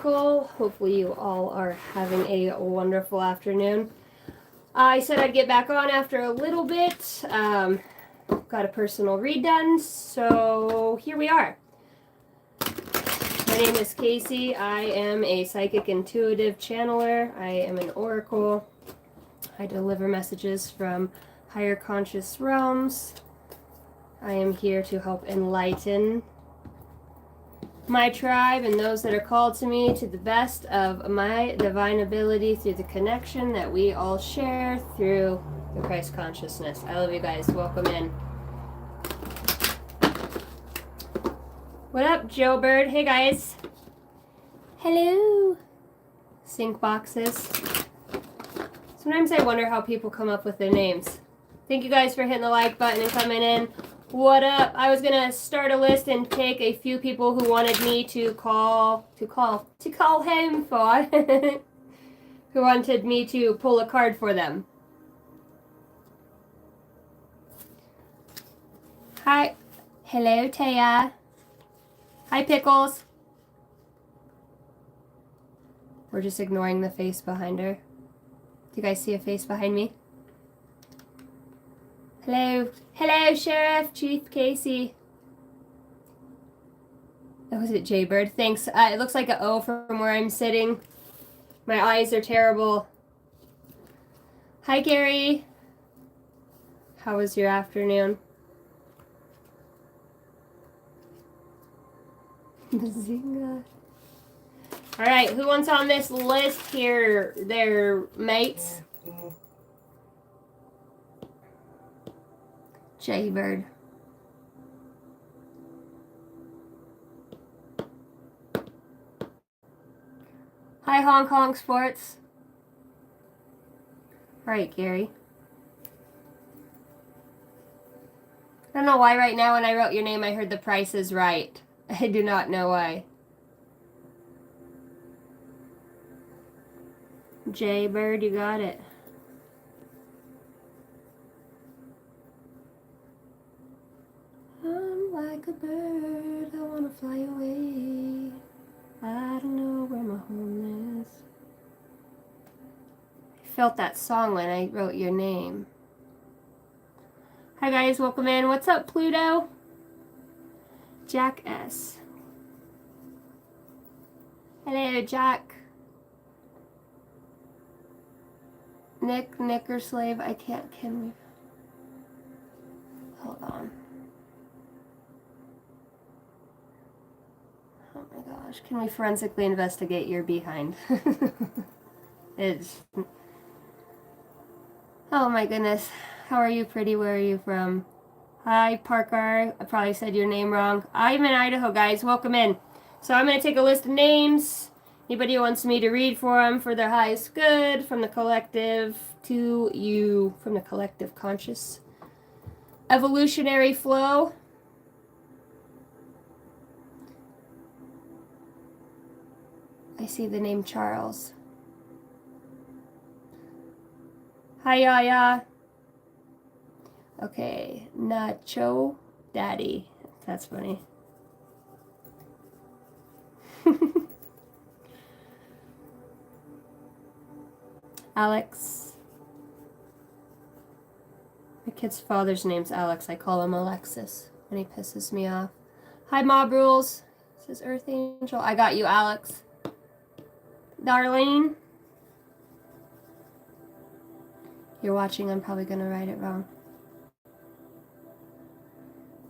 Oracle. Hopefully you all are having a wonderful afternoon. I said I'd get back on after a little bit. Got a personal read done, so here we are. My name is Casey. I am a psychic intuitive channeler. I am an oracle. I deliver messages from higher conscious realms. I am here to help enlighten my tribe and those that are called to me to the best of my divine ability through the connection that we all share through the Christ consciousness. I love you guys. Welcome in. What up, Jbird? Hey guys. Hello. Sync boxes. Sometimes I wonder how people come up with their names. Thank you guys for hitting the like button and coming in. What up? I was gonna start a list and take a few people who wanted me to call home for, who wanted me to pull a card for them. Hi, hello Taya. Hi Pickles. We're just ignoring the face behind her. Do you guys see a face behind me? Hello. Hello, Sheriff Chief Casey. Oh, was it Jbird? Thanks. It looks like an O from where I'm sitting. My eyes are terrible. Hi, Gary. How was your afternoon? Zinga. All right, who wants on this list here? Their mates? Jbird. Hi, Hong Kong Sports. All right, Gary. I don't know why right now when I wrote your name I heard The Price is Right. I do not know why. Jbird, you got it. I'm like a bird, I wanna fly away. I don't know where my home is. I felt that song when I wrote your name. Hi guys, welcome in. What's up, Pluto? Jack S. Hello, Jack. Nicker Slave, I can't, can we? Hold on. Oh my gosh, can we forensically investigate your behind? It's... Oh my goodness. How are you, pretty? Where are you from? Hi, Parker. I probably said your name wrong. I'm in Idaho, guys. Welcome in. So I'm going to take a list of names. Anybody who wants me to read for them for their highest good, from the collective to you, from the collective conscious evolutionary flow. I see the name Charles. Hi, Yaya. Okay, Nacho Daddy. That's funny. Alex. My kid's father's name's Alex. I call him Alexis when he pisses me off. Hi, Mob Rules. This is Earth Angel. I got you, Alex. Darlene. You're watching, I'm probably going to write it wrong.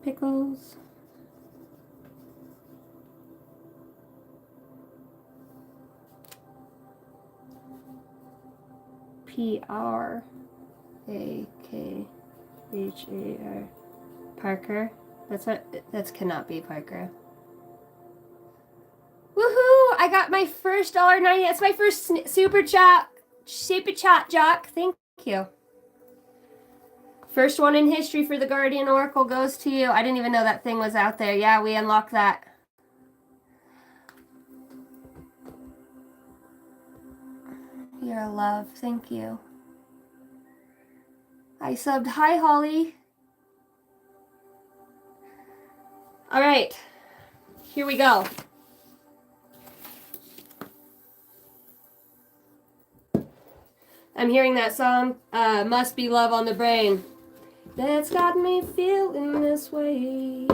Pickles. P-R-A-K-H-A-R. Parker. That cannot be Parker. Woohoo! I got my first $1.90. That's my first super chat, Jock. Thank you. First one in history for the Guardian Oracle goes to you. I didn't even know that thing was out there. Yeah, we unlocked that. You're a love. Thank you. I subbed. Hi, Holly. All right. Here we go. I'm hearing that song, Must Be Love on the Brain. That's got me feeling this way.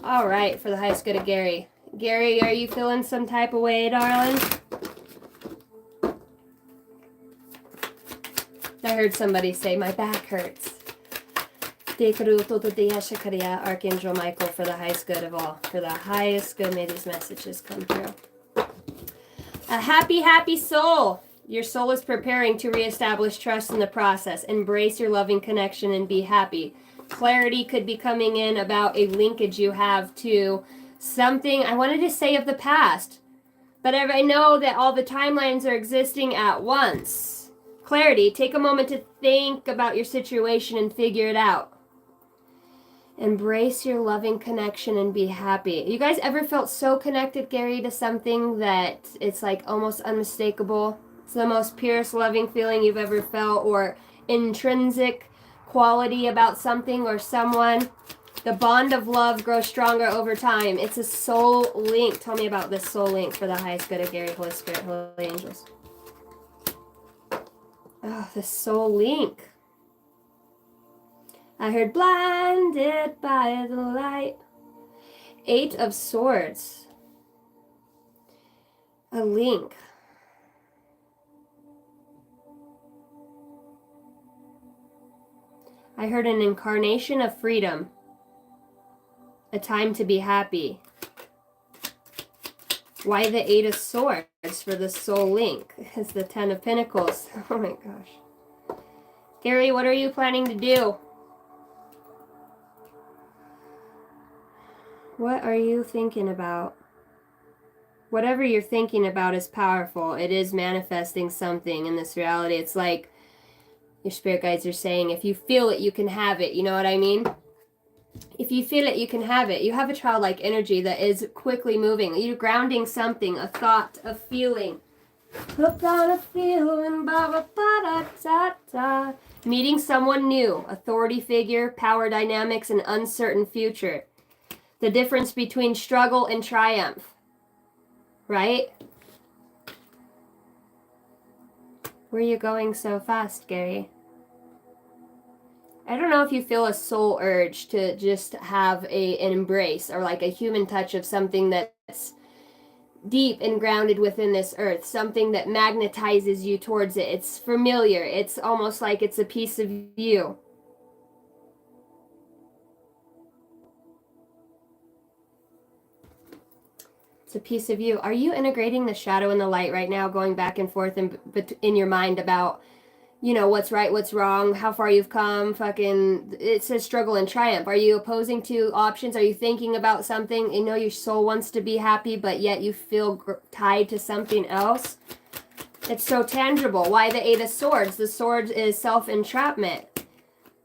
All right, for the highest good of Gary. Gary, are you feeling some type of way, darling? I heard somebody say, my back hurts. Archangel Michael, for the highest good of all. For the highest good, may these messages come through. A happy, happy soul. Your soul is preparing to reestablish trust in the process. Embrace your loving connection and be happy. Clarity could be coming in about a linkage you have to something, I wanted to say, of the past. But I know that all the timelines are existing at once. Clarity, take a moment to think about your situation and figure it out. Embrace your loving connection and be happy. You guys ever felt so connected, Gary, to something that it's like almost unmistakable? It's the most purest loving feeling you've ever felt, or intrinsic quality about something or someone. The bond of love grows stronger over time. It's a soul link. Tell me about this soul link for the highest good of Gary, Holy Spirit, Holy Angels. Oh, the soul link. I heard blinded by the light. 8 of Swords. A link. I heard an incarnation of freedom. A time to be happy. Why the 8 of Swords for the soul link? It's the 10 of Pentacles. Oh my gosh. Gary, what are you planning to do? What are you thinking about? Whatever you're thinking about is powerful. It is manifesting something in this reality. It's like your spirit guides are saying, if you feel it, you can have it. You know what I mean? If you feel it, you can have it. You have a childlike energy that is quickly moving. You're grounding something, a thought, a feeling. Hooked on a feeling, ba-ba-ba-da-da-da. Meeting someone new, authority figure, power dynamics, and uncertain future. The difference between struggle and triumph. Right? Where are you going so fast, Gary? I don't know if you feel a soul urge to just have an embrace or like a human touch of something that's deep and grounded within this earth. Something that magnetizes you towards it. It's familiar. It's almost like it's a piece of you. It's a piece of you. Are you integrating the shadow and the light right now, going back and forth in your mind about, you know, what's right, what's wrong, how far you've come, it says struggle and triumph. Are you opposing two options? Are you thinking about something? You know your soul wants to be happy, but yet you feel tied to something else. It's so tangible. Why the 8 of Swords? The sword is self-entrapment.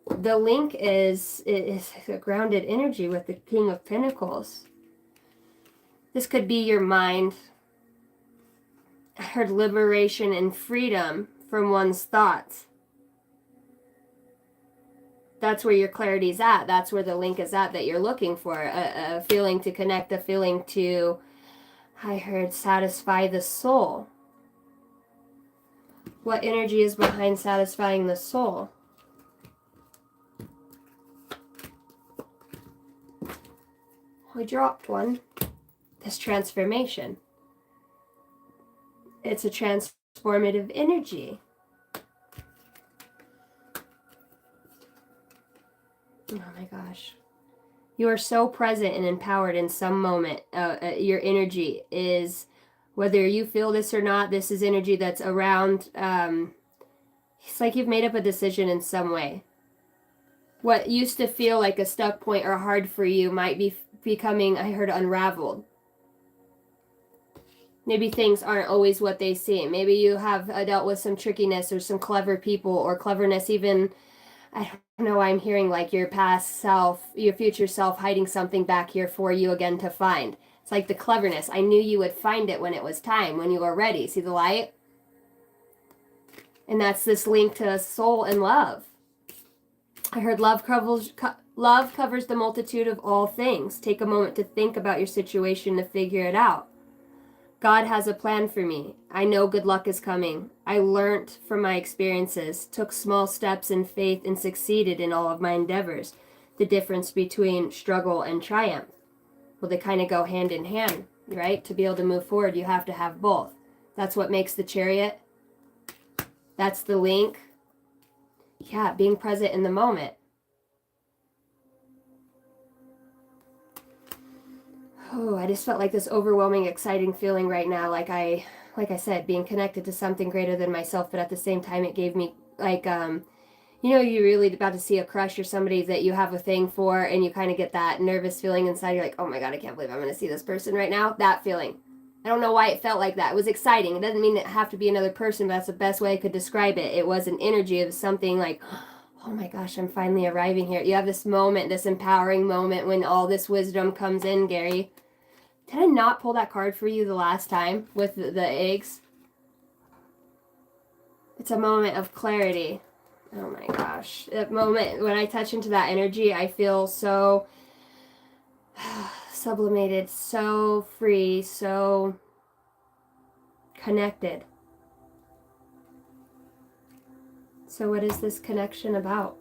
The link is a grounded energy with the King of Pentacles. This could be your mind. I heard liberation and freedom from one's thoughts. That's where your clarity is at. That's where the link is at that you're looking for. A feeling to connect, a feeling to, I heard, satisfy the soul. What energy is behind satisfying the soul? We dropped one. This transformation. It's a transformative energy. Oh my gosh. You are so present and empowered in some moment. Your energy is, whether you feel this or not, this is energy that's around. It's like you've made up a decision in some way. What used to feel like a stuck point or hard for you might be becoming, I heard, unraveled. Maybe things aren't always what they seem. Maybe you have dealt with some trickiness or some clever people or cleverness even. I don't know, I'm hearing like your past self, your future self hiding something back here for you again to find. It's like the cleverness. I knew you would find it when it was time, when you were ready. See the light? And that's this link to soul and love. I heard love covers the multitude of all things. Take a moment to think about your situation to figure it out. God has a plan for me. I know good luck is coming. I learned from my experiences, took small steps in faith, and succeeded in all of my endeavors. The difference between struggle and triumph. Well, they kind of go hand in hand, right? To be able to move forward, you have to have both. That's what makes the Chariot. That's the link. Yeah, being present in the moment. Oh, I just felt like this overwhelming, exciting feeling right now. Like I said, being connected to something greater than myself, but at the same time, it gave me like, you're really about to see a crush or somebody that you have a thing for, and you kind of get that nervous feeling inside. You're like, oh my God, I can't believe I'm going to see this person right now. That feeling. I don't know why it felt like that. It was exciting. It doesn't mean it have to be another person, but that's the best way I could describe it. It was an energy of something like, oh my gosh, I'm finally arriving here. You have this moment, this empowering moment when all this wisdom comes in, Gary. Did I not pull that card for you the last time with the eggs? It's a moment of clarity. Oh my gosh. That moment, when I touch into that energy, I feel so sublimated, so free, so connected. So what is this connection about?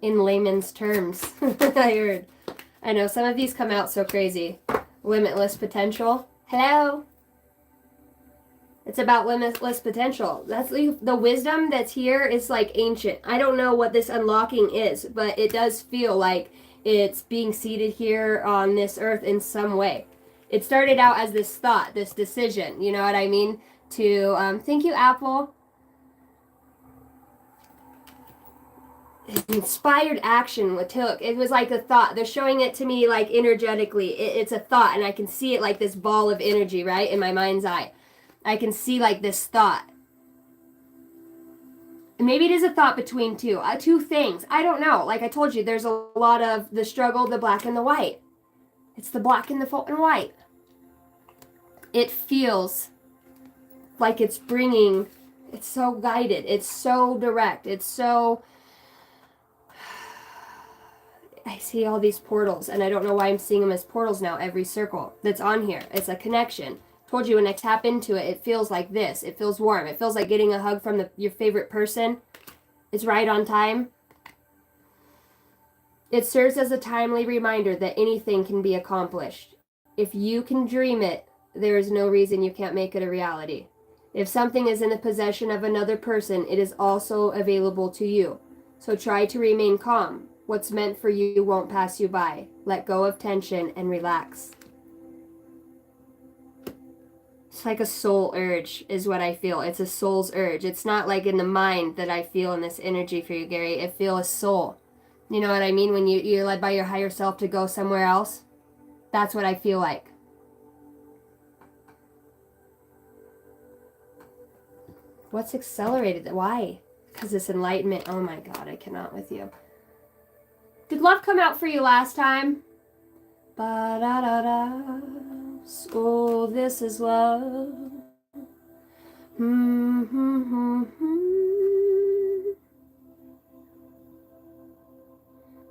In layman's terms, I heard. I know some of these come out so crazy. Limitless potential. Hello? It's about limitless potential. That's the wisdom that's here is like ancient. I don't know what this unlocking is, but it does feel like it's being seated here on this earth in some way. It started out as this thought, this decision, you know what I mean? Thank you, Apple. Inspired action with Tilk. It was like a thought. They're showing it to me like energetically. It's a thought, and I can see it like this ball of energy, right, in my mind's eye. I can see like this thought. And maybe it is a thought between two things. I don't know. Like I told you, there's a lot of the struggle, the black and the white. It's the black and the white. It feels like it's so guided. It's so direct. It's so... I see all these portals, and I don't know why I'm seeing them as portals now. Every circle that's on here, it's a connection. Told you when I tap into it, it feels like this. It feels warm. It feels like getting a hug from your favorite person. It's right on time. It serves as a timely reminder that anything can be accomplished. If you can dream it, there is no reason you can't make it a reality. If something is in the possession of another person, it is also available to you. So try to remain calm. What's meant for you won't pass you by. Let go of tension and relax. It's like a soul urge is what I feel. It's a soul's urge. It's not like in the mind that I feel in this energy for you, Gary. I feel a soul. You know what I mean? When you're led by your higher self to go somewhere else. That's what I feel like. What's accelerated? Why? Because this enlightenment. Oh my God, I cannot with you. Did love come out for you last time? Ba-da-da-da. Oh, this is love.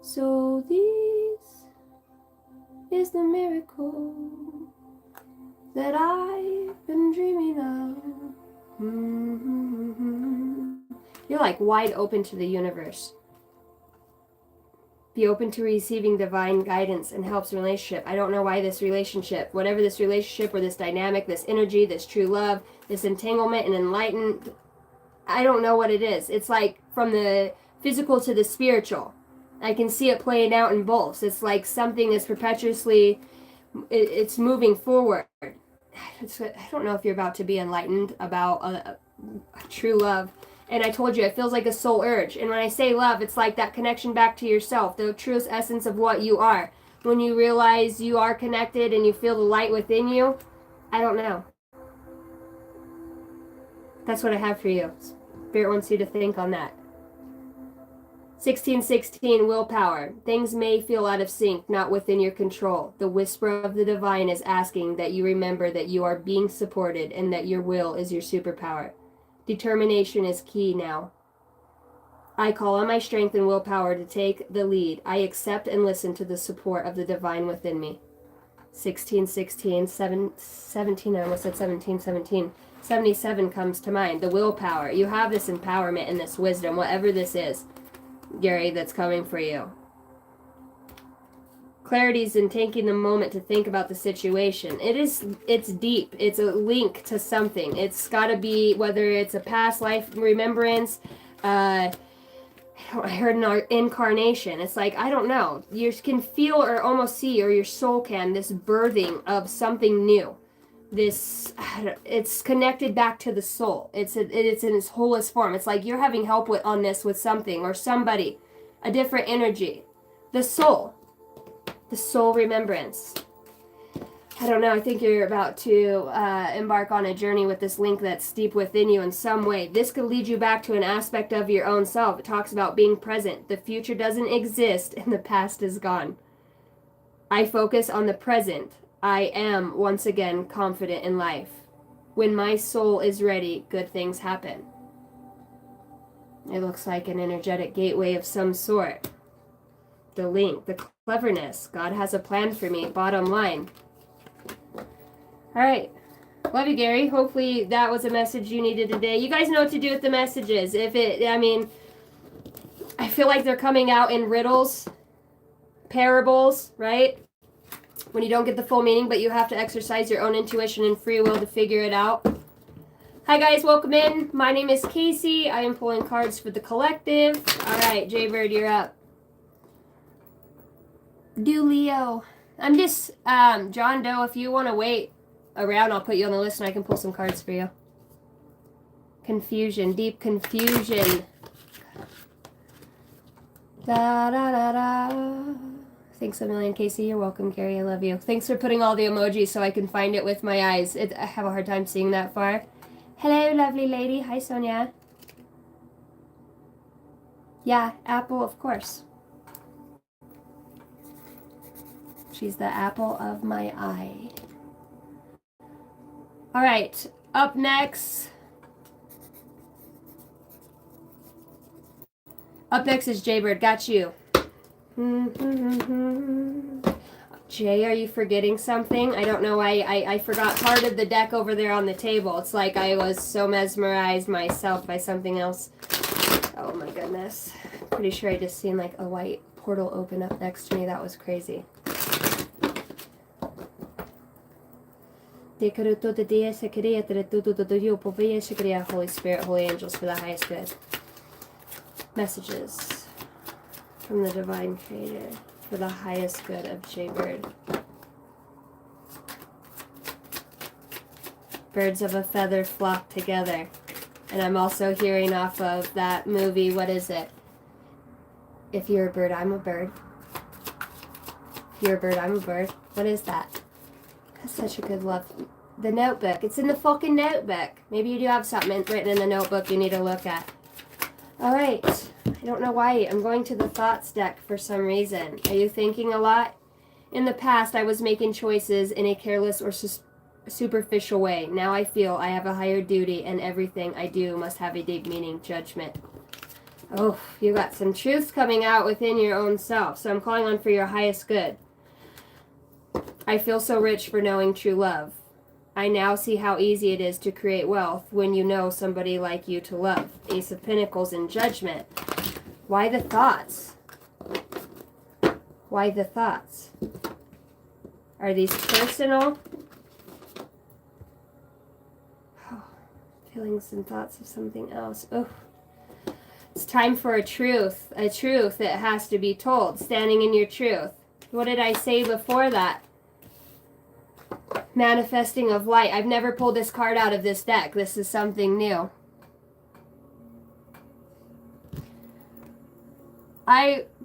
So this is the miracle that I've been dreaming of. You're like wide open to the universe. Be open to receiving divine guidance and helps in relationship. I don't know why this relationship, whatever this relationship or this dynamic, this energy, this true love, this entanglement and enlightened, I don't know what it is. It's like from the physical to the spiritual. I can see it playing out in both. It's like something is perpetuously, it's moving forward. I don't know if you're about to be enlightened about a true love. And I told you, it feels like a soul urge. And when I say love, it's like that connection back to yourself, the truest essence of what you are. When you realize you are connected and you feel the light within you, I don't know. That's what I have for you. Spirit wants you to think on that. 1616, willpower. Things may feel out of sync, not within your control. The whisper of the divine is asking that you remember that you are being supported and that your will is your superpower. Determination is key now. I call on my strength and willpower to take the lead. I accept and listen to the support of the divine within me. 16, 16, 17, I almost said 17, 17. 77 comes to mind. The willpower. You have this empowerment and this wisdom, whatever this is, Gary, that's coming for you. Clarity's in taking the moment to think about the situation. It's deep. It's a link to something. It's got to be, whether it's a past life remembrance, I heard an incarnation. It's like, I don't know. You can feel or almost see, or your soul can, this birthing of something new. It's connected back to the soul. It's in its wholest form. It's like you're having help on this with something or somebody, a different energy. The soul remembrance. I don't know. I think you're about to embark on a journey with this link that's deep within you in some way. This could lead you back to an aspect of your own self. It talks about being present. The future doesn't exist and the past is gone. I focus on the present. I am, once again, confident in life. When my soul is ready, good things happen. It looks like an energetic gateway of some sort. The link, the cleverness. God has a plan for me, bottom line. All right. Love you, Gary. Hopefully that was a message you needed today. You guys know what to do with the messages. I feel like they're coming out in riddles, parables, right? When you don't get the full meaning, but you have to exercise your own intuition and free will to figure it out. Hi, guys. Welcome in. My name is Casey. I am pulling cards for the collective. All right, Jbird, you're up. Do Leo. I'm just, John Doe, if you want to wait around, I'll put you on the list and I can pull some cards for you. Confusion, deep confusion. Da da da da. Thanks a million, Casey. You're welcome, Carrie. I love you. Thanks for putting all the emojis so I can find it with my eyes. I have a hard time seeing that far. Hello, lovely lady. Hi, Sonia. Yeah, apple, of course. She's the apple of my eye. All right, up next. Up next is Jbird. Got you. Jay, are you forgetting something? I don't know why I forgot part of the deck over there on the table. It's like I was so mesmerized myself by something else. Oh my goodness. Pretty sure I just seen like a white portal open up next to me. That was crazy. Holy Spirit, holy angels, for the highest good. Messages from the Divine Creator for the highest good of Jbird. Birds of a feather flock together. And I'm also hearing off of that movie, what is it? If you're a bird, I'm a bird. If you're a bird, I'm a bird. What is that? That's such a good love. The Notebook. It's in the fucking Notebook. Maybe you do have something written in the Notebook you need to look at. Alright. I don't know why. I'm going to the Thoughts deck for some reason. Are you thinking a lot? In the past, I was making choices in a careless or superficial way. Now I feel I have a higher duty and everything I do must have a deep meaning. Judgment. Oh, you got some truths coming out within your own self. So I'm calling on for your highest good. I feel so rich for knowing true love. I now see how easy it is to create wealth when you know somebody like you to love. Ace of Pentacles and Judgment. Why the thoughts? Why the thoughts? Are these personal? Oh, feelings and thoughts of something else. Oh, it's time for a truth that has to be told. Standing in your truth. What did I say before that? Manifesting of light. I've never pulled this card out of this deck. This is something new.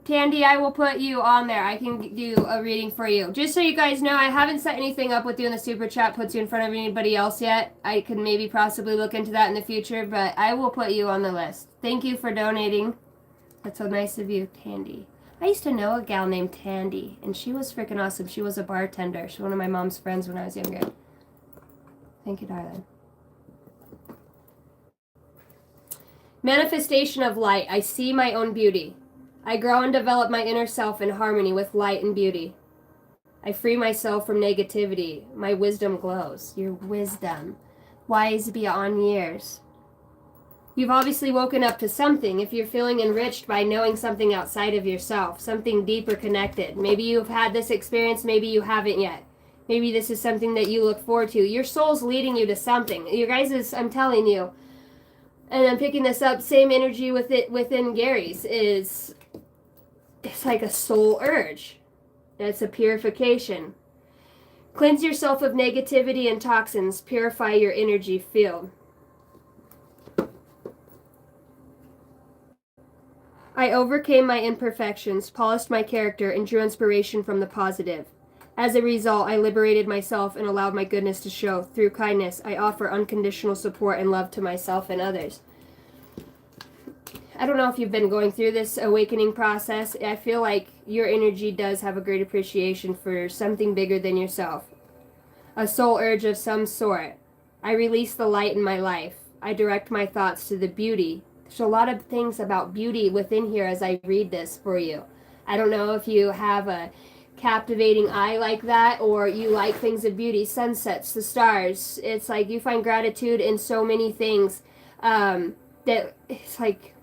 Tandy, I will put you on there. I can do a reading for you. Just so you guys know, I haven't set anything up with you in the super chat, puts you in front of anybody else yet. I could maybe possibly look into that in the future, but I will put you on the list. Thank you for donating. That's so nice of you, Tandy. I used to know a gal named Tandy, and she was freaking awesome. She was a bartender. She was one of my mom's friends when I was younger. Thank you, darling. Manifestation of light. I see my own beauty. I grow and develop my inner self in harmony with light and beauty. I free myself from negativity. My wisdom glows. Your wisdom. Wise beyond years. You've obviously woken up to something if you're feeling enriched by knowing something outside of yourself, something deeper connected. Maybe you've had this experience, maybe you haven't yet. Maybe this is something that you look forward to. Your soul's leading you to something. You guys, I'm telling you, and I'm picking this up, same energy with it within Gary's is, it's like a soul urge. It's a purification. Cleanse yourself of negativity and toxins. Purify your energy field. I overcame my imperfections, polished my character, and drew inspiration from the positive. As a result, I liberated myself and allowed my goodness to show. Through kindness, I offer unconditional support and love to myself and others. I don't know if you've been going through this awakening process. I feel like your energy does have a great appreciation for something bigger than yourself. A soul urge of some sort. I release the light in my life. I direct my thoughts to the beauty. There's a lot of things about beauty within here as I read this for you. I don't know if you have a captivating eye like that or you like things of beauty, sunsets, the stars. It's like you find gratitude in so many things that it's like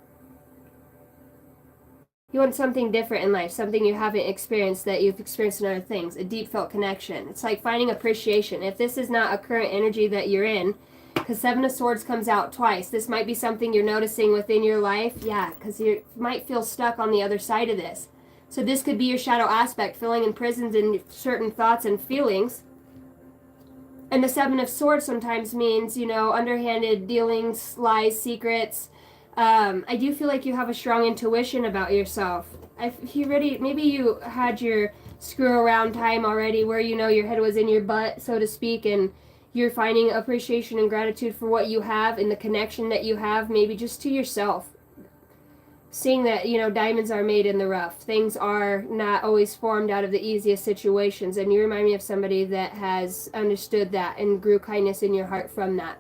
you want something different in life, something you haven't experienced that you've experienced in other things, a deep felt connection. It's like finding appreciation. If this is not a current energy that you're in, because Seven of Swords comes out twice, this might be something you're noticing within your life. Yeah, because you might feel stuck on the other side of this. So this could be your shadow aspect, feeling imprisoned in certain thoughts and feelings. And the Seven of Swords sometimes means, underhanded dealings, lies, secrets. I do feel like you have a strong intuition about yourself. Maybe you had your screw around time already where your head was in your butt, so to speak, and you're finding appreciation and gratitude for what you have and the connection that you have, maybe just to yourself. Seeing that, diamonds are made in the rough. Things are not always formed out of the easiest situations, and you remind me of somebody that has understood that and grew kindness in your heart from that.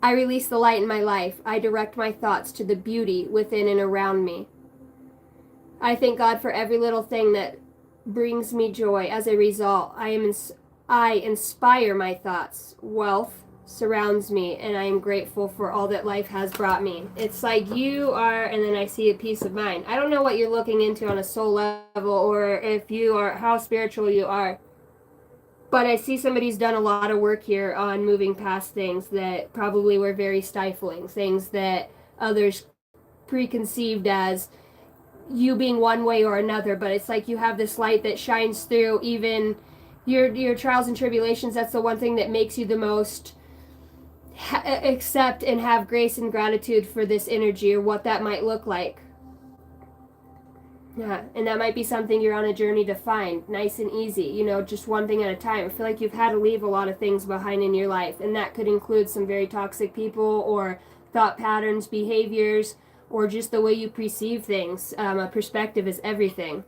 I release the light in my life. I direct my thoughts to the beauty within and around me. I thank God for every little thing that brings me joy. As a result, I inspire my thoughts. Wealth surrounds me, and I am grateful for all that life has brought me. It's like you are, and then I see a peace of mind. I don't know what you're looking into on a soul level or if you are, how spiritual you are. But I see somebody's done a lot of work here on moving past things that probably were very stifling, things that others preconceived as you being one way or another. But it's like you have this light that shines through even your trials and tribulations. That's the one thing that makes you the most accept and have grace and gratitude for this energy or what that might look like. Yeah, and that might be something you're on a journey to find, nice and easy, just one thing at a time. I feel like you've had to leave a lot of things behind in your life, and that could include some very toxic people or thought patterns, behaviors, or just the way you perceive things. A perspective is everything.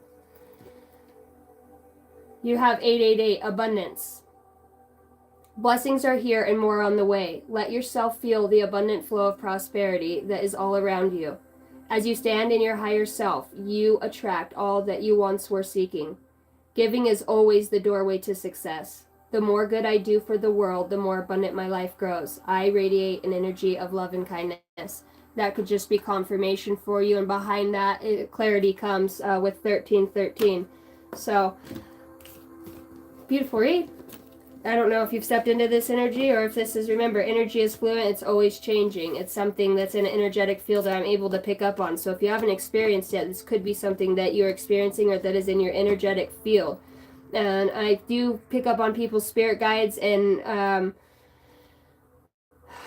You have 888, abundance. Blessings are here and more on the way. Let yourself feel the abundant flow of prosperity that is all around you. As you stand in your higher self, you attract all that you once were seeking. Giving is always the doorway to success. The more good I do for the world, the more abundant my life grows. I radiate an energy of love and kindness. That could just be confirmation for you, and behind that, clarity comes with 1313. So, beautiful read. I don't know if you've stepped into this energy or if this is, remember, energy is fluid, it's always changing. It's something that's in an energetic field that I'm able to pick up on. So if you haven't experienced yet, this could be something that you're experiencing or that is in your energetic field. And I do pick up on people's spirit guides, and I'm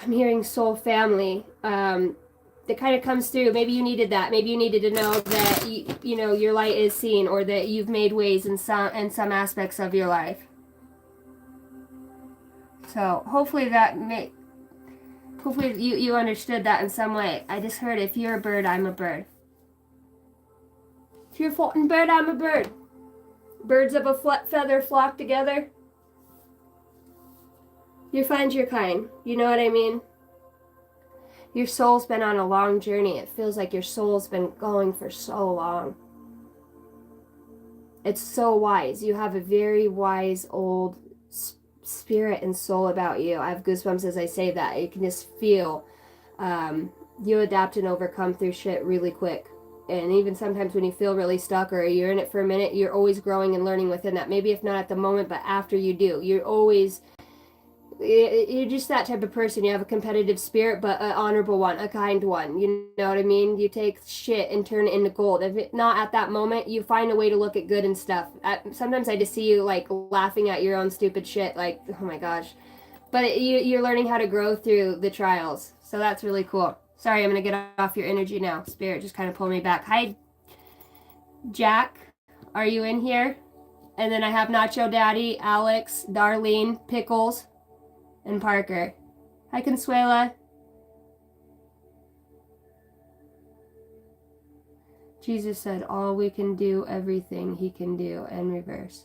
hearing soul family. That kind of comes through. Maybe you needed that. Maybe you needed to know that your light is seen, or that you've made ways in some aspects of your life. So hopefully you understood that in some way. I just heard, if you're a bird, I'm a bird. If you're a floating bird, I'm a bird. Birds of a feather flock together. You find your kind. You know what I mean? Your soul's been on a long journey. It feels like your soul's been going for so long. it's so wise. You have a very wise old spirit and soul about you. I have goosebumps as I say that. You can just feel you adapt and overcome through shit really quick. And even sometimes when you feel really stuck or you're in it for a minute, you're always growing and learning within that. Maybe if not at the moment, but after you do, you're just that type of person. You have a competitive spirit, but an honorable one, a kind one. You know what I mean? You take shit and turn it into gold. If it not at that moment, you find a way to look at good and stuff. Sometimes I just see you like laughing at your own stupid shit, like, oh my gosh. But you're learning how to grow through the trials. So that's really cool. Sorry, I'm going to get off your energy now. Spirit just kind of pulled me back. Hi, Jack. Are you in here? And then I have Nacho Daddy, Alex, Darlene, Pickles, and Parker. Hi, Consuela. Jesus said, all we can do, everything he can do, and reverse.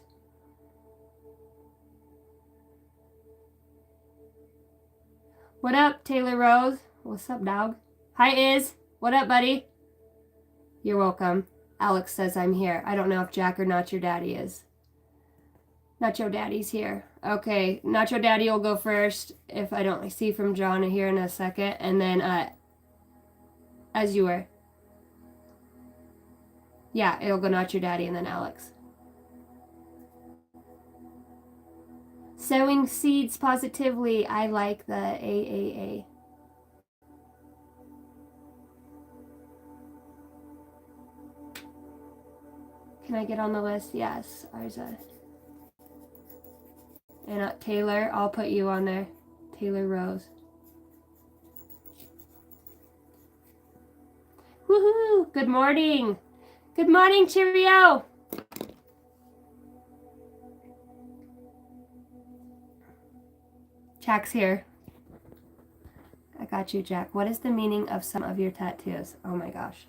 What up, Taylor Rose? What's up, dog? Hi, Iz. What up, buddy? You're welcome. Alex says I'm here. I don't know if Jack or Nacho Daddy is. Nacho Daddy's here. Okay, Nacho Daddy will go first if I don't see from John here in a second. And then, as you were. Yeah, it'll go Nacho Daddy and then Alex. Sowing seeds positively. I like the AAA. Can I get on the list? Yes, Urza. And Taylor, I'll put you on there. Taylor Rose. Woohoo! Good morning. Good morning, cheerio. Jack's here. I got you, Jack. What is the meaning of some of your tattoos? Oh my gosh.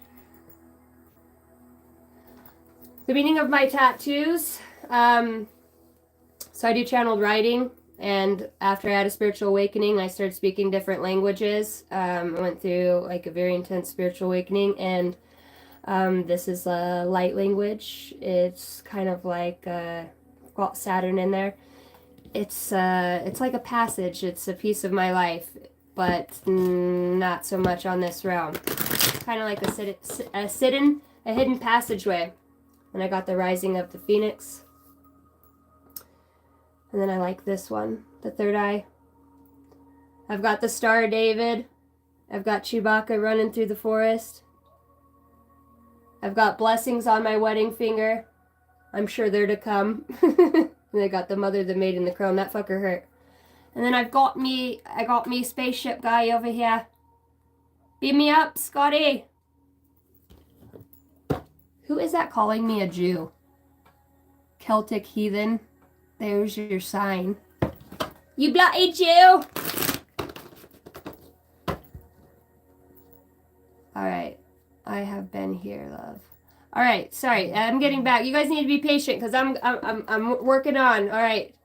The meaning of my tattoos, so I do channeled writing, and after I had a spiritual awakening, I started speaking different languages. I went through like a very intense spiritual awakening, and this is a light language. It's kind of like got Saturn in there. It's like a passage. It's a piece of my life, but not so much on this realm. Kind of like a hidden passageway. And I got the Rising of the Phoenix. And then I like this one, the third eye. I've got the Star of David. I've got Chewbacca running through the forest. I've got blessings on my wedding finger. I'm sure they're to come. And I got the Mother, the Maid, and the Crown. That fucker hurt. And then I got me spaceship guy over here. Beam me up, Scotty. Who is that calling me a Jew? Celtic heathen. There's your sign. You bloody Jew! Alright. I have been here, love. Alright, sorry. I'm getting back. You guys need to be patient because I'm working on. Alright.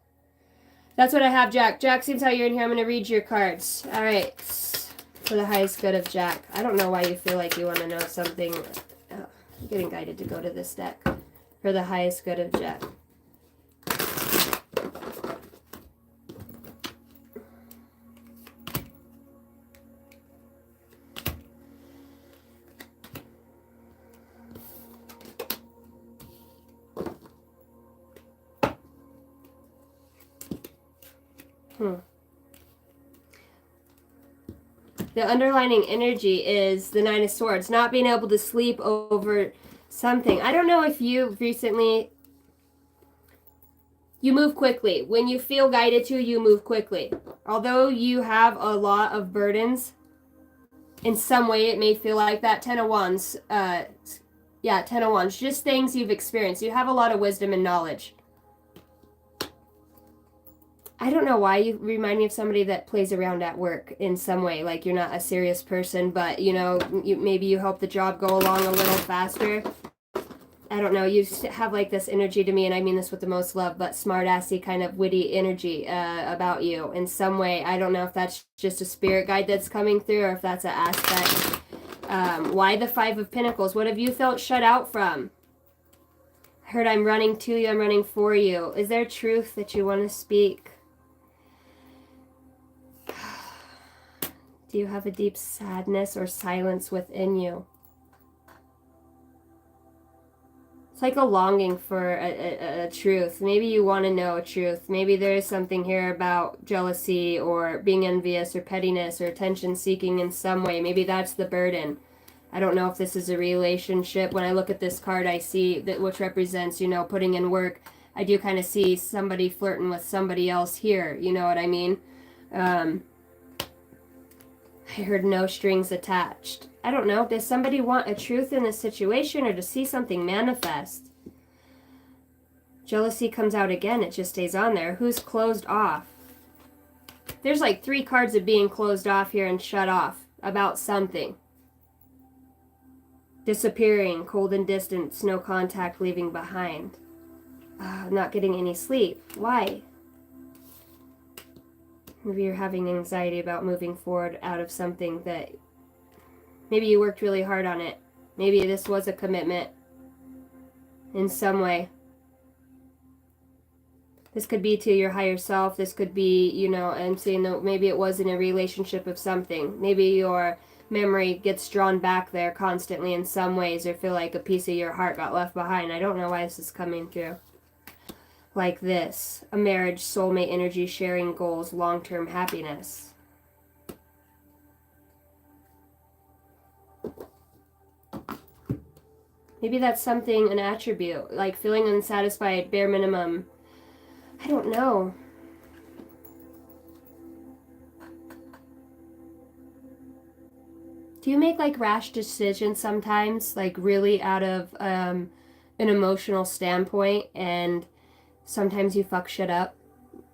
That's what I have, Jack. Jack, seems how you're in here. I'm going to read your cards. Alright. For the highest good of Jack. I don't know why you feel like you want to know something. I'm getting guided to go to this deck. For the highest good of Jack. The underlining energy is the Nine of Swords, not being able to sleep over something. I don't know if you recently, you move quickly. When you feel guided to, you move quickly. Although you have a lot of burdens, in some way it may feel like that. Ten of Wands, yeah, Ten of Wands, just things you've experienced. You have a lot of wisdom and knowledge. I don't know why you remind me of somebody that plays around at work in some way. Like you're not a serious person, but you know, maybe you help the job go along a little faster. I don't know. You have like this energy to me, and I mean this with the most love, but smart-assy kind of witty energy about you in some way. I don't know if that's just a spirit guide that's coming through or if that's an aspect. Why the Five of Pentacles? What have you felt shut out from? I heard I'm running to you, I'm running for you. Is there truth that you want to speak? Do you have a deep sadness or silence within you? It's like a longing for a truth. Maybe you want to know a truth. Maybe there is something here about jealousy or being envious or pettiness or attention seeking in some way. Maybe that's the burden. I don't know if this is a relationship. When I look at this card, I see that, which represents, you know, putting in work. I do kind of see somebody flirting with somebody else here. You know what I mean? I heard no strings attached. I don't know. Does somebody want a truth in this situation or to see something manifest? Jealousy comes out again. It just stays on there. Who's closed off? There's like 3 cards of being closed off here and shut off about something. Disappearing, cold and distant, no contact, leaving behind. Not getting any sleep. Why? Maybe you're having anxiety about moving forward out of something that maybe you worked really hard on it. Maybe this was a commitment in some way. This could be to your higher self. This could be, you know, I'm saying that maybe it was in a relationship of something. Maybe your memory gets drawn back there constantly in some ways, or feel like a piece of your heart got left behind. I don't know why this is coming through. Like this, a marriage, soulmate energy, sharing goals, long-term happiness. Maybe that's something, an attribute, like feeling unsatisfied, bare minimum. I don't know. Do you make like rash decisions sometimes, like really out of an emotional standpoint, and sometimes you fuck shit up?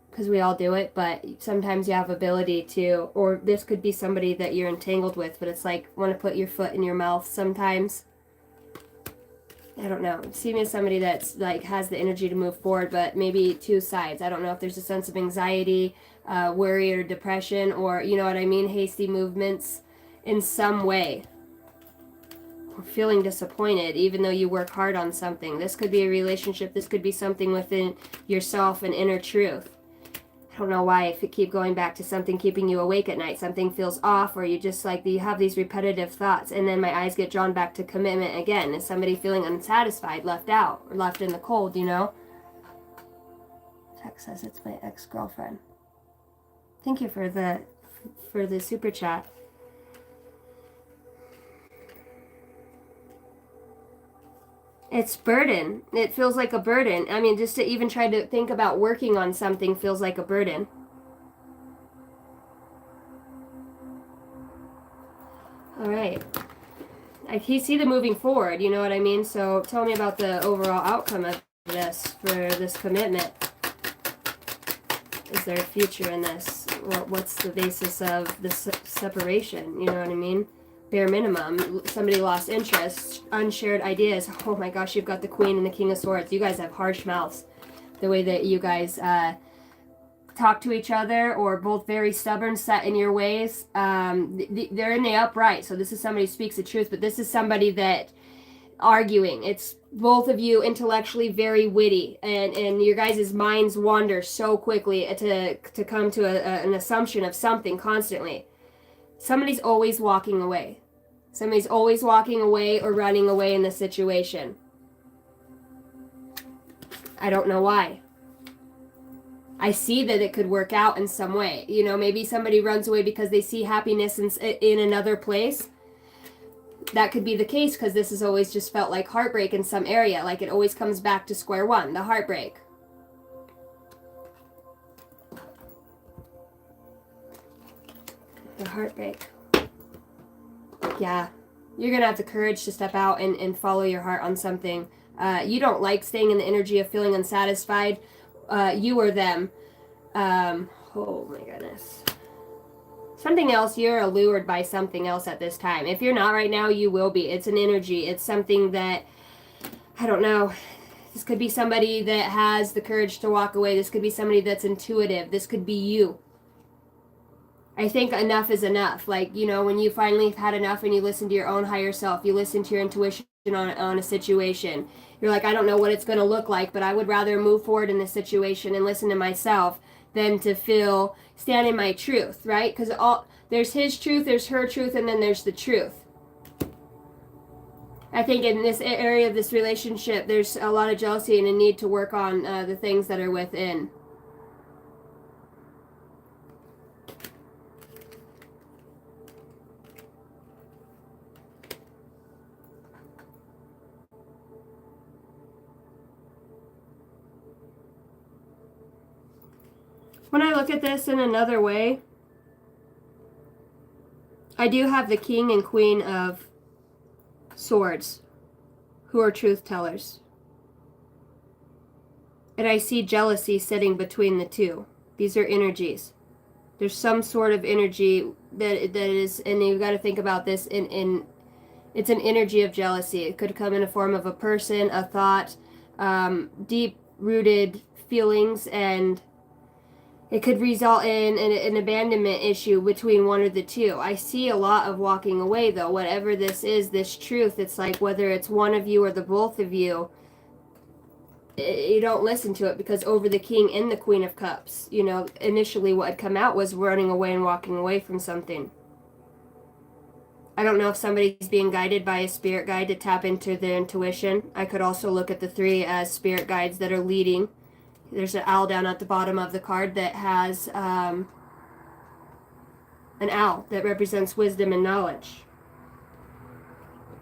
Because we all do it, but sometimes you have ability to, or this could be somebody that you're entangled with, but it's like want to put your foot in your mouth sometimes. I don't know. See me as somebody that's like has the energy to move forward, but maybe 2 sides. I don't know if there's a sense of anxiety, worry, or depression, or you know what I mean, hasty movements in some way. Or feeling disappointed, even though you work hard on something. This could be a relationship. This could be something within yourself, an inner truth. I don't know why, if you keep going back to something keeping you awake at night, something feels off, or you just like, you have these repetitive thoughts, and then my eyes get drawn back to commitment again. Is somebody feeling unsatisfied, left out, or left in the cold, you know? Text says it's my ex-girlfriend. Thank you for the super chat. It's burden. It feels like a burden. I mean, just to even try to think about working on something feels like a burden. All right. I see the moving forward, you know what I mean? So tell me about the overall outcome of this, for this commitment. Is there a future in this? What's the basis of the separation? You know what I mean? Bare minimum. Somebody lost interest. Unshared ideas. Oh my gosh, you've got the Queen and the King of Swords. You guys have harsh mouths. The way that you guys talk to each other, or both very stubborn, set in your ways. They're in the upright. So this is somebody who speaks the truth, but this is somebody that arguing. It's both of you intellectually very witty, and your guys' minds wander so quickly to come to an assumption of something constantly. Somebody's always walking away. Somebody's always walking away or running away in this situation. I don't know why. I see that it could work out in some way. You know, maybe somebody runs away because they see happiness in another place. That could be the case, because this has always just felt like heartbreak in some area. Like it always comes back to square one, the heartbreak. The heartbreak. Yeah. You're going to have the courage to step out and follow your heart on something. You don't like staying in the energy of feeling unsatisfied. You or them. Oh my goodness. Something else, you're allured by something else at this time. If you're not right now, you will be. It's an energy. It's something that, I don't know. This could be somebody that has the courage to walk away. This could be somebody that's intuitive. This could be you. I think enough is enough. Like, you know, when you finally have had enough and you listen to your own higher self, you listen to your intuition, on a situation. You're like, I don't know what it's going to look like, but I would rather move forward in this situation and listen to myself than to stand in my truth, right? Because there's his truth, there's her truth, and then there's the truth. I think in this area of this relationship, there's a lot of jealousy and a need to work on the things that are within. When I look at this in another way, I do have the King and Queen of Swords, who are truth tellers. And I see jealousy sitting between the two. These are energies. There's some sort of energy that is, and you've got to think about this it's an energy of jealousy. It could come in the form of a person, a thought, deep-rooted feelings, and it could result in an abandonment issue between one or the two. I see a lot of walking away, though. Whatever this is, this truth, it's like whether it's one of you or the both of you, you don't listen to it, because over the King and the Queen of Cups, you know, initially what had come out was running away and walking away from something. I don't know if somebody's being guided by a spirit guide to tap into their intuition. I could also look at the three as spirit guides that are leading. There's an owl down at the bottom of the card that has an owl that represents wisdom and knowledge.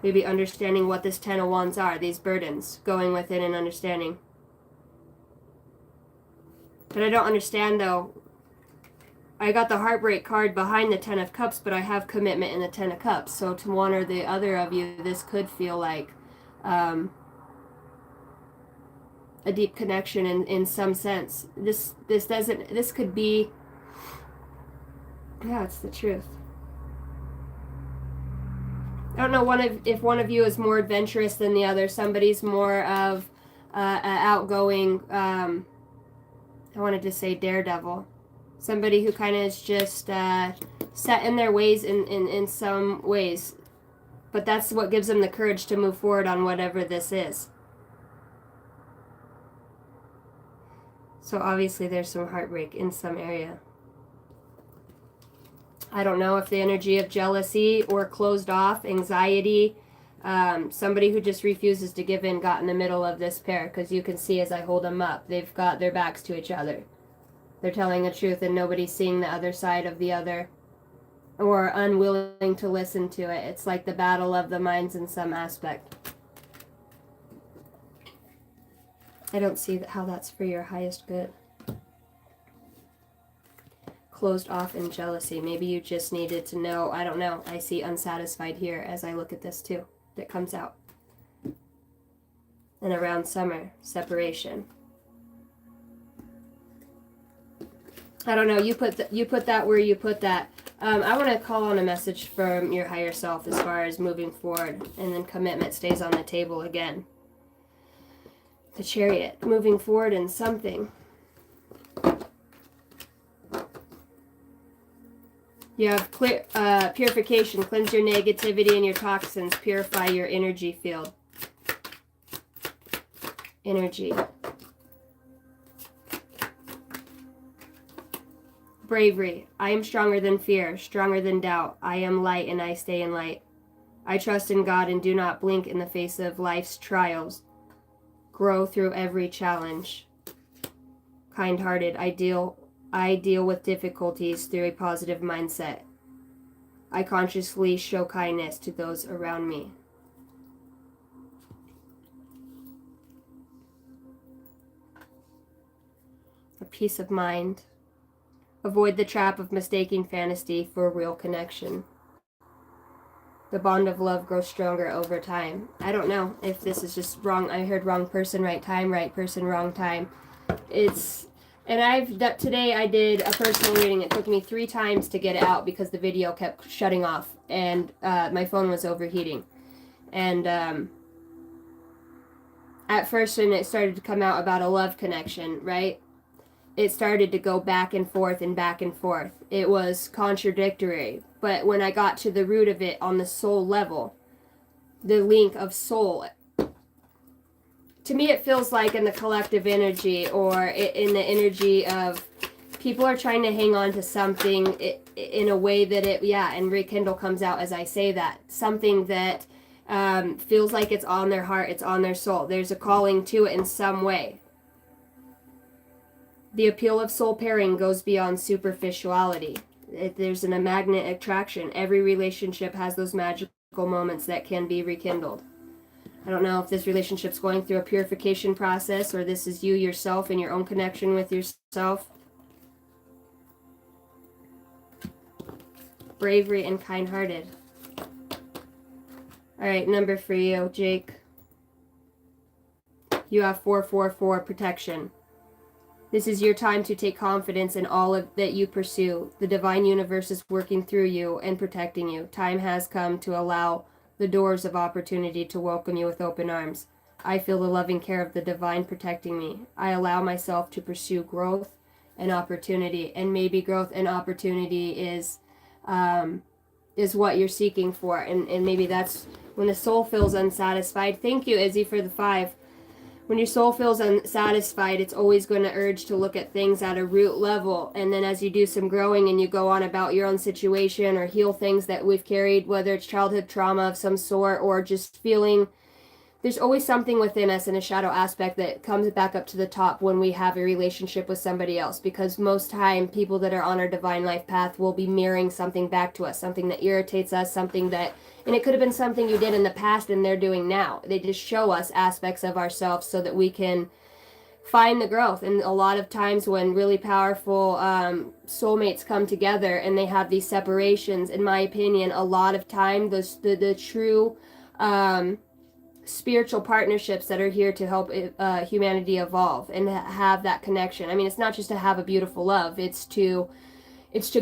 Maybe understanding what this 10 of Wands are, these burdens, going within and understanding. But I don't understand, though. I got the heartbreak card behind the 10 of Cups, but I have commitment in the 10 of Cups. So to one or the other of you, this could feel like a deep connection in some sense. This could be, yeah, it's the truth. I don't know if one of you is more adventurous than the other. Somebody's more of outgoing, I wanted to say daredevil. Somebody who kind of is just set in their ways in some ways. But that's what gives them the courage to move forward on whatever this is. So obviously there's some heartbreak in some area. I don't know if the energy of jealousy or closed off, anxiety, somebody who just refuses to give in got in the middle of this pair, because you can see as I hold them up, they've got their backs to each other. They're telling the truth and nobody's seeing the other side of the other, or unwilling to listen to it. It's like the battle of the minds in some aspect. I don't see how that's for your highest good. Closed off in jealousy. Maybe you just needed to know, I don't know. I see unsatisfied here as I look at this too. That comes out. And around summer, separation. I don't know. You put that where you put that. I want to call on a message from your higher self as far as moving forward, and then commitment stays on the table again. The Chariot, moving forward in something. You have purification, cleanse your negativity and your toxins, purify your energy field. Energy. Bravery. I am stronger than fear, stronger than doubt. I am light and I stay in light. I trust in God and do not blink in the face of life's trials. Grow through every challenge. Kind-hearted. I deal with difficulties through a positive mindset. I consciously show kindness to those around me. A peace of mind. Avoid the trap of mistaking fantasy for a real connection. The bond of love grows stronger over time. I don't know if this is just wrong. I heard wrong person, right time, right person, wrong time. And today I did a personal reading. It took me 3 times to get it out because the video kept shutting off and my phone was overheating. And at first when it started to come out about a love connection, right? It started to go back and forth and back and forth. It was contradictory. But when I got to the root of it on the soul level, the link of soul. To me, it feels like in the collective energy, or in the energy of people are trying to hang on to something in a way that and rekindle comes out as I say that. Something that feels like it's on their heart, it's on their soul. There's a calling to it in some way. The appeal of soul pairing goes beyond superficiality. There's a magnet attraction. Every relationship has those magical moments that can be rekindled. I don't know if this relationship's going through a purification process, or this is you yourself and your own connection with yourself. Bravery and kind-hearted. All right, number for you, Jake. You have 444, protection. This is your time to take confidence in all of that you pursue. The divine universe is working through you and protecting you. Time has come to allow the doors of opportunity to welcome you with open arms. I feel the loving care of the divine protecting me. I allow myself to pursue growth and opportunity. And maybe growth and opportunity is what you're seeking for. And maybe that's when the soul feels unsatisfied. Thank you, Izzy, for the 5. When your soul feels unsatisfied, it's always going to urge to look at things at a root level. And then as you do some growing and you go on about your own situation or heal things that we've carried, whether it's childhood trauma of some sort or just feeling, there's always something within us in a shadow aspect that comes back up to the top when we have a relationship with somebody else. Because most time, people that are on our divine life path will be mirroring something back to us, something that irritates us, something that, and it could have been something you did in the past and they're doing now. They just show us aspects of ourselves so that we can find the growth. And a lot of times when really powerful soulmates come together and they have these separations, in my opinion, a lot of time the true spiritual partnerships that are here to help humanity evolve and have that connection. I mean, it's not just to have a beautiful love, it's to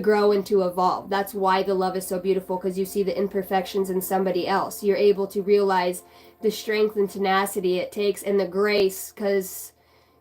grow and to evolve. That's why the love is so beautiful, because you see the imperfections in somebody else. You're able to realize the strength and tenacity it takes and the grace, because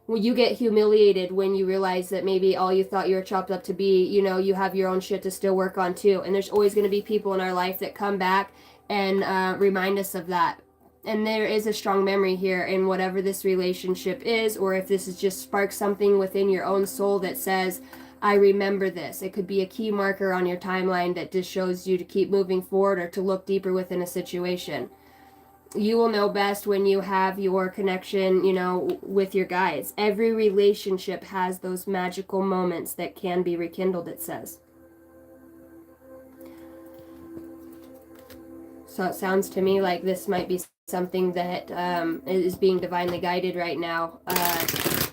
when you get humiliated when you realize that maybe all you thought you were chopped up to be, you have your own shit to still work on too. And there's always going to be people in our life that come back and remind us of that. And there is a strong memory here in whatever this relationship is, or if this is just sparks something within your own soul that says, I remember this. It could be a key marker on your timeline that just shows you to keep moving forward or to look deeper within a situation. You will know best when you have your connection, with your guides. Every relationship has those magical moments that can be rekindled, it says. So it sounds to me like this might be something that is being divinely guided right now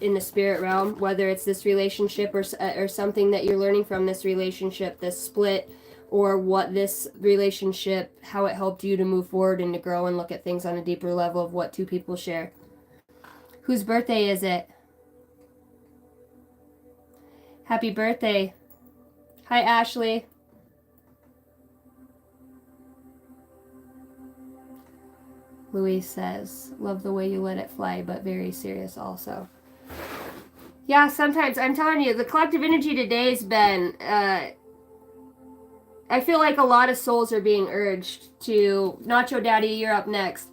in the spirit realm, whether it's this relationship or something that you're learning from this relationship, this split, or what this relationship, how it helped you to move forward and to grow and look at things on a deeper level of what two people share. Whose birthday is it? Happy birthday. Hi, Ashley. Louise says, love the way you let it fly, but very serious also. Yeah, sometimes, I'm telling you, the collective energy today has been, I feel like a lot of souls are being urged to, Nacho Daddy, you're up next,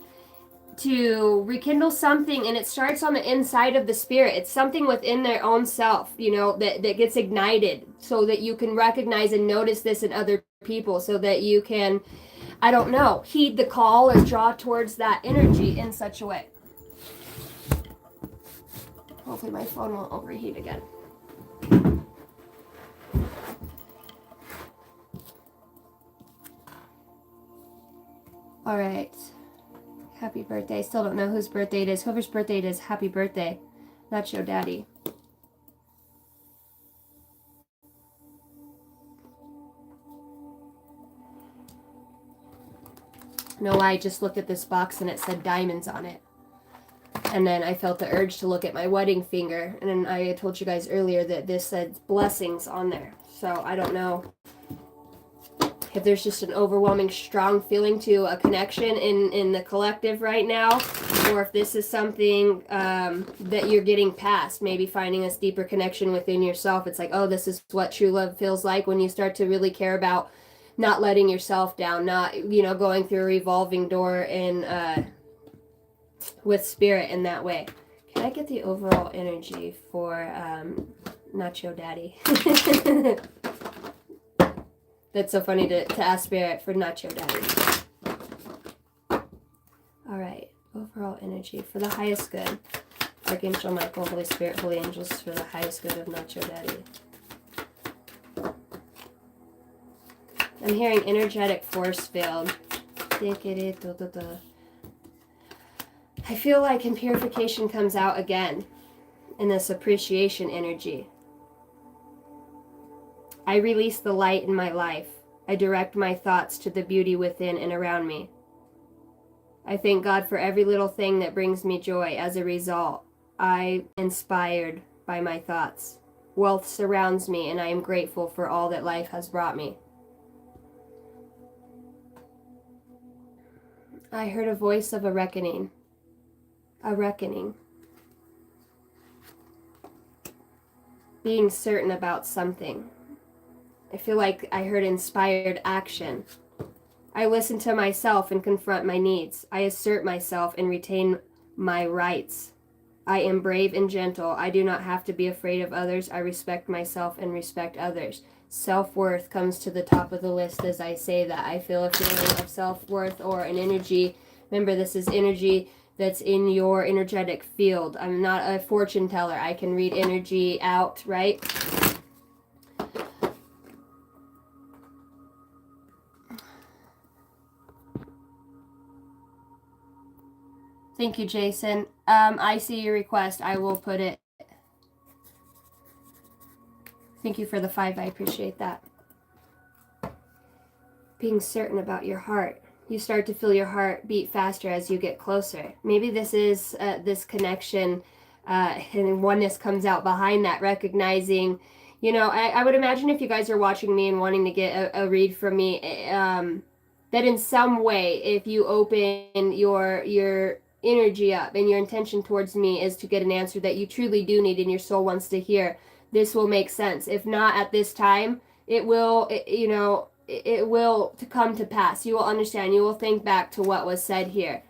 to rekindle something, and it starts on the inside of the spirit. It's something within their own self, that gets ignited, so that you can recognize and notice this in other people, so that you can, I don't know, heed the call or draw towards that energy in such a way. Hopefully my phone won't overheat again. All right. Happy birthday. I still don't know whose birthday it is. Whoever's birthday it is, happy birthday. Nacho Daddy. No, I just looked at this box and it said diamonds on it. And then I felt the urge to look at my wedding finger. And then I told you guys earlier that this said blessings on there. So I don't know if there's just an overwhelming strong feeling to a connection in the collective right now, or if this is something that you're getting past, maybe finding this deeper connection within yourself. It's like, oh, this is what true love feels like when you start to really care about not letting yourself down, not, you know, going through a revolving door in with spirit in that way. Can I get the overall energy for Nacho Daddy? That's so funny to ask spirit for Nacho Daddy. All right, overall energy for the highest good. Archangel Michael, Holy Spirit, Holy Angels, for the highest good of Nacho Daddy. I'm hearing energetic force field. I feel like purification comes out again in this appreciation energy. I release the light in my life. I direct my thoughts to the beauty within and around me. I thank God for every little thing that brings me joy. As a result, I am inspired by my thoughts. Wealth surrounds me, and I am grateful for all that life has brought me. I heard a voice of a reckoning. A reckoning. Being certain about something. I feel like I heard inspired action. I listen to myself and confront my needs. I assert myself and retain my rights. I am brave and gentle. I do not have to be afraid of others. I respect myself and respect others. Self-worth comes to the top of the list as I say that. I feel a feeling of self-worth or an energy. Remember, this is energy that's in your energetic field. I'm not a fortune teller. I can read energy out, right? Thank you, Jason. I see your request. I will put it. Thank you for the 5. I appreciate that. Being certain about your heart. You start to feel your heart beat faster as you get closer. Maybe this is this connection and oneness comes out behind that, recognizing, you know, I would imagine if you guys are watching me and wanting to get a read from me, that in some way, if you open your energy up and your intention towards me is to get an answer that you truly do need and your soul wants to hear, this will make sense. If not at this time, it will, it will come to pass. You will understand. You will think back to what was said here.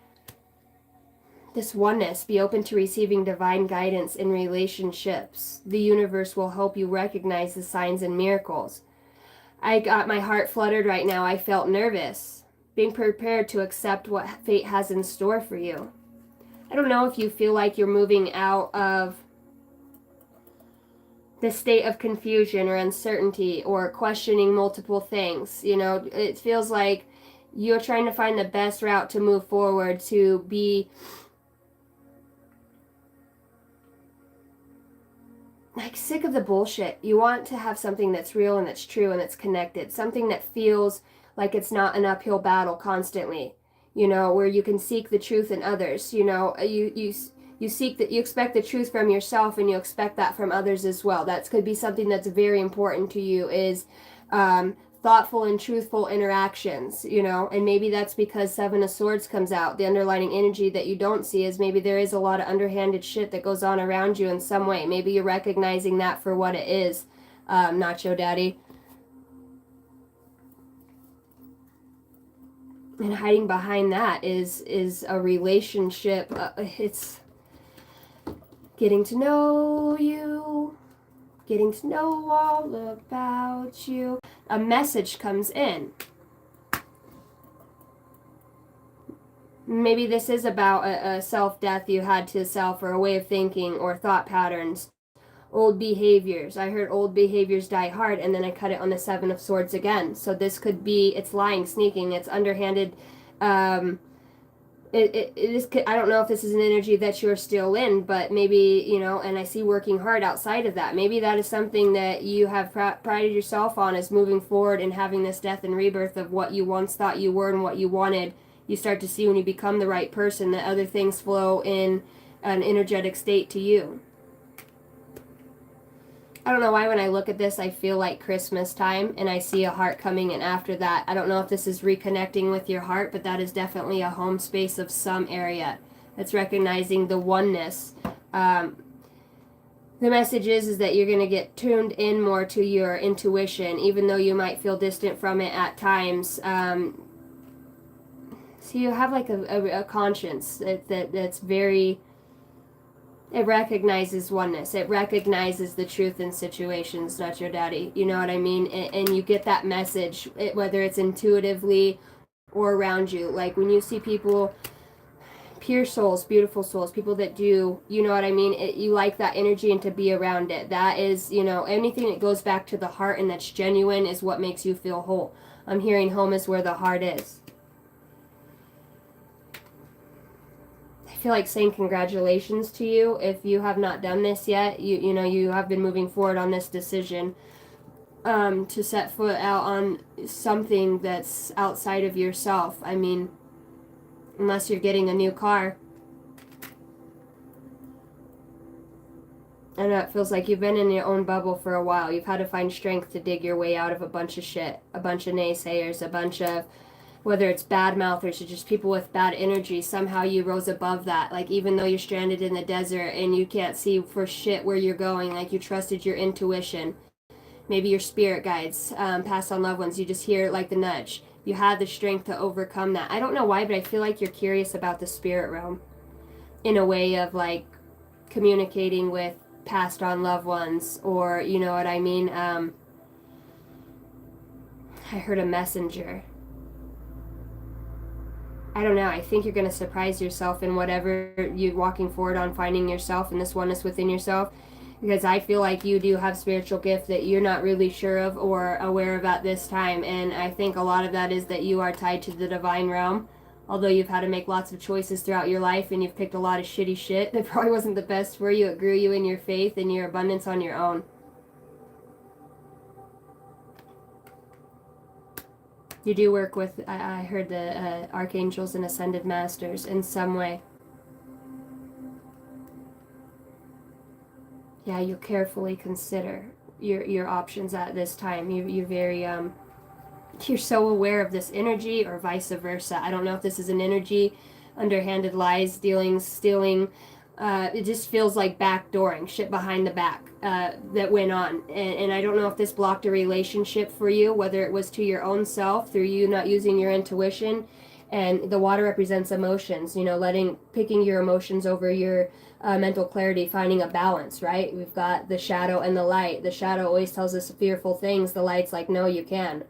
This oneness, be open to receiving divine guidance in relationships. The universe will help you recognize the signs and miracles. I got my heart fluttered right now. I felt nervous. Being prepared to accept what fate has in store for you. I don't know if you feel like you're moving out of the state of confusion or uncertainty or questioning multiple things. You know, it feels like you're trying to find the best route to move forward, to be like sick of the bullshit. You want to have something that's real and that's true and that's connected. Something that feels like it's not an uphill battle constantly. You know, where you can seek the truth in others. You know, you seek that, you expect the truth from yourself and you expect that from others as well. That could be something that's very important to you, is thoughtful and truthful interactions, you know, and maybe that's because 7 of Swords comes out. The underlying energy that you don't see is maybe there is a lot of underhanded shit that goes on around you in some way. Maybe you're recognizing that for what it is, Nacho Daddy. And hiding behind that is a relationship. It's getting to know you, getting to know all about you. A message comes in. Maybe this is about a self-death you had to self, or a way of thinking or thought patterns. Old behaviors. I heard old behaviors die hard, and then I cut it on the 7 of Swords again. So this could be, it's lying, sneaking, it's underhanded. It is, I don't know if this is an energy that you're still in, but maybe, you know, and I see working hard outside of that. Maybe that is something that you have prided yourself on, as moving forward and having this death and rebirth of what you once thought you were and what you wanted. You start to see when you become the right person that other things flow in an energetic state to you. I don't know why when I look at this I feel like Christmas time and I see a heart coming in after that. I don't know if this is reconnecting with your heart, but that is definitely a home space of some area. It's recognizing the oneness. the message is that you're going to get tuned in more to your intuition, even though you might feel distant from it at times. So you have like a conscience that's very, it recognizes oneness. It recognizes the truth in situations, not your daddy. You know what I mean? And you get that message, whether it's intuitively or around you. Like when you see people, pure souls, beautiful souls, people that do, you know what I mean? You like that energy and to be around it. That is, you know, anything that goes back to the heart and that's genuine is what makes you feel whole. I'm hearing home is where the heart is. I feel like saying congratulations to you if you have not done this yet. You know, you have been moving forward on this decision to set foot out on something that's outside of yourself. I mean, unless you're getting a new car. I know it feels like you've been in your own bubble for a while. You've had to find strength to dig your way out of a bunch of shit, a bunch of naysayers, a bunch of, whether it's bad mouthers or just people with bad energy. Somehow you rose above that. Like even though you're stranded in the desert and you can't see for shit where you're going, like you trusted your intuition. Maybe your spirit guides, passed on loved ones. You just hear like the nudge. You had the strength to overcome that. I don't know why, but I feel like you're curious about the spirit realm in a way of like communicating with passed on loved ones, or you know what I mean. I heard a messenger. I don't know. I think you're going to surprise yourself in whatever you're walking forward on, finding yourself and this oneness within yourself, because I feel like you do have spiritual gift that you're not really sure of or aware of at this time. And I think a lot of that is that you are tied to the divine realm. Although you've had to make lots of choices throughout your life and you've picked a lot of shitty shit that probably wasn't the best for you, it grew you in your faith and your abundance on your own. You do work with, I heard the archangels and ascended masters in some way. Yeah, you carefully consider your options at this time. You're very you're so aware of this energy, or vice versa. I don't know if this is an energy, underhanded lies, dealings, stealing. It just feels like backdooring, shit behind the back that went on. And I don't know if this blocked a relationship for you, whether it was to your own self through you not using your intuition. And the water represents emotions, you know, picking your emotions over your mental clarity, finding a balance, right? We've got the shadow and the light. The shadow always tells us fearful things. The light's like, no, you can.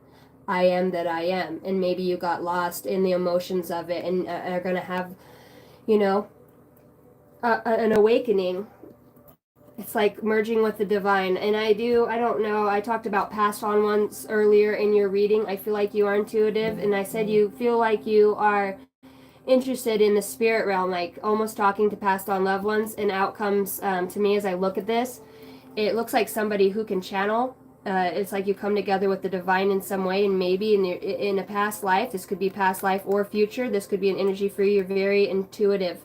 I am that I am. And maybe you got lost in the emotions of it and are going to have, you know, an awakening. It's like merging with the divine. And I don't know, I talked about passed on ones earlier in your reading. I feel like you are intuitive. And I said you feel like you are interested in the spirit realm, like almost talking to passed on loved ones. And outcomes to me as I look at this, it looks like somebody who can channel. It's like you come together with the divine in some way, and maybe in a past life, this could be past life or future, this could be an energy for you. You're very intuitive.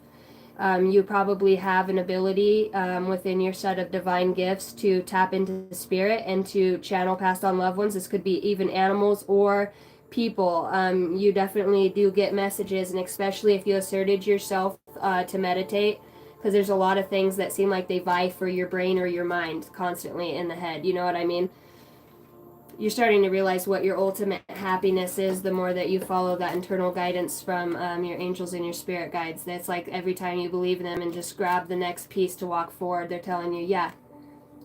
You probably have an ability within your set of divine gifts to tap into the spirit and to channel passed on loved ones. This could be even animals or people. You definitely do get messages, and especially if you asserted yourself to meditate, because there's a lot of things that seem like they vie for your brain or your mind constantly in the head. You know what I mean? You're starting to realize what your ultimate happiness is the more that you follow that internal guidance from your angels and your spirit guides. That's like every time you believe in them and just grab the next piece to walk forward, they're telling you, yeah.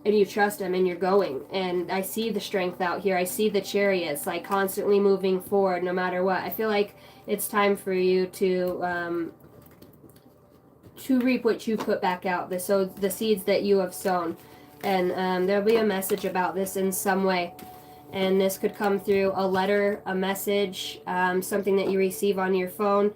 And you trust them and you're going. And I see the strength out here. I see the chariots like constantly moving forward no matter what. I feel like it's time for you to reap what you put back out. The seeds that you have sown. And there'll be a message about this in some way. And this could come through a letter, a message, something that you receive on your phone.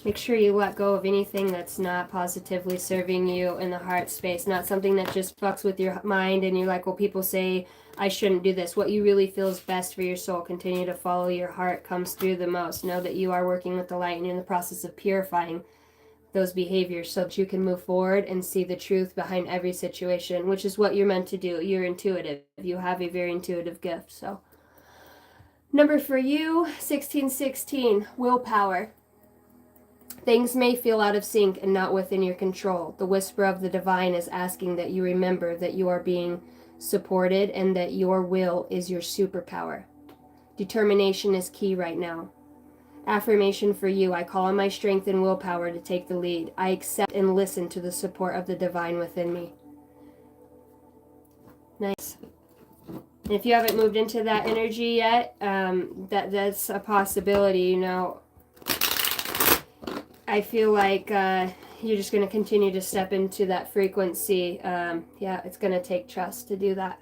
Make sure you let go of anything that's not positively serving you in the heart space. Not something that just fucks with your mind and you're like, well, people say I shouldn't do this. What you really feel is best for your soul. Continue to follow your heart comes through the most. Know that you are working with the light and you're in the process of purifying those behaviors so that you can move forward and see the truth behind every situation, which is what you're meant to do. You're intuitive. You have a very intuitive gift. So number for you, 1616, willpower. Things may feel out of sync and not within your control. The whisper of the divine is asking that you remember that you are being supported and that your will is your superpower. Determination is key right now. Affirmation for you. I call on my strength and willpower to take the lead. I accept and listen to the support of the divine within me. Nice. And if you haven't moved into that energy yet, that's a possibility, you know. I feel like you're just going to continue to step into that frequency. Yeah, it's going to take trust to do that.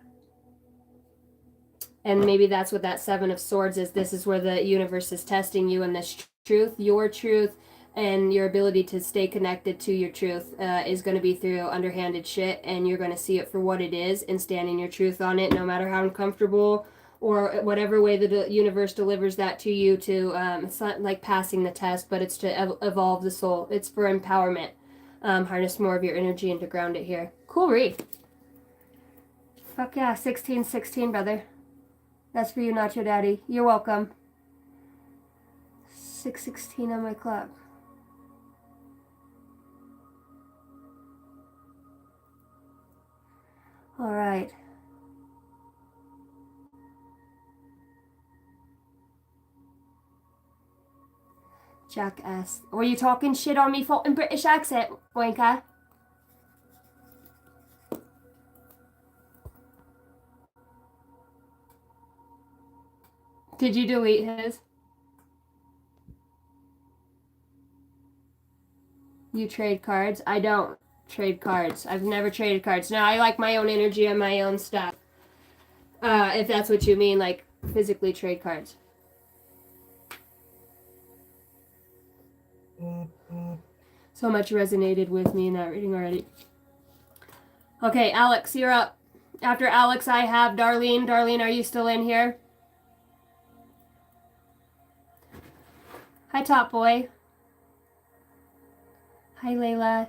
And maybe that's what that Seven of Swords is. This is where the universe is testing you, and this truth, your truth, and your ability to stay connected to your truth is going to be through underhanded shit, and you're going to see it for what it is and stand in your truth on it, no matter how uncomfortable or whatever way the universe delivers that to you. It's not like passing the test, but it's to evolve the soul. It's for empowerment. Harness more of your energy and to ground it here. Cool read. Fuck yeah, 1616, brother. That's for you, Nacho Daddy. You're welcome. 6:16 on my clock. All right. Jackass. Were you talking shit on me fucking British accent, wanker? Did you delete his? You trade cards? I don't trade cards. I've never traded cards. No, I like my own energy and my own stuff. If that's what you mean, like physically trade cards. So much resonated with me in that reading already. Okay, Alex, you're up. After Alex, I have Darlene. Darlene, are you still in here? Hi, Top Boy. Hi, Layla.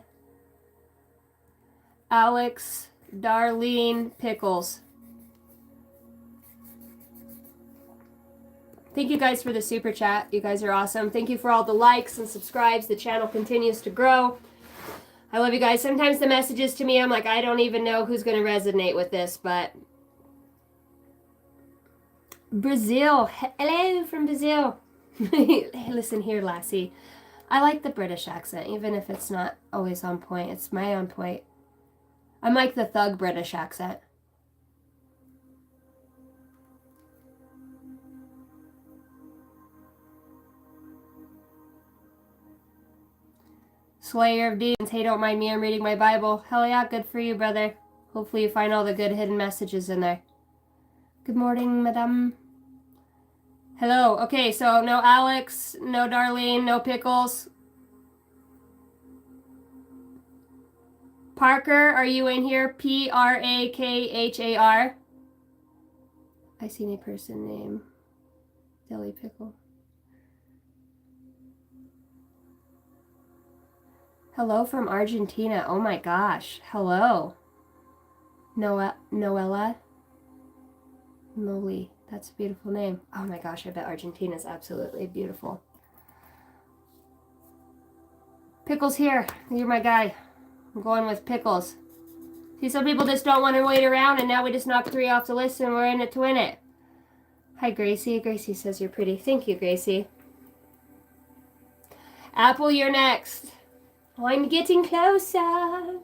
Alex, Darlene, Pickles. Thank you guys for the super chat. You guys are awesome. Thank you for all the likes and subscribes. The channel continues to grow. I love you guys. Sometimes the messages to me, I'm like, I don't even know who's going to resonate with this, but Brazil. Hello from Brazil. Hey, listen here, lassie. I like the British accent, even if it's not always on point. It's my on point. I like the thug British accent. Slayer of Demons. Hey, don't mind me. I'm reading my Bible. Hell yeah, good for you, brother. Hopefully you find all the good hidden messages in there. Good morning, madame. Hello. Okay, so no Alex, no Darlene, no Pickles. Parker, are you in here? Prakhar. I seen a person named Deli Pickle. Hello from Argentina. Oh my gosh. Hello. Noella. Noli. That's a beautiful name. Oh my gosh, I bet Argentina's absolutely beautiful. Pickles here. You're my guy. I'm going with Pickles. See, some people just don't want to wait around, and now we just knocked 3 off the list, and we're in it to win it. Hi, Gracie. Gracie says you're pretty. Thank you, Gracie. Apple, you're next. I'm getting closer.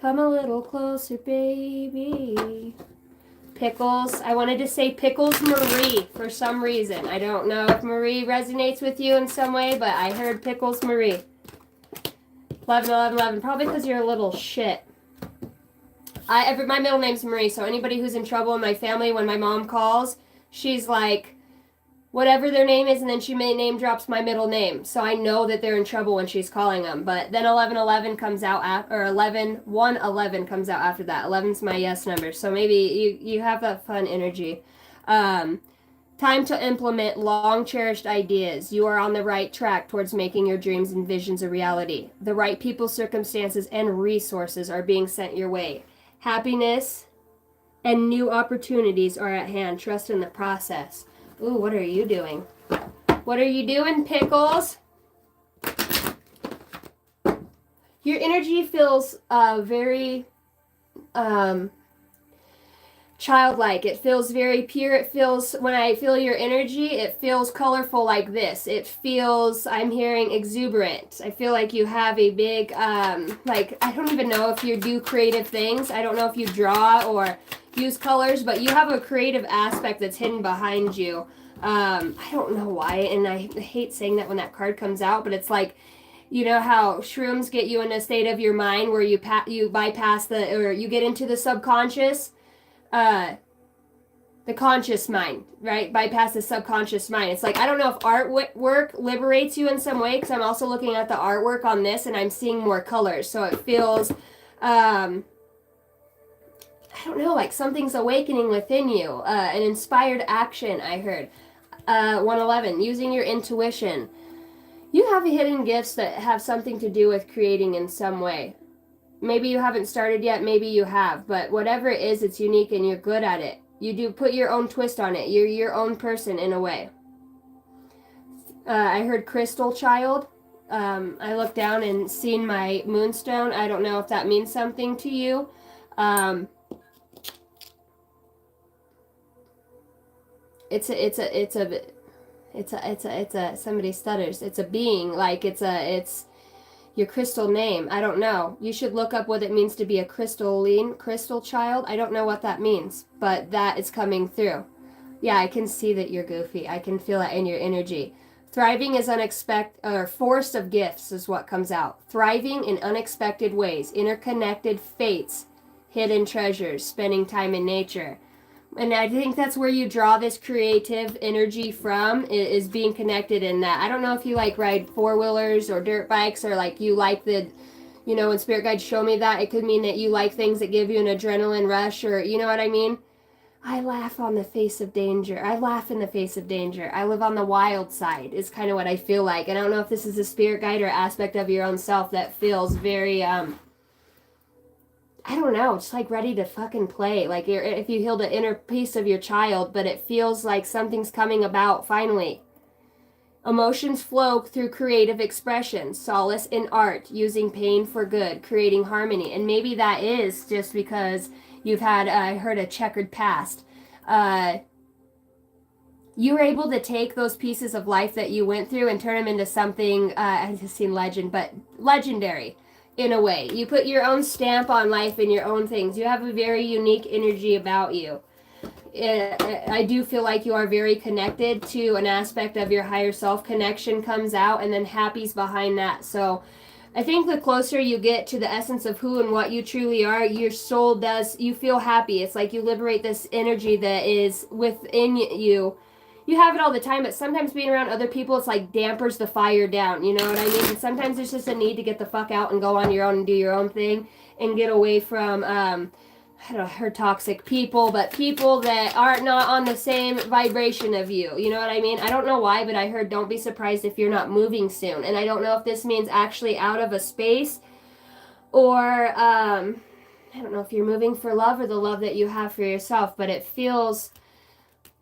Come a little closer, baby. Pickles. I wanted to say Pickles Marie for some reason. I don't know if Marie resonates with you in some way, but I heard Pickles Marie. 11, 11, 11. Probably because you're a little shit. My middle name's Marie, so anybody who's in trouble in my family, when my mom calls, she's like, whatever their name is, and then she name drops my middle name. So I know that they're in trouble when she's calling them. But then 1111 comes out, or 111 comes out after that. 11's my yes number. So maybe you have that fun energy. Time to implement long-cherished ideas. You are on the right track towards making your dreams and visions a reality. The right people, circumstances, and resources are being sent your way. Happiness and new opportunities are at hand. Trust in the process. Ooh, what are you doing? What are you doing, Pickles? Your energy feels very childlike. It feels very pure. It feels, when I feel your energy, it feels colorful like this. It feels, I'm hearing exuberant. I feel like you have a big, like, I don't even know if you do creative things. I don't know if you draw or use colors, but you have a creative aspect that's hidden behind you. I don't know why, and I hate saying that when that card comes out, but it's like, you know how shrooms get you in a state of your mind where you bypass or you get into the subconscious, the conscious mind, right? Bypass the subconscious mind. It's like, I don't know if artwork liberates you in some way, because I'm also looking at the artwork on this and I'm seeing more colors. So it feels, I don't know, like something's awakening within you. An inspired action, I heard. 111, using your intuition. You have hidden gifts that have something to do with creating in some way. Maybe you haven't started yet, maybe you have, but whatever it is, it's unique and you're good at it. You do put your own twist on it. You're your own person in a way. I heard crystal child. I looked down and seen my moonstone. I don't know if that means something to you. Somebody stutters. It's a being, like it's your crystal name. I don't know. You should look up what it means to be a crystal child. I don't know what that means, but that is coming through. Yeah, I can see that you're goofy. I can feel that in your energy. Thriving is unexpected, or force of gifts is what comes out. Thriving in unexpected ways, interconnected fates, hidden treasures, spending time in nature. And I think that's where you draw this creative energy from, is being connected in that. I don't know if you like ride four-wheelers or dirt bikes, or like you like the, you know, when spirit guides show me that, it could mean that you like things that give you an adrenaline rush, or you know what I mean? I laugh on the face of danger. I laugh in the face of danger. I live on the wild side is kind of what I feel like. And I don't know if this is a spirit guide or aspect of your own self that feels very, I don't know, just like ready to fucking play. Like if you healed an inner piece of your child, but it feels like something's coming about finally. Emotions flow through creative expression, solace in art, using pain for good, creating harmony. And maybe that is just because you've had, I heard, a checkered past. You were able to take those pieces of life that you went through and turn them into something, I've just seen legend, but legendary. In a way, you put your own stamp on life and your own things. You have a very unique energy about you. I do feel like you are very connected to an aspect of your higher self. Connection comes out, and then happy's behind that. So I think the closer you get to the essence of who and what you truly are, your soul does, you feel happy. It's like you liberate this energy that is within you. You have it all the time, but sometimes being around other people, it's like dampers the fire down, you know what I mean? And sometimes there's just a need to get the fuck out and go on your own and do your own thing and get away from, I don't know, her toxic people, but people that are not on the same vibration of you, you know what I mean? I don't know why, but I heard don't be surprised if you're not moving soon. And I don't know if this means actually out of a space or, I don't know if you're moving for love or the love that you have for yourself, but it feels...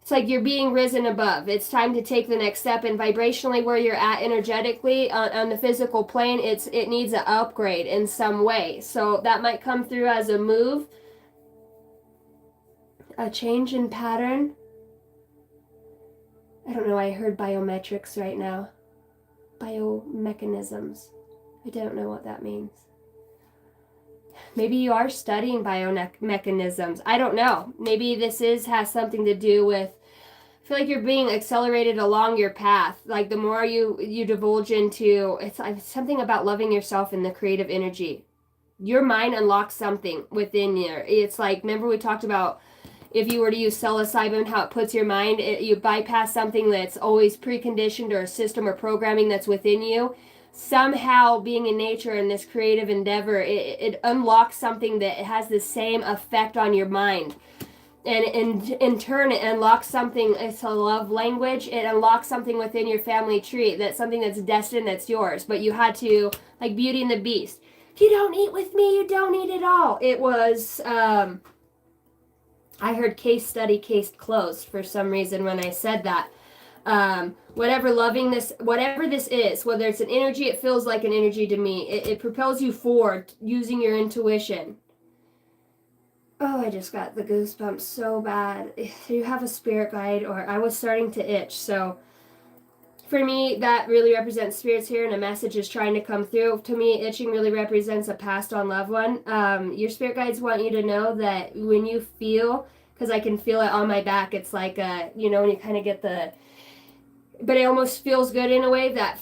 It's like you're being risen above. It's time to take the next step, and vibrationally where you're at energetically on the physical plane, it needs an upgrade in some way. So that might come through as a move, a change in pattern. I don't know, I heard biometrics right now. Biomechanisms. I don't know what that means. Maybe you are studying biomechanisms. I don't know. Maybe this has something to do with, I feel like you're being accelerated along your path. Like the more you divulge into, it's something about loving yourself and the creative energy. Your mind unlocks something within you. It's like, remember we talked about if you were to use psilocybin, how it puts your mind, you bypass something that's always preconditioned or a system or programming that's within you. Somehow being in nature and this creative endeavor, it unlocks something that has the same effect on your mind. And in turn, it unlocks something, it's a love language, it unlocks something within your family tree, that's something that's destined, that's yours. But you had to, like Beauty and the Beast, if you don't eat with me, you don't eat at all. It was, I heard case study, case closed for some reason when I said that. Whatever this is, whether it's an energy, it feels like an energy to me. It propels you forward using your intuition. Oh, I just got the goosebumps so bad. If you have a spirit guide, or I was starting to itch, so for me, that really represents spirits here, and a message is trying to come through. To me, itching really represents a passed on loved one. Your spirit guides want you to know that when you feel, because I can feel it on my back, it's like, when you kind of get but it almost feels good in a way that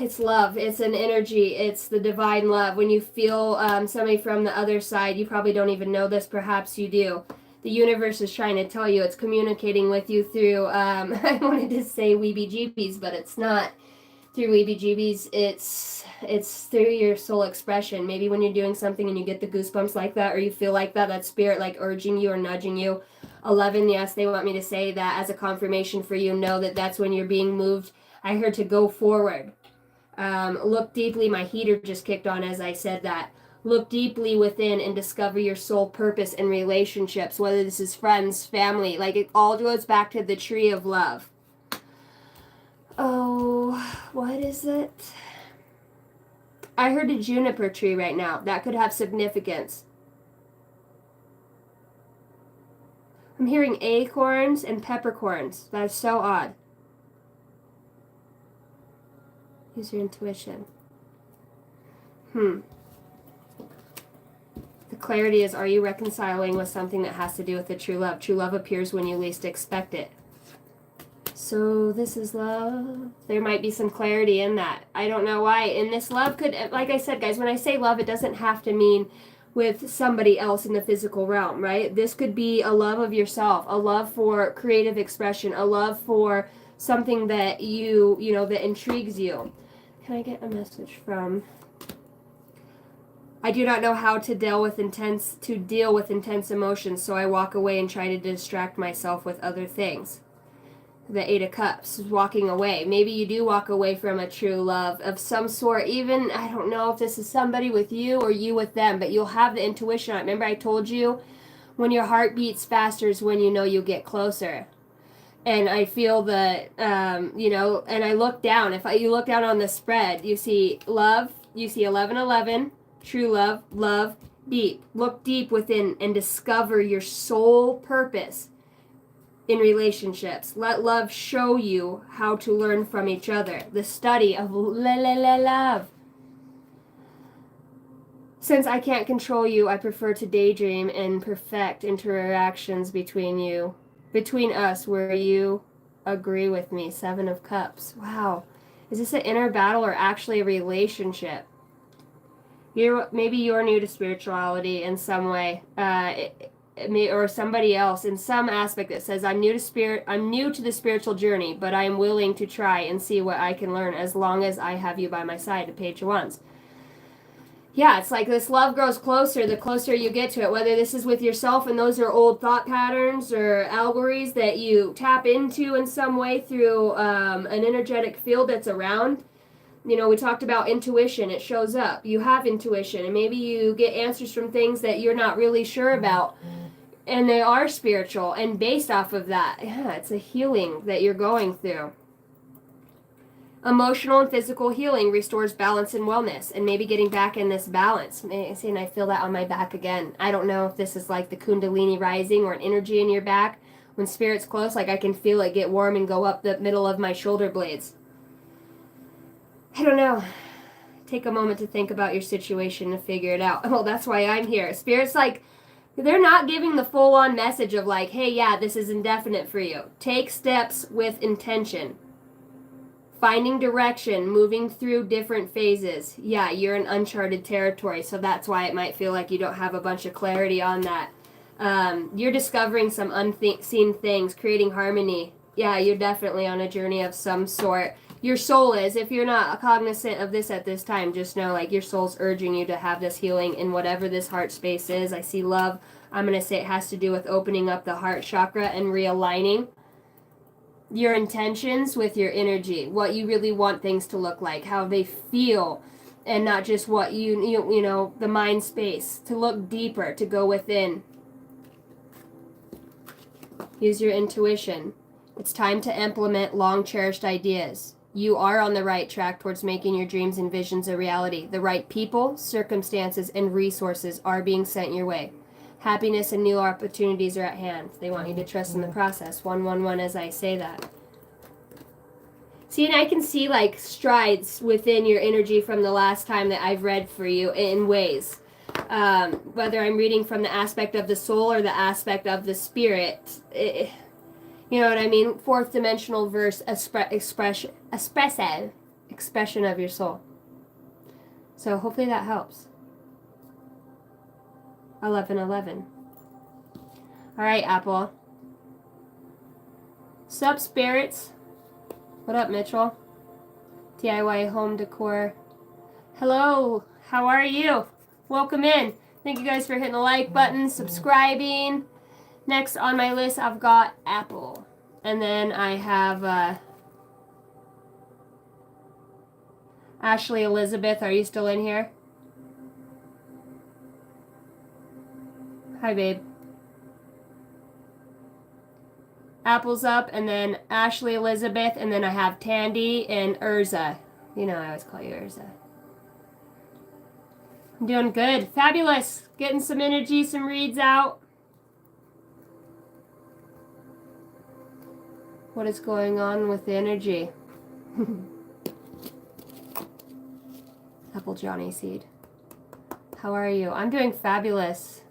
it's love. It's an energy. It's the divine love. When you feel somebody from the other side, you probably don't even know this. Perhaps you do. The universe is trying to tell you. It's communicating with you through, I wanted to say weebie-jeebies, but it's not through weebie-jeebies. It's through your soul expression. Maybe when you're doing something and you get the goosebumps like that, or you feel like that spirit like urging you or nudging you. 11, yes, they want me to say that as a confirmation for you. Know that that's when you're being moved. I heard to go forward. Look deeply. My heater just kicked on as I said that. Look deeply within and discover your soul purpose in relationships, whether this is friends, family. Like, it all goes back to the tree of love. Oh, what is it? I heard a juniper tree right now. That could have significance. I'm hearing acorns and peppercorns. That is so odd. Use your intuition. The clarity is, are you reconciling with something that has to do with the true love? True love appears when you least expect it. So this is love. There might be some clarity in that. I don't know why. And this love could, like I said, guys, when I say love, it doesn't have to mean with somebody else in the physical realm, right? This could be a love of yourself, a love for creative expression, a love for something that that intrigues you. Can I get a message from... I do not know how to deal with intense emotions, so I walk away and try to distract myself with other things. The Eight of Cups, walking away. Maybe you do walk away from a true love of some sort. Even, I don't know if this is somebody with you or you with them, but you'll have the intuition. Remember I told you, when your heart beats faster is when you know you'll get closer. And I feel that, and I look down. If you look down on the spread, you see love, you see 1111, true love, love, deep. Look deep within and discover your soul purpose in relationships. Let love show you how to learn from each other. The study of love. Since I can't control you, I prefer to daydream and perfect interactions between us where you agree with me. 7 of Cups. Wow. Is this an inner battle or actually a relationship? Maybe you're new to spirituality in some way. Or somebody else in some aspect that says, I'm new to the spiritual journey, but I am willing to try and see what I can learn as long as I have you by my side. The Page of Wands. Yeah, it's like this love grows closer the closer you get to it, whether this is with yourself and those are old thought patterns or allegories that you tap into in some way through an energetic field that's around. We talked about intuition. It shows up. You have intuition, and maybe you get answers from things that you're not really sure about. And they are spiritual, and based off of that, it's a healing that you're going through. Emotional and physical healing restores balance and wellness, and maybe getting back in this balance. And I feel that on my back again. I don't know if this is like the Kundalini rising or an energy in your back. When spirit's close, like I can feel it get warm and go up the middle of my shoulder blades. I don't know. Take a moment to think about your situation and figure it out. Well, that's why I'm here. Spirit's like, they're not giving the full-on message of like, hey, yeah, this is indefinite for you. Take steps with intention. Finding direction, moving through different phases. Yeah, you're in uncharted territory, so that's why it might feel like you don't have a bunch of clarity on that. You're discovering some unseen things, creating harmony. Yeah, you're definitely on a journey of some sort. Your soul is. If you're not cognizant of this at this time, just know like your soul's urging you to have this healing in whatever this heart space is. I see love. I'm going to say it has to do with opening up the heart chakra and realigning your intentions with your energy. What you really want things to look like, how they feel, and not just what the mind space. To look deeper, to go within. Use your intuition. It's time to implement long-cherished ideas. You are on the right track towards making your dreams and visions a reality. The right people, circumstances, and resources are being sent your way. Happiness and new opportunities are at hand. They want you to trust in the process. 111 as I say that. See, and I can see like strides within your energy from the last time that I've read for you in ways. Whether I'm reading from the aspect of the soul or the aspect of the spirit. You know what I mean? Fourth dimensional verse, expression of your soul. So hopefully that helps. 11:11. All right, Apple. Sup, spirits? What up, Mitchell? DIY home decor. Hello. How are you? Welcome in. Thank you guys for hitting the like button, subscribing. Next on my list, I've got Apple. And then I have Ashley Elizabeth. Are you still in here? Hi, babe. Apple's up, and then Ashley Elizabeth, and then I have Tandy and Urza. You know I always call you Urza. I'm doing good. Fabulous. Getting some energy, some reads out. What is going on with the energy? Apple Johnny Seed. How are you? I'm doing fabulous.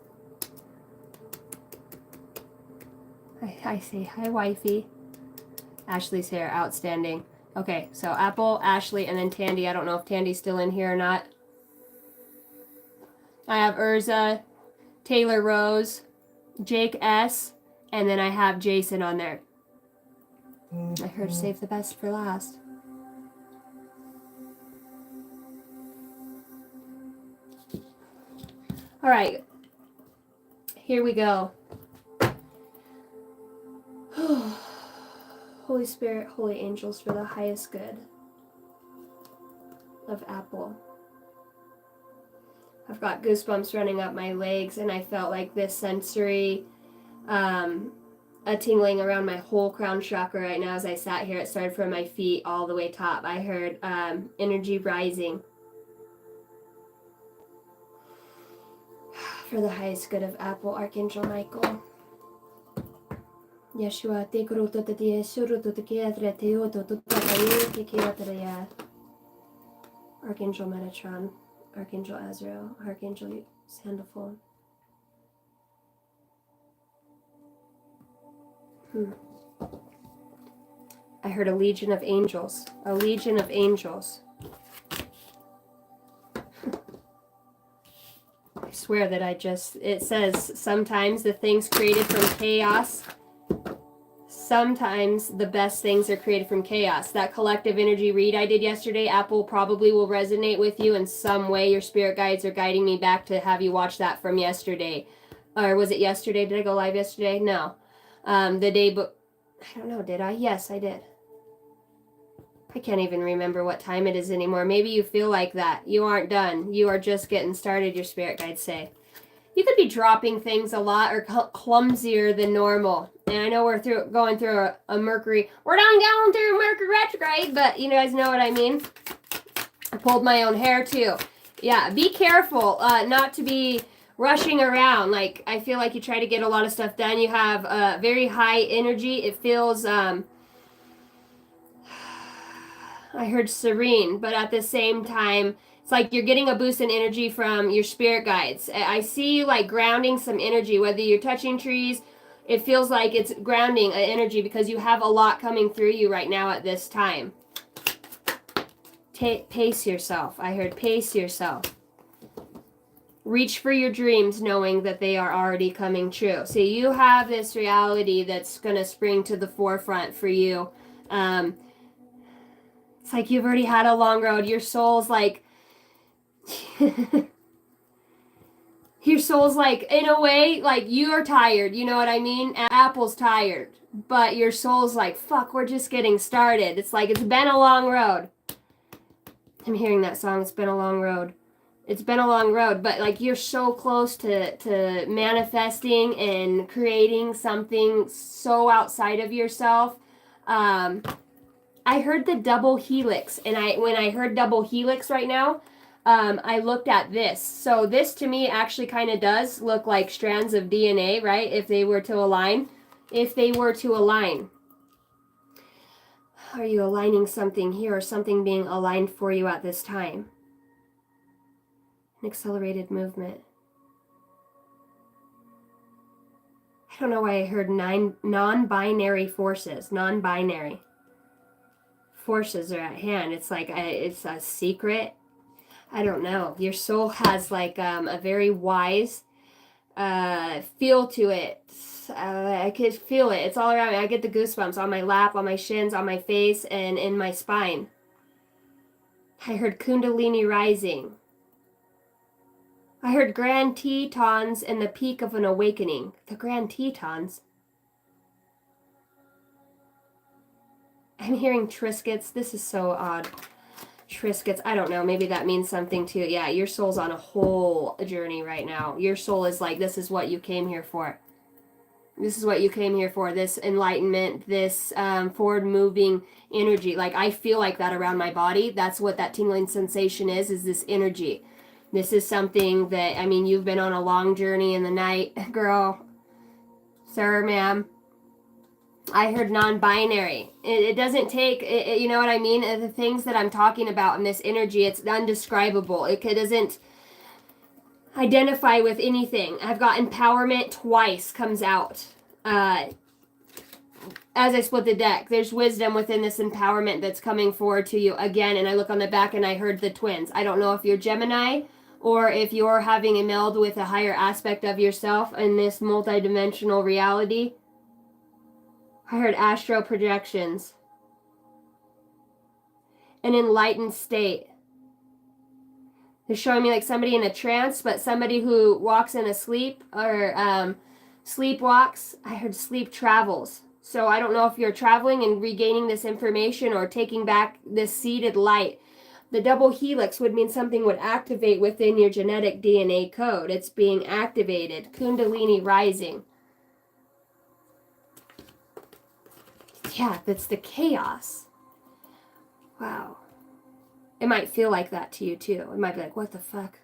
I say hi, wifey. Ashley's here. Outstanding. Okay, so Apple, Ashley, and then Tandy. I don't know if Tandy's still in here or not. I have Urza, Taylor Rose, Jake S, and then I have Jason on there. I heard save the best for last. All right, here we go. Holy Spirit, holy angels, for the highest good of Apple. I've got goosebumps running up my legs, and I felt like this sensory a tingling around my whole crown chakra right now as I sat here. It started from my feet all the way top. I heard energy rising. For the highest good of Apple, Archangel Michael. Yeshua, Archangel Metatron, Archangel Azrael, Archangel Sandalphon. I heard a legion of angels. A legion of angels. I swear that it says sometimes the things created from chaos, sometimes the best things are created from chaos. That collective energy read I did yesterday, Apple, probably will resonate with you in some way. Your spirit guides are guiding me back to have you watch that from yesterday. Or was it yesterday? Did I go live yesterday? No. The day, but I don't know, did I? Yes, I did. I can't even remember what time it is anymore. Maybe you feel like that. You aren't done. You are just getting started, your spirit guides say. You could be dropping things a lot or clumsier than normal. And I know we're going through a Mercury. We're not going through Mercury retrograde, but you guys know what I mean. I pulled my own hair too. Yeah, be careful not to be rushing around. Like, I feel like you try to get a lot of stuff done. You have very high energy. It feels, I heard serene, but at the same time, it's like you're getting a boost in energy from your spirit guides. I see you like grounding some energy, whether you're touching trees, it feels like it's grounding energy because you have a lot coming through you right now at this time. Pace yourself. I heard pace yourself. Reach for your dreams knowing that they are already coming true. So you have this reality that's going to spring to the forefront for you. It's like you've already had a long road. Your soul's like... your soul's like, in a way, like you are tired. You know what I mean? Apple's tired. But your soul's like, fuck, we're just getting started. It's like, it's been a long road. I'm hearing that song, It's Been a Long Road. It's been a long road, but like you're so close to manifesting and creating something so outside of yourself. I heard the double helix, and when I heard double helix right now, I looked at this. So this to me actually kind of does look like strands of DNA, right? If they were to align. If they were to align. Are you aligning something here or something being aligned for you at this time? An accelerated movement. I don't know why I heard non-binary forces. Non-binary forces are at hand. It's like it's a secret. I don't know. Your soul has like a very wise feel to it. I could feel it. It's all around me. I get the goosebumps on my lap, on my shins, on my face, and in my spine. I heard Kundalini rising. I heard Grand Tetons and the peak of an awakening. The Grand Tetons. I'm hearing Triscuits. This is so odd. Triscuits. I don't know. Maybe that means something too. Yeah, your soul's on a whole journey right now. Your soul is like, this is what you came here for. This is what you came here for. This enlightenment, this forward-moving energy. Like, I feel like that around my body. That's what that tingling sensation is this energy. This is something that, I mean, you've been on a long journey in the night, girl. Sir, ma'am. I heard non-binary. It doesn't take, you know what I mean? The things that I'm talking about in this energy, it's undescribable. It doesn't identify with anything. I've got empowerment twice comes out. As I split the deck, there's wisdom within this empowerment that's coming forward to you again. And I look on the back and I heard the twins. I don't know if you're Gemini or if you're having a meld with a higher aspect of yourself in this multidimensional reality. I heard astral projections. An enlightened state. They're showing me like somebody in a trance, but somebody who walks in a sleep or sleepwalks. I heard sleep travels. So I don't know if you're traveling and regaining this information or taking back this seeded light. The double helix would mean something would activate within your genetic DNA code. It's being activated. Kundalini rising. Yeah, that's the chaos. Wow. It might feel like that to you too. It might be like, what the fuck?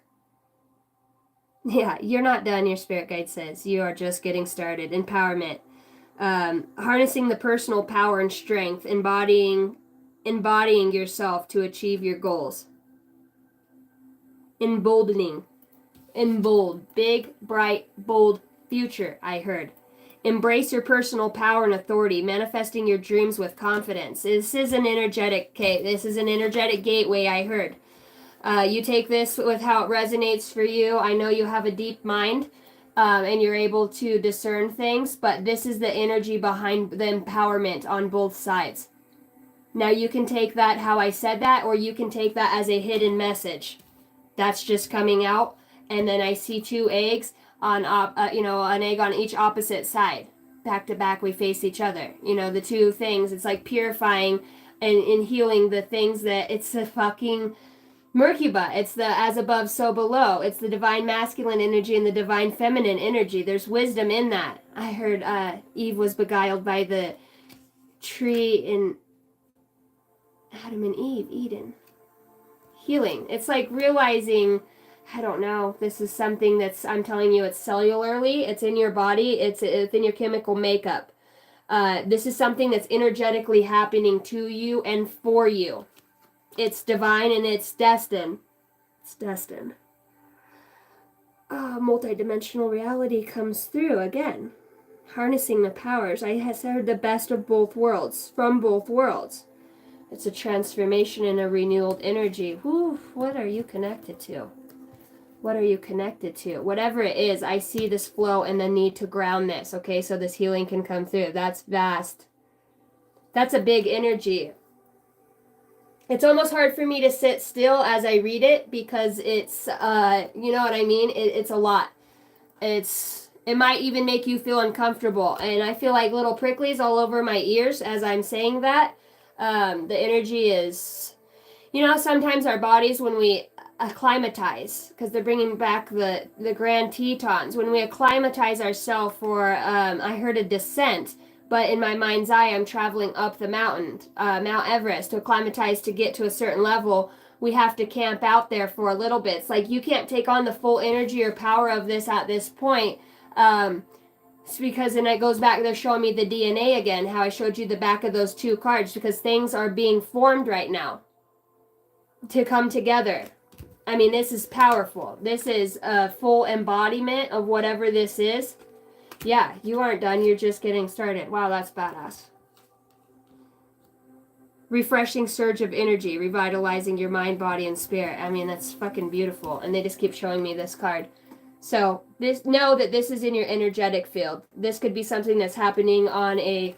Yeah, you're not done, your spirit guide says. You are just getting started. Empowerment. Harnessing the personal power and strength. Embodying yourself to achieve your goals. Emboldening. Embold. Big, bright, bold future, I heard. Embrace your personal power and authority, manifesting your dreams with confidence. This is an energetic gateway, I heard. You take this with how it resonates for you. I know you have a deep mind, and you're able to discern things, but this is the energy behind the empowerment on both sides. Now you can take that how I said that, or you can take that as a hidden message. That's just coming out, and then I see two eggs on an egg on each opposite side. Back to back, we face each other. The two things, it's like purifying and healing the things that it's the fucking Merkaba. It's the as above, so below. It's the divine masculine energy and the divine feminine energy. There's wisdom in that. I heard Eve was beguiled by the tree in Adam and Eve, Eden. Healing. It's like realizing, I don't know, this is something that's, I'm telling you, it's cellularly, it's in your body, it's in your chemical makeup. This is something that's energetically happening to you and for you. It's divine and it's destined. It's destined. Multidimensional reality comes through again. Harnessing the powers. I have heard the best of both worlds, from both worlds. It's a transformation and a renewed energy. Whew, what are you connected to? What are you connected to? Whatever it is, I see this flow and the need to ground this, okay, so this healing can come through. That's vast. That's a big energy. It's almost hard for me to sit still as I read it because it's, you know what I mean? It's a lot. It might even make you feel uncomfortable. And I feel like little pricklies all over my ears as I'm saying that. The energy is, sometimes our bodies, when we acclimatize, because they're bringing back the Grand Tetons, when we acclimatize ourselves for, I heard a descent, but in my mind's eye, I'm traveling up the mountain, Mount Everest. To acclimatize to get to a certain level, we have to camp out there for a little bit. It's like you can't take on the full energy or power of this at this point. It's because, and it goes back, they're showing me the DNA again, how I showed you the back of those 2 cards, because things are being formed right now to come together. I mean, this is powerful. This is a full embodiment of whatever this is. Yeah, you aren't done. You're just getting started. Wow, that's badass. Refreshing surge of energy, revitalizing your mind, body, and spirit. I mean, that's fucking beautiful. And they just keep showing me this card. So, know that this is in your energetic field. This could be something that's happening on a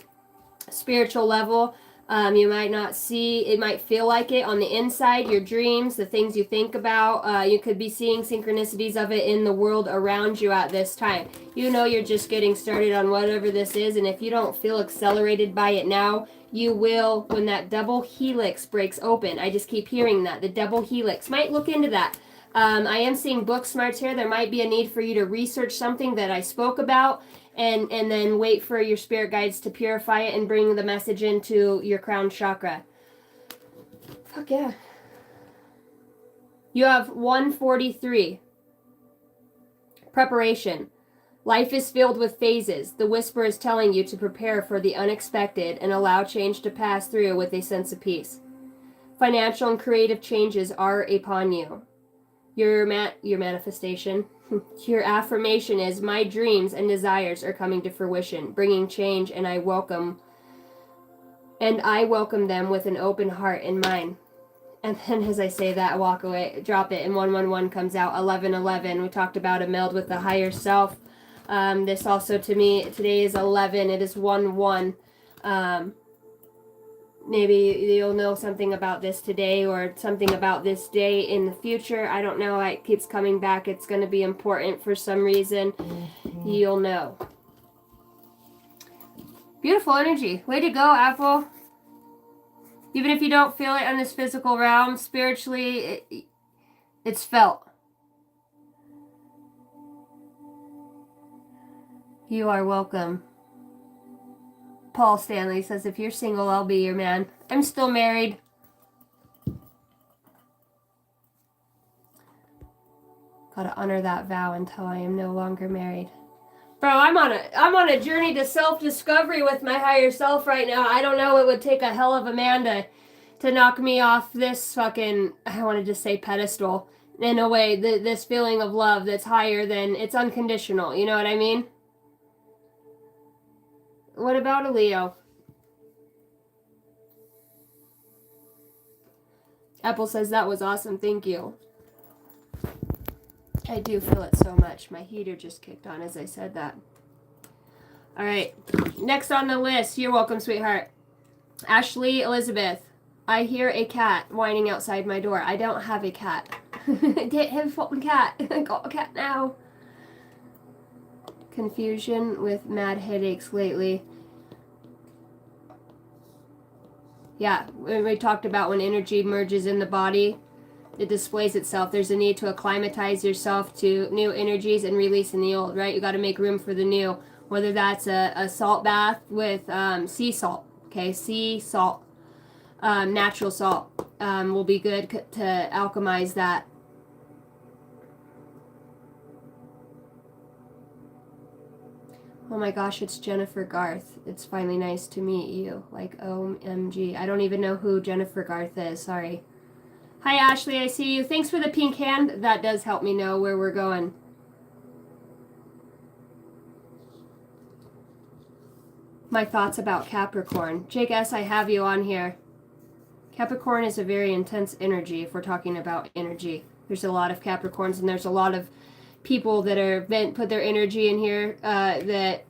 spiritual level. You might not see, it might feel like it on the inside, your dreams, the things you think about. You could be seeing synchronicities of it in the world around you at this time. You know you're just getting started on whatever this is, and if you don't feel accelerated by it now, you will when that double helix breaks open. I just keep hearing that. The double helix. Might look into that. I am seeing book smarts here. There might be a need for you to research something that I spoke about, and then wait for your spirit guides to purify it and bring the message into your crown chakra. Fuck yeah. You have 143. Preparation. Life is filled with phases. The whisper is telling you to prepare for the unexpected and allow change to pass through with a sense of peace. Financial and creative changes are upon you. Your manifestation. Your affirmation is, my dreams and desires are coming to fruition, bringing change, and I welcome them with an open heart and mind. And then as I say that, I walk away, drop it, and 111 comes out. 1111. We talked about a meld with the higher self. This also, to me, today is 11. It is 1-1. Maybe you'll know something about this today or something about this day in the future. I don't know. It keeps coming back. It's going to be important for some reason. You'll know. Beautiful energy. Way to go, Apple. Even if you don't feel it on this physical realm, spiritually, it's felt. You are welcome. Paul Stanley says, if you're single, I'll be your man. I'm still married. Gotta honor that vow until I am no longer married. Bro, I'm on a journey to self-discovery with my higher self right now. I don't know, it would take a hell of a man to knock me off this fucking, I wanted to say pedestal. In a way, this feeling of love that's higher than, it's unconditional. You know what I mean? What about a Leo? Apple says, that was awesome. Thank you. I do feel it so much. My heater just kicked on as I said that. All right. Next on the list. You're welcome, sweetheart. Ashley Elizabeth. I hear a cat whining outside my door. I don't have a cat. Get him a fucking cat. I got a cat now. Confusion with mad headaches lately. Yeah, we talked about when energy merges in the body, it displays itself. There's a need to acclimatize yourself to new energies and releasing the old, right? You got to make room for the new, whether that's a salt bath with sea salt, okay? Sea salt, natural salt will be good to alchemize that. Oh my gosh, it's Jennifer Garth. It's finally nice to meet you. Like, OMG. I don't even know who Jennifer Garth is. Sorry. Hi, Ashley. I see you. Thanks for the pink hand. That does help me know where we're going. My thoughts about Capricorn. Jake S., I have you on here. Capricorn is a very intense energy if we're talking about energy. There's a lot of Capricorns, and there's a lot of people that are put their energy in here that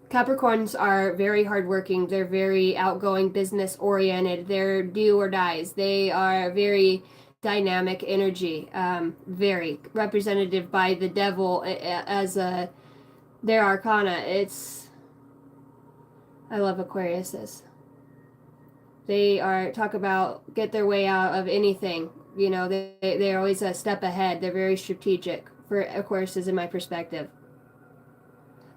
Capricorns are very hardworking. They're very outgoing, business oriented. They're do or dies. They are very dynamic energy, very representative by the devil as their arcana. I love Aquariuses. They talk about get their way out of anything. You know, they're always a step ahead. They're very strategic for Aquariuses in my perspective.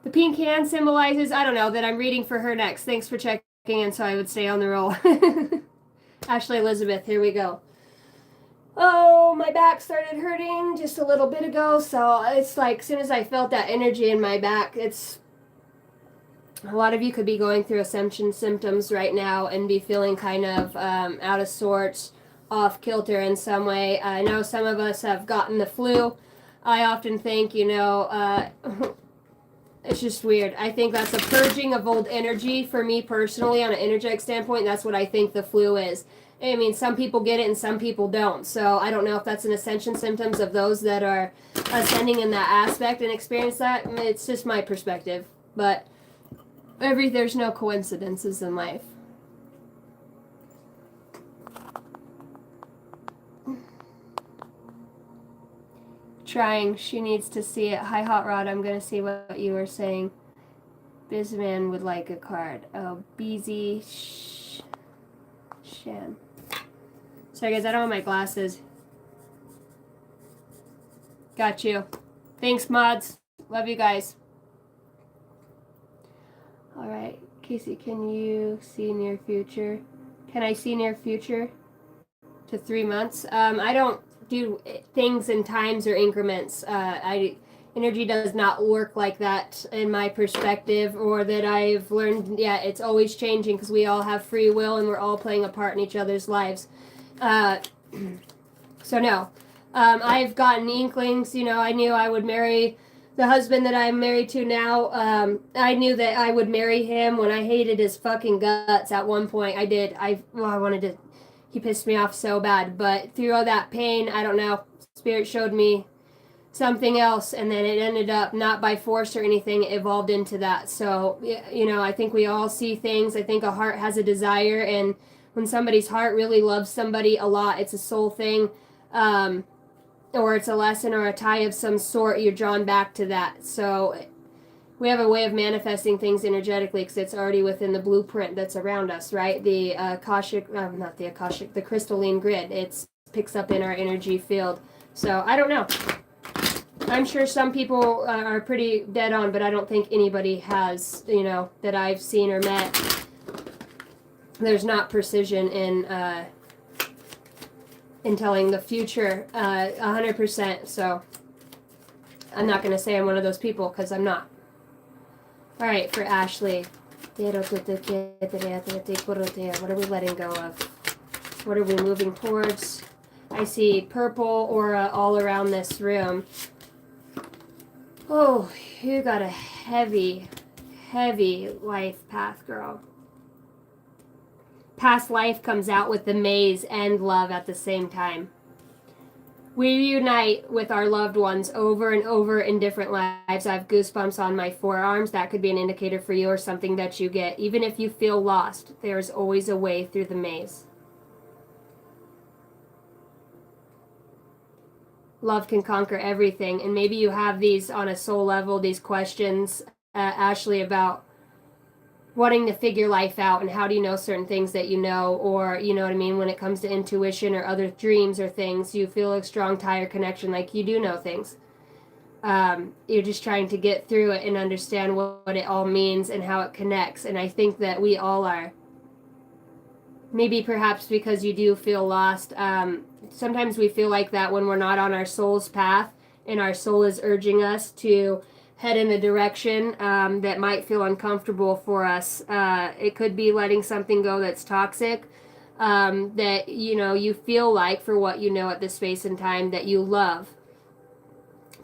The pink hand symbolizes, I don't know, that I'm reading for her next. Thanks for checking in so I would stay on the roll. Ashley Elizabeth, here we go. Oh, my back started hurting just a little bit ago, so it's like as soon as I felt that energy in my back, it's a lot of you could be going through ascension symptoms right now and be feeling kind of out of sorts, off kilter in some way. I know some of us have gotten the flu. I often think, it's just weird. I think that's a purging of old energy for me personally on an energetic standpoint. That's what I think the flu is. I mean, some people get it and some people don't. So I don't know if that's an ascension symptoms of those that are ascending in that aspect and experience that. It's just my perspective. But there's no coincidences in life. Trying. She needs to see it. Hi, Hot Rod. I'm going to see what you were saying. Bizman would like a card. Oh, Byy Shane. Sorry, guys. I don't have my glasses. Got you. Thanks, mods. Love you guys. All right. Casey, can you see near future? Can I see near future to 3 months? I don't do things in times or increments. Energy does not work like that in my perspective, or that I've learned. Yeah, it's always changing because we all have free will and we're all playing a part in each other's lives. So no, I've gotten inklings. I knew I would marry the husband that I'm married to now. I knew that I would marry him when I hated his fucking guts at one point. I did. I wanted to. He pissed me off so bad, but through all that pain, I don't know, Spirit showed me something else, and then it ended up, not by force or anything, it evolved into that. So, I think we all see things. I think a heart has a desire, and when somebody's heart really loves somebody a lot, it's a soul thing, or it's a lesson or a tie of some sort, you're drawn back to that. So we have a way of manifesting things energetically because it's already within the blueprint that's around us, right? The the crystalline grid. It picks up in our energy field. So I don't know. I'm sure some people are pretty dead on, but I don't think anybody has, that I've seen or met. There's not precision in telling the future 100%. So I'm not going to say I'm one of those people because I'm not. All right, for Ashley. What are we letting go of? What are we moving towards? I see purple aura all around this room. Oh, you got a heavy, heavy life path, girl. Past life comes out with the maze and love at the same time. We reunite with our loved ones over and over in different lives. I have goosebumps on my forearms. That could be an indicator for you or something that you get. Even if you feel lost, there's always a way through the maze. Love can conquer everything. And maybe you have these on a soul level, these questions, Ashley, about wanting to figure life out and how do you know certain things that you know, or you know what I mean, when it comes to intuition or other dreams or things, you feel a strong tie or connection, like you do know things. You're just trying to get through it and understand what it all means and how it connects. And I think that we all are. Maybe perhaps because you do feel lost. Sometimes we feel like that when we're not on our soul's path and our soul is urging us to head in a direction that might feel uncomfortable for us. It could be letting something go that's toxic, that you feel like, for what you know at this space and time, that you love.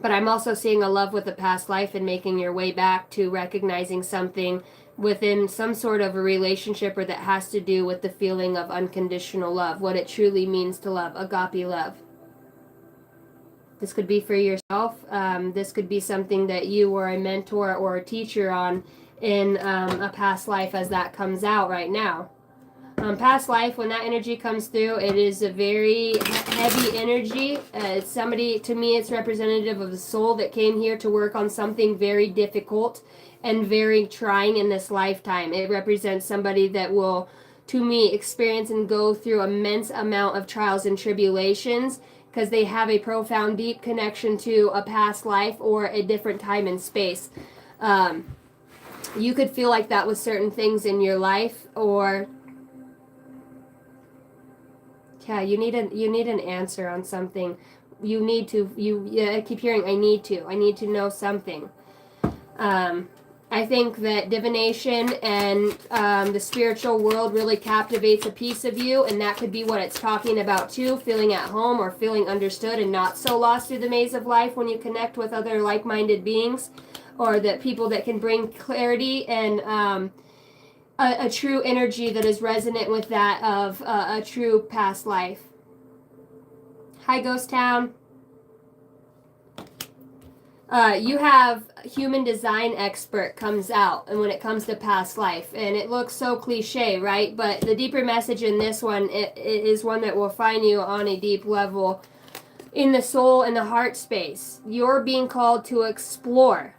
But I'm also seeing a love with a past life and making your way back to recognizing something within some sort of a relationship, or that has to do with the feeling of unconditional love, what it truly means to love, agape love. This could be for yourself. This could be something that you were a mentor or a teacher on in a past life, as that comes out right now. Past life, when that energy comes through, it is a very heavy energy. It's somebody, to me, it's representative of a soul that came here to work on something very difficult and very trying in this lifetime. It represents somebody that will, to me, experience and go through immense amount of trials and tribulations, because they have a profound, deep connection to a past life or a different time and space. You could feel like that with certain things in your life, or yeah, you need an answer on something. I keep hearing I need to know something. I think that divination and the spiritual world really captivates a piece of you, and that could be what it's talking about too, feeling at home or feeling understood and not so lost through the maze of life when you connect with other like-minded beings, or that people that can bring clarity and a true energy that is resonant with that of a true past life. Hi, Ghost Town. You have human design expert comes out, and when it comes to past life, and it looks so cliche, right? But the deeper message in this one it is one that will find you on a deep level in the soul and the heart space. You're being called to explore,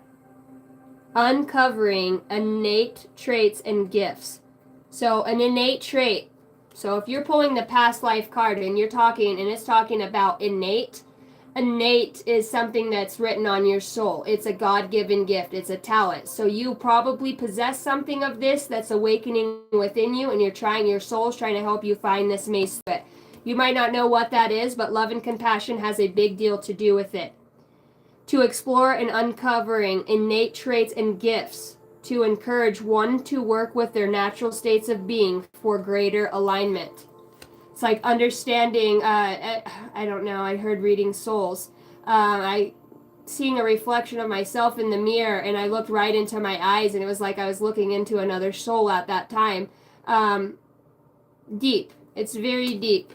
uncovering innate traits and gifts. So an innate trait. So if you're pulling the past life card and you're talking, and it's talking about innate is something that's written on your soul. It's a God-given gift. It's a talent. So you probably possess something of this that's awakening within you, and your soul's trying to help you find this mace. You might not know what that is, but love and compassion has a big deal to do with it. To explore and uncovering innate traits and gifts, to encourage one to work with their natural states of being for greater alignment. It's like understanding, I don't know, I heard reading souls. I seeing a reflection of myself in the mirror, and I looked right into my eyes, and it was like I was looking into another soul at that time. Deep. It's very deep.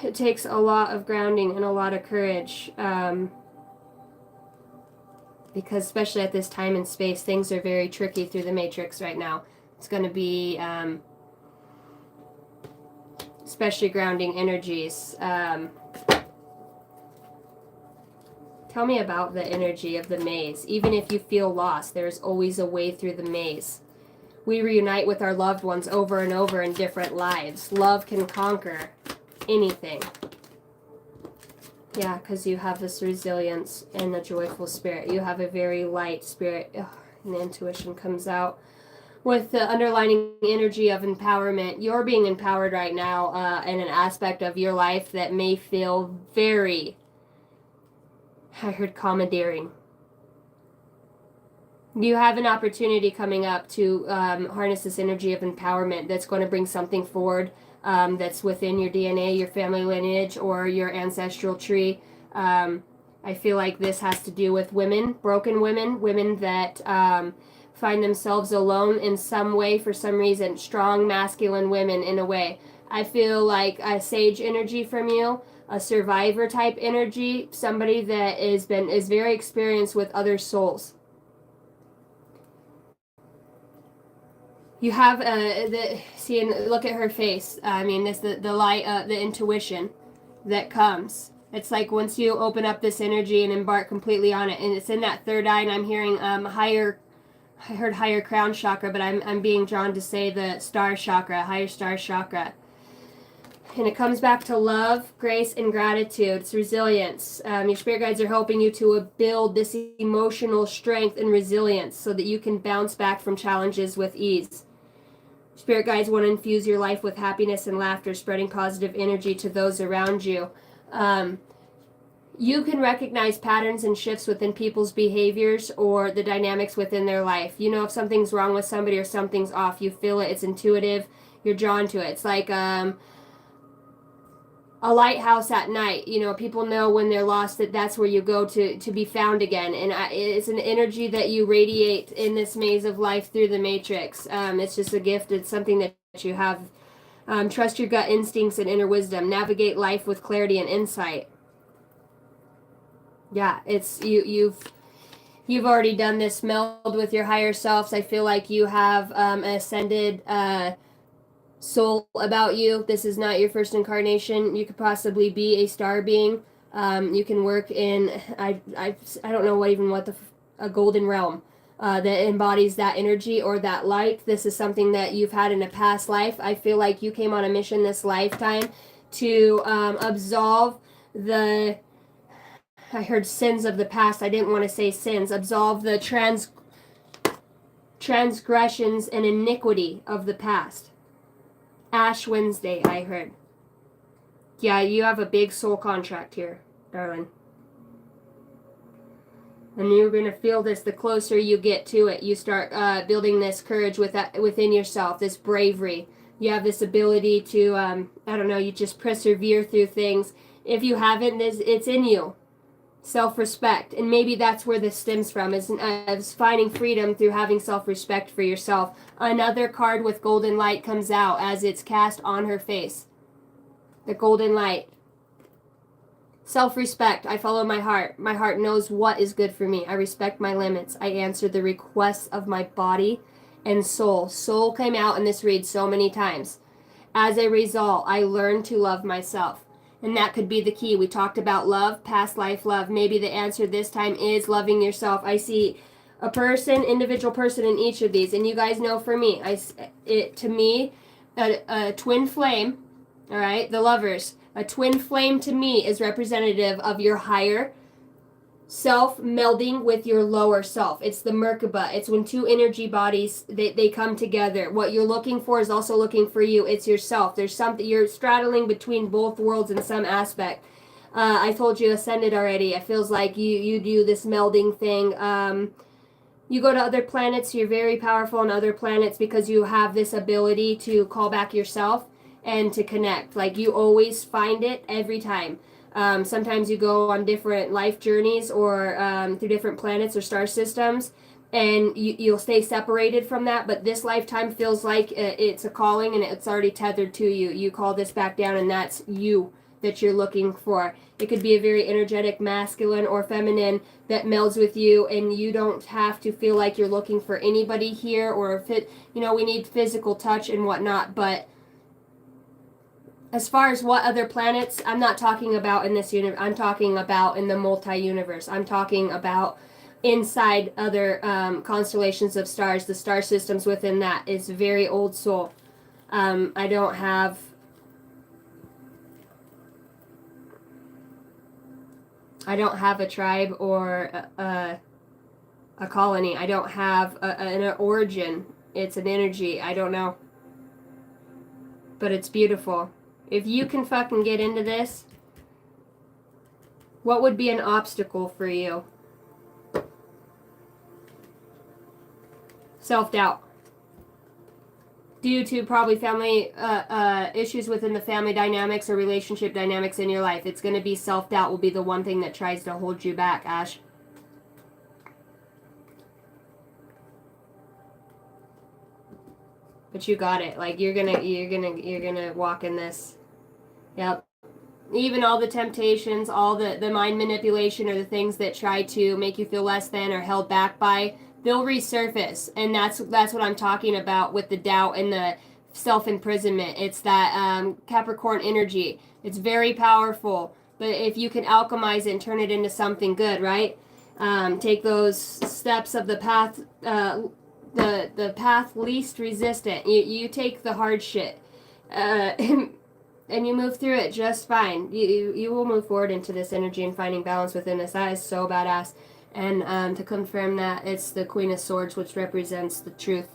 It takes a lot of grounding and a lot of courage. Because especially at this time and space, things are very tricky through the matrix right now. It's going to be... especially grounding energies. Tell me about the energy of the maze. Even if you feel lost, there's always a way through the maze. We reunite with our loved ones over and over in different lives. Love can conquer anything. Yeah, because you have this resilience and a joyful spirit. You have a very light spirit. And the intuition comes out. With the underlining energy of empowerment, you're being empowered right now in an aspect of your life that may feel very, I heard commandeering. You have an opportunity coming up to harness this energy of empowerment that's going to bring something forward that's within your DNA, your family lineage, or your ancestral tree. I feel like this has to do with women, broken women, women that... find themselves alone in some way for some reason. Strong masculine women in a way. I feel like a sage energy from you, a survivor type energy, somebody that is very experienced with other souls. You have look at her face. I mean, this the light, the intuition that comes. It's like once you open up this energy and embark completely on it, and it's in that third eye, and I'm hearing higher. I heard higher crown chakra, but I'm being drawn to say the star chakra, higher star chakra. And it comes back to love, grace, and gratitude. It's resilience. Your spirit guides are helping you to build this emotional strength and resilience so that you can bounce back from challenges with ease. Spirit guides want to infuse your life with happiness and laughter, spreading positive energy to those around you. You can recognize patterns and shifts within people's behaviors or the dynamics within their life. You know if something's wrong with somebody or something's off. You feel it. It's intuitive. You're drawn to it. It's like a lighthouse at night. You know, people know when they're lost that's where you go to be found again. And it's an energy that you radiate in this maze of life through the matrix. It's just a gift. It's something that you have. Trust your gut instincts and inner wisdom. Navigate life with clarity and insight. Yeah, it's you've already done this meld with your higher selves. I feel like you have an ascended soul about you. This is not your first incarnation. You could possibly be a star being. You can work in I don't know what a golden realm that embodies that energy or that light. This is something that you've had in a past life. I feel like you came on a mission this lifetime to absolve the I heard sins of the past. I didn't want to say sins. Absolve the transgressions and iniquity of the past. Ash Wednesday, I heard. Yeah, you have a big soul contract here, darling. And you're going to feel this the closer you get to it. You start building this courage within yourself, this bravery. You have this ability to, I don't know, you just persevere through things. If you haven't, it's in you. Self-respect. And maybe that's where this stems from, is finding freedom through having self-respect for yourself. Another card with golden light comes out as it's cast on her face. The golden light. Self-respect. I follow my heart. My heart knows what is good for me. I respect my limits. I answer the requests of my body and soul. Soul came out in this read so many times. As a result, I learned to love myself. And that could be the key. We talked about love, past life love. Maybe the answer this time is loving yourself. I see a person, individual person in each of these. And you guys know for me, to me, a twin flame, all right, the lovers. A twin flame to me is representative of your higher self melding with your lower self. It's the Merkaba. It's when two energy bodies, they come together. What you're looking for is also looking for you. It's yourself. There's something, you're straddling between both worlds in some aspect. I told you Ascended already. It feels like you do this melding thing. You go to other planets, you're very powerful on other planets because you have this ability to call back yourself and to connect. Like you always find it every time. Sometimes you go on different life journeys or through different planets or star systems, and you'll stay separated from that. But this lifetime feels like it's a calling and it's already tethered to you. You call this back down, and that's you that you're looking for. It could be a very energetic masculine or feminine that melds with you, and you don't have to feel like you're looking for anybody here or fit. You know, we need physical touch and whatnot, but as far as what other planets, I'm not talking about in this universe. I'm talking about in the multi-universe. I'm talking about inside other constellations of stars, the star systems within that. It's very old soul. I don't have a tribe or a colony. I don't have an origin. It's an energy. I don't know. But it's beautiful. If you can fucking get into this, what would be an obstacle for you? Self-doubt. Due to probably family issues within the family dynamics or relationship dynamics in your life. It's going to be self-doubt will be the one thing that tries to hold you back, Ash. But you got it. Like you're gonna walk in this. Yep. Even all the temptations, all the mind manipulation or the things that try to make you feel less than or held back by, they'll resurface. And that's what I'm talking about with the doubt and the self-imprisonment. It's that Capricorn energy. It's very powerful. But if you can alchemize it and turn it into something good, right? Take those steps of the path, the path least resistant. You take the hard shit. And you move through it just fine. You will move forward into this energy and finding balance within this. That is so badass. And to confirm that, it's the Queen of Swords, which represents the truth.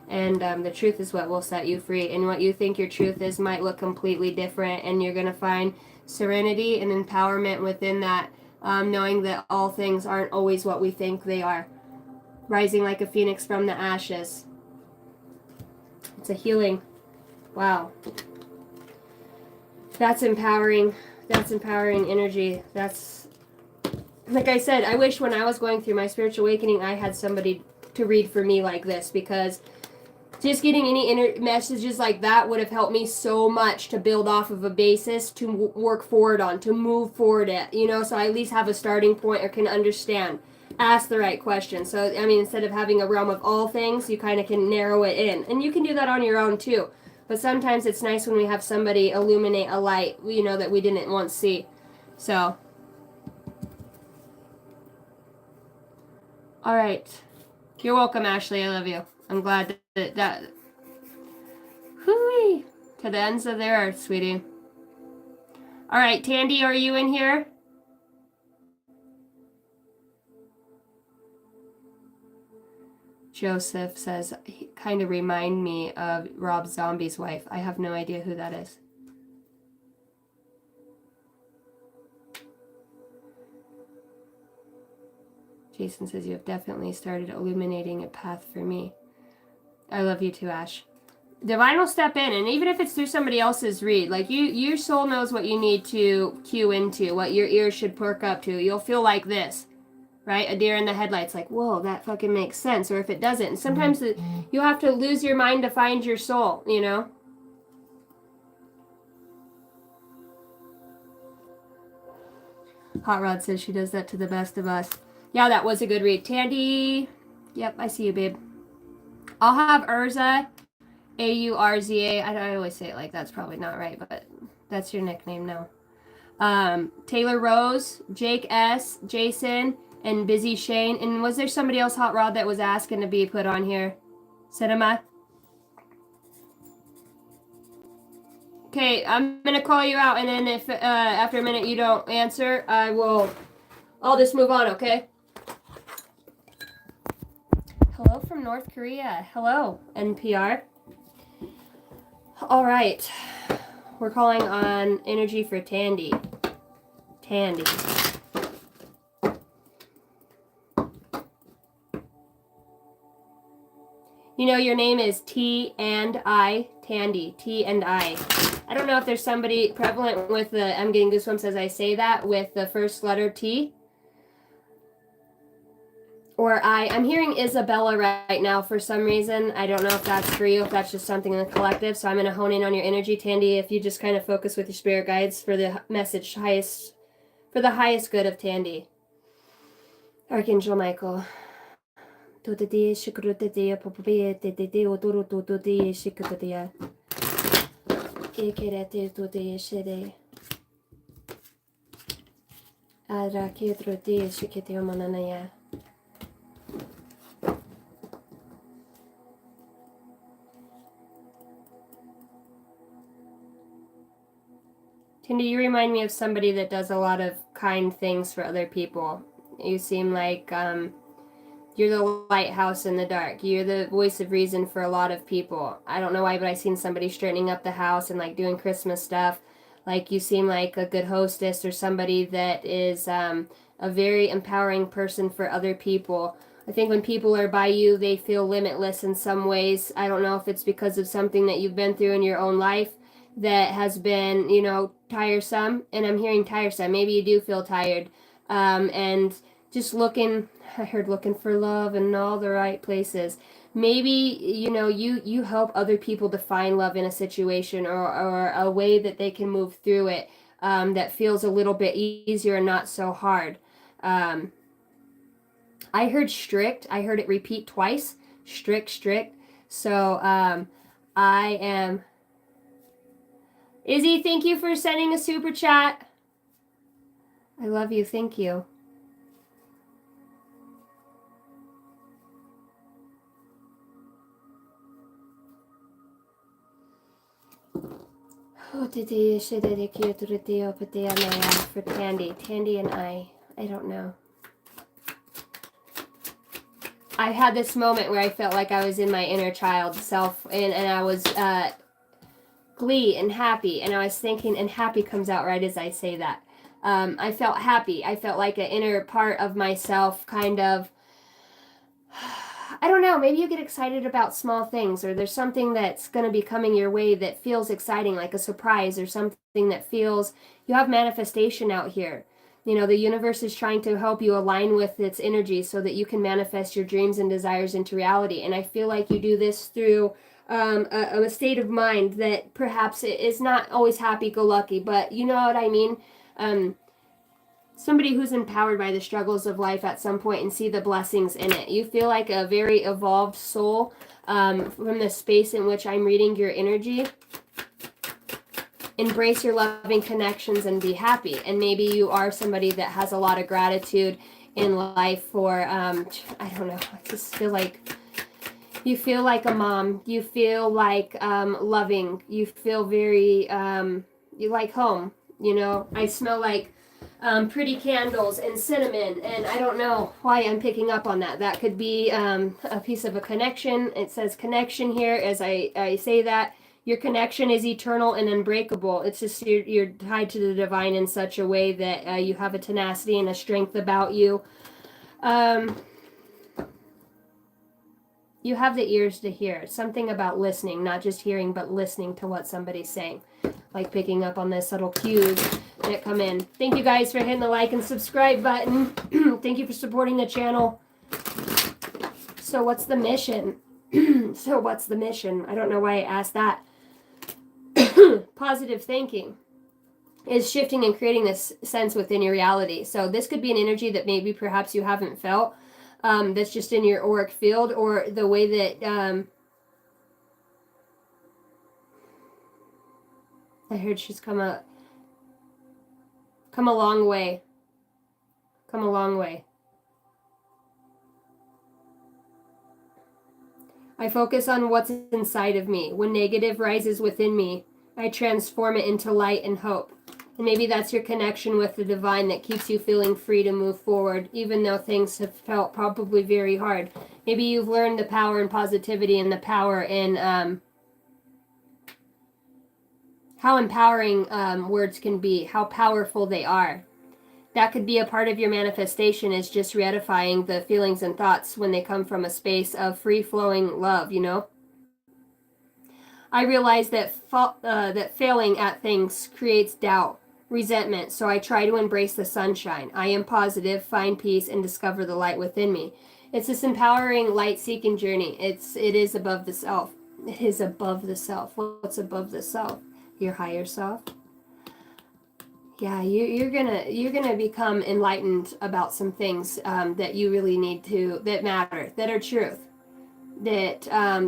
And the truth is what will set you free. And what you think your truth is might look completely different. And you're going to find serenity and empowerment within that, knowing that all things aren't always what we think they are. Rising like a phoenix from the ashes. It's a healing. Wow. That's empowering. That's empowering energy. That's, like I said, I wish when I was going through my spiritual awakening, I had somebody to read for me like this, because just getting any messages like that would have helped me so much to build off of a basis to work forward on, to move forward at, you know, so I at least have a starting point or can understand, ask the right questions. So, I mean, instead of having a realm of all things, you kind of can narrow it in. And you can do that on your own too. But sometimes it's nice when we have somebody illuminate a light, you know, that we didn't once see. So, all right. You're welcome, Ashley. I love you. I'm glad that hooey, to the ends of the earth, sweetie. All right, Tandy, are you in here? Joseph says, kind of remind me of Rob Zombie's wife. I have no idea who that is. Jason says, you have definitely started illuminating a path for me. I love you too, Ash. Divine will step in, and even if it's through somebody else's read, like your soul knows what you need to cue into, what your ears should perk up to. You'll feel like this, right? A deer in the headlights, like, whoa, that fucking makes sense. Or if it doesn't, and sometimes you have to lose your mind to find your soul, you know? Hot Rod says she does that to the best of us. Yeah, that was a good read. Tandy, yep, I see you, babe. I'll have Urza, Aurza. I always say it like that's probably not right, but that's your nickname now. Taylor Rose, Jake S, Jason, and Byy Shane. And was there somebody else, Hot Rod, that was asking to be put on here? Cinema? Okay, I'm gonna call you out, and then if after a minute you don't answer, I'll just move on, okay? Hello from North Korea. Hello, NPR. All right, we're calling on energy for Tandy. Tandy. You know, your name is T and I, Tandy, T and I. I don't know if there's somebody prevalent with the, I'm getting goosebumps as I say that, with the first letter T. Or I'm hearing Isabella right now for some reason. I don't know if that's for you, if that's just something in the collective. So I'm going to hone in on your energy, Tandy, if you just kind of focus with your spirit guides for the message for the highest good of Tandy. Archangel Michael. Tandy, you remind me of somebody that does a lot of kind things for other people. You seem like you're the lighthouse in the dark. You're the voice of reason for a lot of people. I don't know why, but I seen somebody straightening up the house and like doing Christmas stuff. Like you seem like a good hostess or somebody that is a very empowering person for other people. I think when people are by you, they feel limitless in some ways. I don't know if it's because of something that you've been through in your own life that has been, you know, tiresome. And I'm hearing tiresome. Maybe you do feel tired. And just looking, I heard looking for love in all the right places. Maybe, you know, you help other people to find love in a situation or a way that they can move through it that feels a little bit easier and not so hard. I heard strict. I heard it repeat twice. Strict, strict. So I am... Izzy, thank you for sending a super chat. I love you. Thank you. For Tandy. Tandy and I don't know. I had this moment where I felt like I was in my inner child self, and I was glee and happy, and I was thinking, and happy comes out right as I say that. I felt happy. I felt like an inner part of myself kind of, I don't know, maybe you get excited about small things, or there's something that's going to be coming your way that feels exciting, like a surprise, or something that feels, you have manifestation out here. You know, the universe is trying to help you align with its energy so that you can manifest your dreams and desires into reality. And I feel like you do this through a state of mind that perhaps is not always happy-go-lucky, but you know what I mean? Somebody who's empowered by the struggles of life at some point and see the blessings in it. You feel like a very evolved soul from the space in which I'm reading your energy. Embrace your loving connections and be happy. And maybe you are somebody that has a lot of gratitude in life for, I don't know, I just feel like you feel like a mom. You feel like loving. You feel very, you like home. You know, I smell like pretty candles and cinnamon, and I don't know why I'm picking up on that. That could be a piece of a connection. It says connection here as I say that. Your connection is eternal and unbreakable. It's just you're tied to the divine in such a way that you have a tenacity and a strength about you. You have the ears to hear. Something about listening, not just hearing, but listening to what somebody's saying. Like picking up on the subtle cues that come in. Thank you guys for hitting the like and subscribe button. Thank you for supporting the channel. So what's the mission? What's the mission? I don't know why I asked that. Positive thinking is shifting and creating this sense within your reality. So this could be an energy that maybe perhaps you haven't felt. That's just in your auric field, or the way that I heard she's come a long way. Come a long way. I focus on what's inside of me. When negative rises within me, I transform it into light and hope. And maybe that's your connection with the divine that keeps you feeling free to move forward, even though things have felt probably very hard. Maybe you've learned the power in positivity and the power in how empowering words can be, how powerful they are. That could be a part of your manifestation, is just ratifying the feelings and thoughts when they come from a space of free-flowing love, you know? I realize that that failing at things creates doubt, resentment, so I try to embrace the sunshine. I am positive, find peace, and discover the light within me. It's this empowering, light-seeking journey. It is above the self. It is above the self. What's above the self? Your higher self. Yeah, you're gonna become enlightened about some things that you really need to, that matter, that are truth, that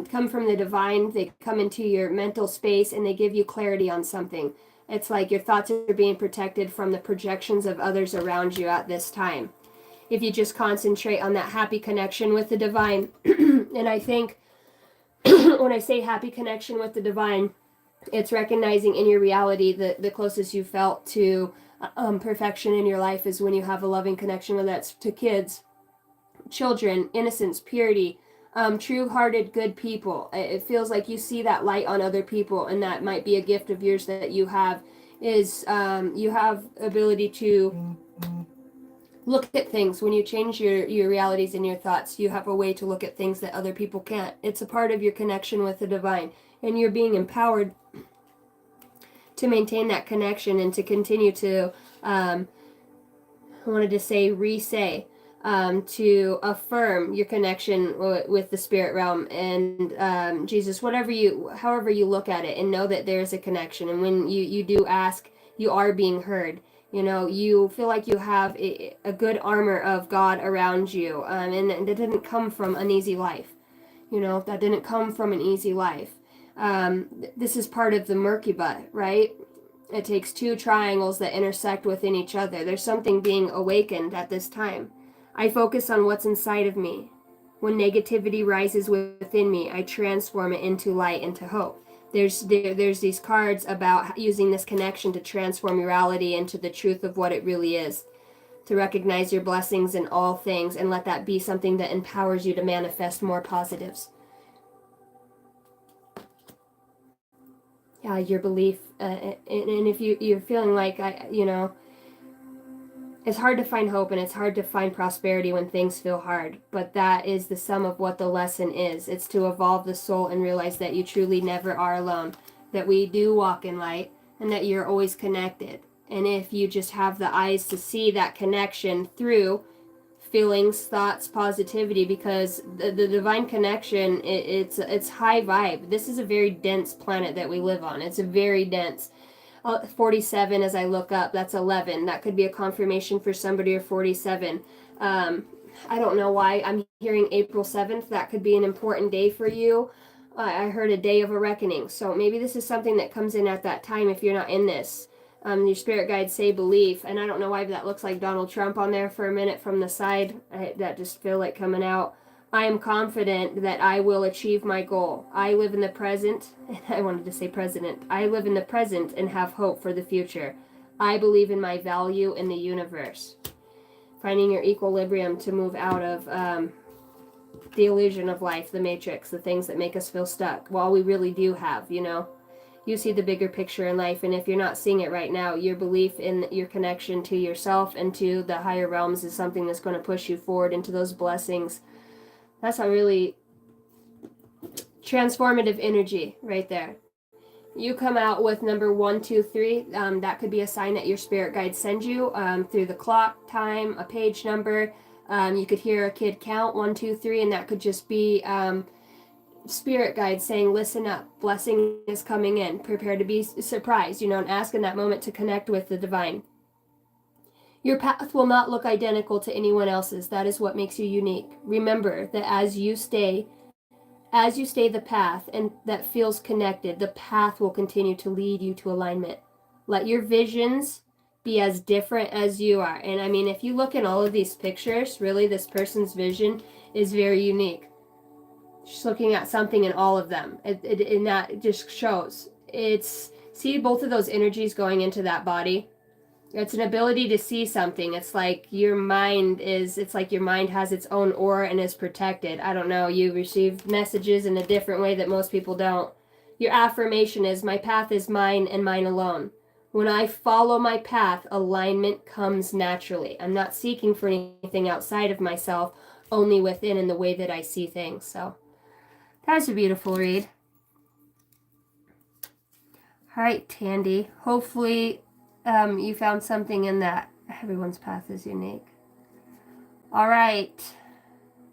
come from the divine. They come into your mental space and they give you clarity on something. It's like your thoughts are being protected from the projections of others around you at this time. If you just concentrate on that happy connection with the divine, and I think when I say happy connection with the divine, it's recognizing in your reality that the closest you felt to perfection in your life is when you have a loving connection, whether that's to kids, children, innocence, purity, true-hearted, good people. It feels like you see that light on other people, and that might be a gift of yours that you have, is you have ability to look at things. When you change your realities and your thoughts, you have a way to look at things that other people can't. It's a part of your connection with the divine, and you're being empowered to maintain that connection and to continue to I wanted to say re-say to affirm your connection with the spirit realm and Jesus, however you look at it, and know that there's a connection. And when you do ask, you are being heard. You know, you feel like you have a good armor of God around you, and that didn't come from an easy life. You know, that didn't come from an easy life. This is part of the murky butt, right? It takes two triangles that intersect within each other. There's something being awakened at this time. I focus on what's inside of me. When negativity rises within me, I transform it into light, into hope. There's these cards about using this connection to transform your reality into the truth of what it really is. To recognize your blessings in all things and let that be something that empowers you to manifest more positives. Your belief, and if you're feeling like, it's hard to find hope and it's hard to find prosperity when things feel hard, but that is the sum of what the lesson is. It's to evolve the soul and realize that you truly never are alone, that we do walk in light, and that you're always connected. And if you just have the eyes to see that connection through feelings, thoughts, positivity, because the divine connection, it's high vibe. This is a very dense planet that we live on. It's a very dense 47 as I look up, that's 11. That could be a confirmation for somebody, or 47. I don't know why I'm hearing April 7th. That could be an important day for you. I heard a day of a reckoning. So maybe this is something that comes in at that time if you're not in this. Your spirit guides say belief, and I don't know why that looks like Donald Trump on there for a minute from the side. That just feel like coming out. I am confident that I will achieve my goal. I live in the present, and I wanted to say president. I live in the present and have hope for the future. I believe in my value in the universe. Finding your equilibrium to move out of the illusion of life, the matrix, the things that make us feel stuck. Well, we really do have, you know. You see the bigger picture in life, and if you're not seeing it right now, your belief in your connection to yourself and to the higher realms is something that's going to push you forward into those blessings. That's a really transformative energy right there. You come out with number 1, 2, 3. That could be a sign that your spirit guides send you through the clock, time, a page number. You could hear a kid count 1, 2, 3, and that could just be spirit guide saying, listen up, blessing is coming in, prepare to be surprised, you know, and ask in that moment to connect with the divine. Your path will not look identical to anyone else's. That is what makes you unique. Remember that as you stay the path and that feels connected, the path will continue to lead you to alignment. Let your visions be as different as you are. And I mean, if you look in all of these pictures, really this person's vision is very unique. She's looking at something in all of them. And that just shows. See both of those energies going into that body? It's an ability to see something. It's like your mind has its own aura and is protected. I don't know, you receive messages in a different way that most people don't. Your affirmation is, my path is mine and mine alone. When I follow my path, alignment comes naturally. I'm not seeking for anything outside of myself, only within in the way that I see things. So that's a beautiful read. All right, Tandy. Hopefully you found something in that. Everyone's path is unique. All right.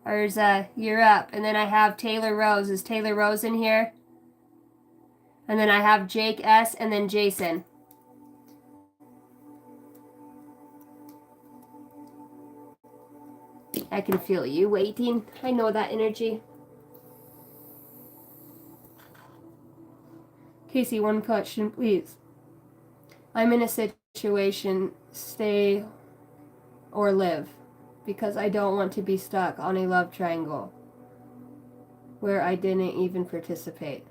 Urza, you're up. And then I have Taylor Rose. Is Taylor Rose in here? And then I have Jake S. and then Jason. I can feel you waiting. I know that energy. Casey, one question, please. I'm in a situation, stay or live, because I don't want to be stuck on a love triangle where I didn't even participate.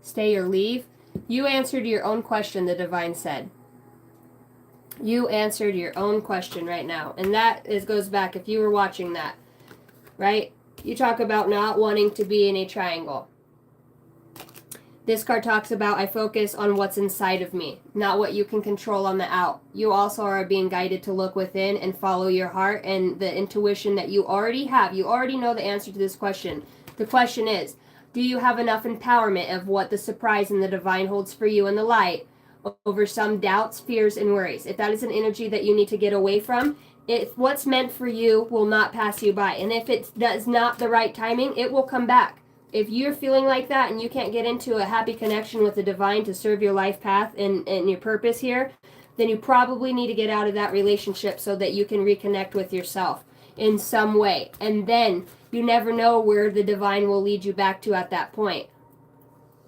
Stay or leave? You answered your own question, the divine said. You answered your own question right now. And that goes back, if you were watching that, right? You talk about not wanting to be in a triangle. This card talks about, I focus on what's inside of me, not what you can control on the out. You also are being guided to look within and follow your heart and the intuition that you already have. You already know the answer to this question. The question is, do you have enough empowerment of what the surprise and the divine holds for you in the light over some doubts, fears, and worries? If that is an energy that you need to get away from, if what's meant for you will not pass you by. And if it does not the right timing, it will come back. If you're feeling like that and you can't get into a happy connection with the divine to serve your life path and your purpose here, then you probably need to get out of that relationship so that you can reconnect with yourself in some way. And then you never know where the divine will lead you back to at that point.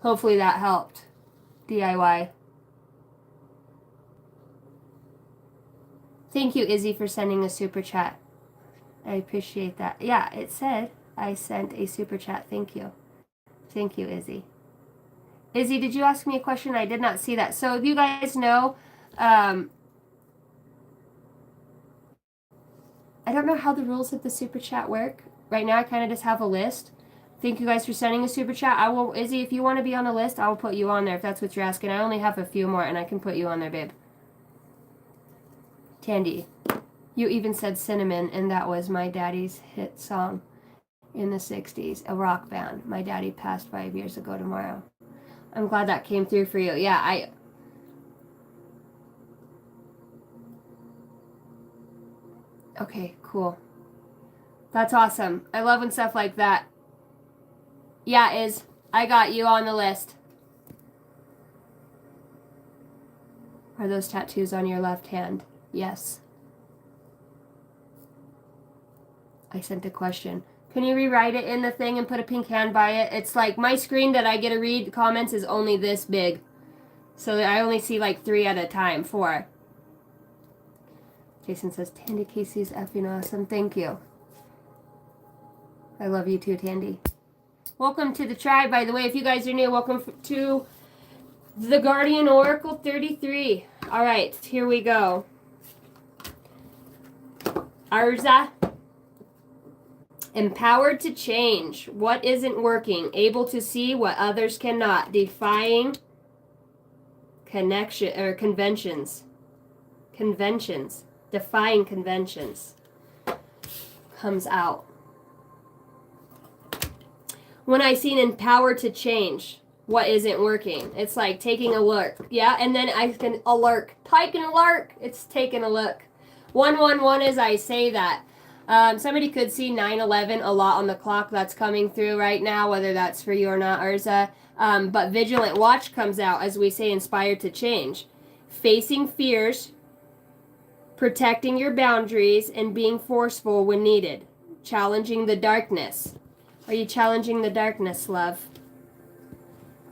Hopefully that helped. DIY. Thank you, Izzy, for sending a super chat. I appreciate that. Yeah, it said I sent a super chat. Thank you. Thank you, Izzy. Izzy, did you ask me a question? I did not see that. So if you guys know, I don't know how the rules of the super chat work. Right now I kind of just have a list. Thank you guys for sending a super chat. I will, Izzy, if you want to be on the list, I will put you on there if that's what you're asking. I only have a few more and I can put you on there, babe. Tandy, you even said Cinnamon, and that was my daddy's hit song in the 60s, a rock band. My daddy passed 5 years ago tomorrow. I'm glad that came through for you. Yeah, okay, cool. That's awesome. I love when stuff like that. Yeah, I got you on the list. Are those tattoos on your left hand? Yes. I sent a question. Can you rewrite it in the thing and put a pink hand by it? It's like my screen that I get to read comments is only this big. So I only see like 3 at a time, 4. Jason says, Tandy, Casey's effing awesome. Thank you. I love you too, Tandy. Welcome to the tribe, by the way. If you guys are new, welcome to The Guardian Oracle 33. All right, here we go. Urza. Empowered to change what isn't working, able to see what others cannot, defying connection or conventions. Defying conventions comes out. When I seen empowered to change what isn't working, it's like taking a look. Yeah, and then I can alert. Taking a look. It's taking a look. 111 as I say that. Somebody could see 9/11 a lot on the clock that's coming through right now, whether that's for you or not, Urza. But Vigilant Watch comes out as we say inspired to change. Facing fears, protecting your boundaries, and being forceful when needed. Challenging the darkness. Are you challenging the darkness, love?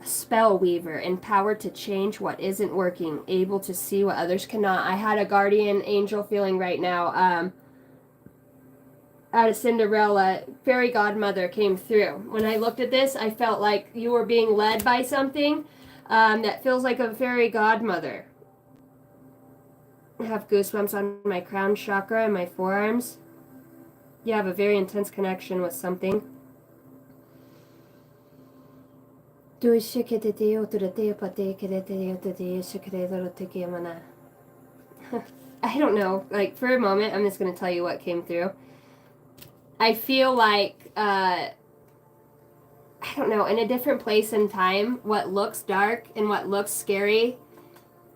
A spell weaver, empowered to change what isn't working, able to see what others cannot. I had a guardian angel feeling right now. Out of Cinderella, fairy godmother came through. When I looked at this, I felt like you were being led by something that feels like a fairy godmother. I have goosebumps on my crown chakra and my forearms. You have a very intense connection with something. I don't know. Like, for a moment, I'm just going to tell you what came through. I feel like, I don't know, in a different place and time, what looks dark and what looks scary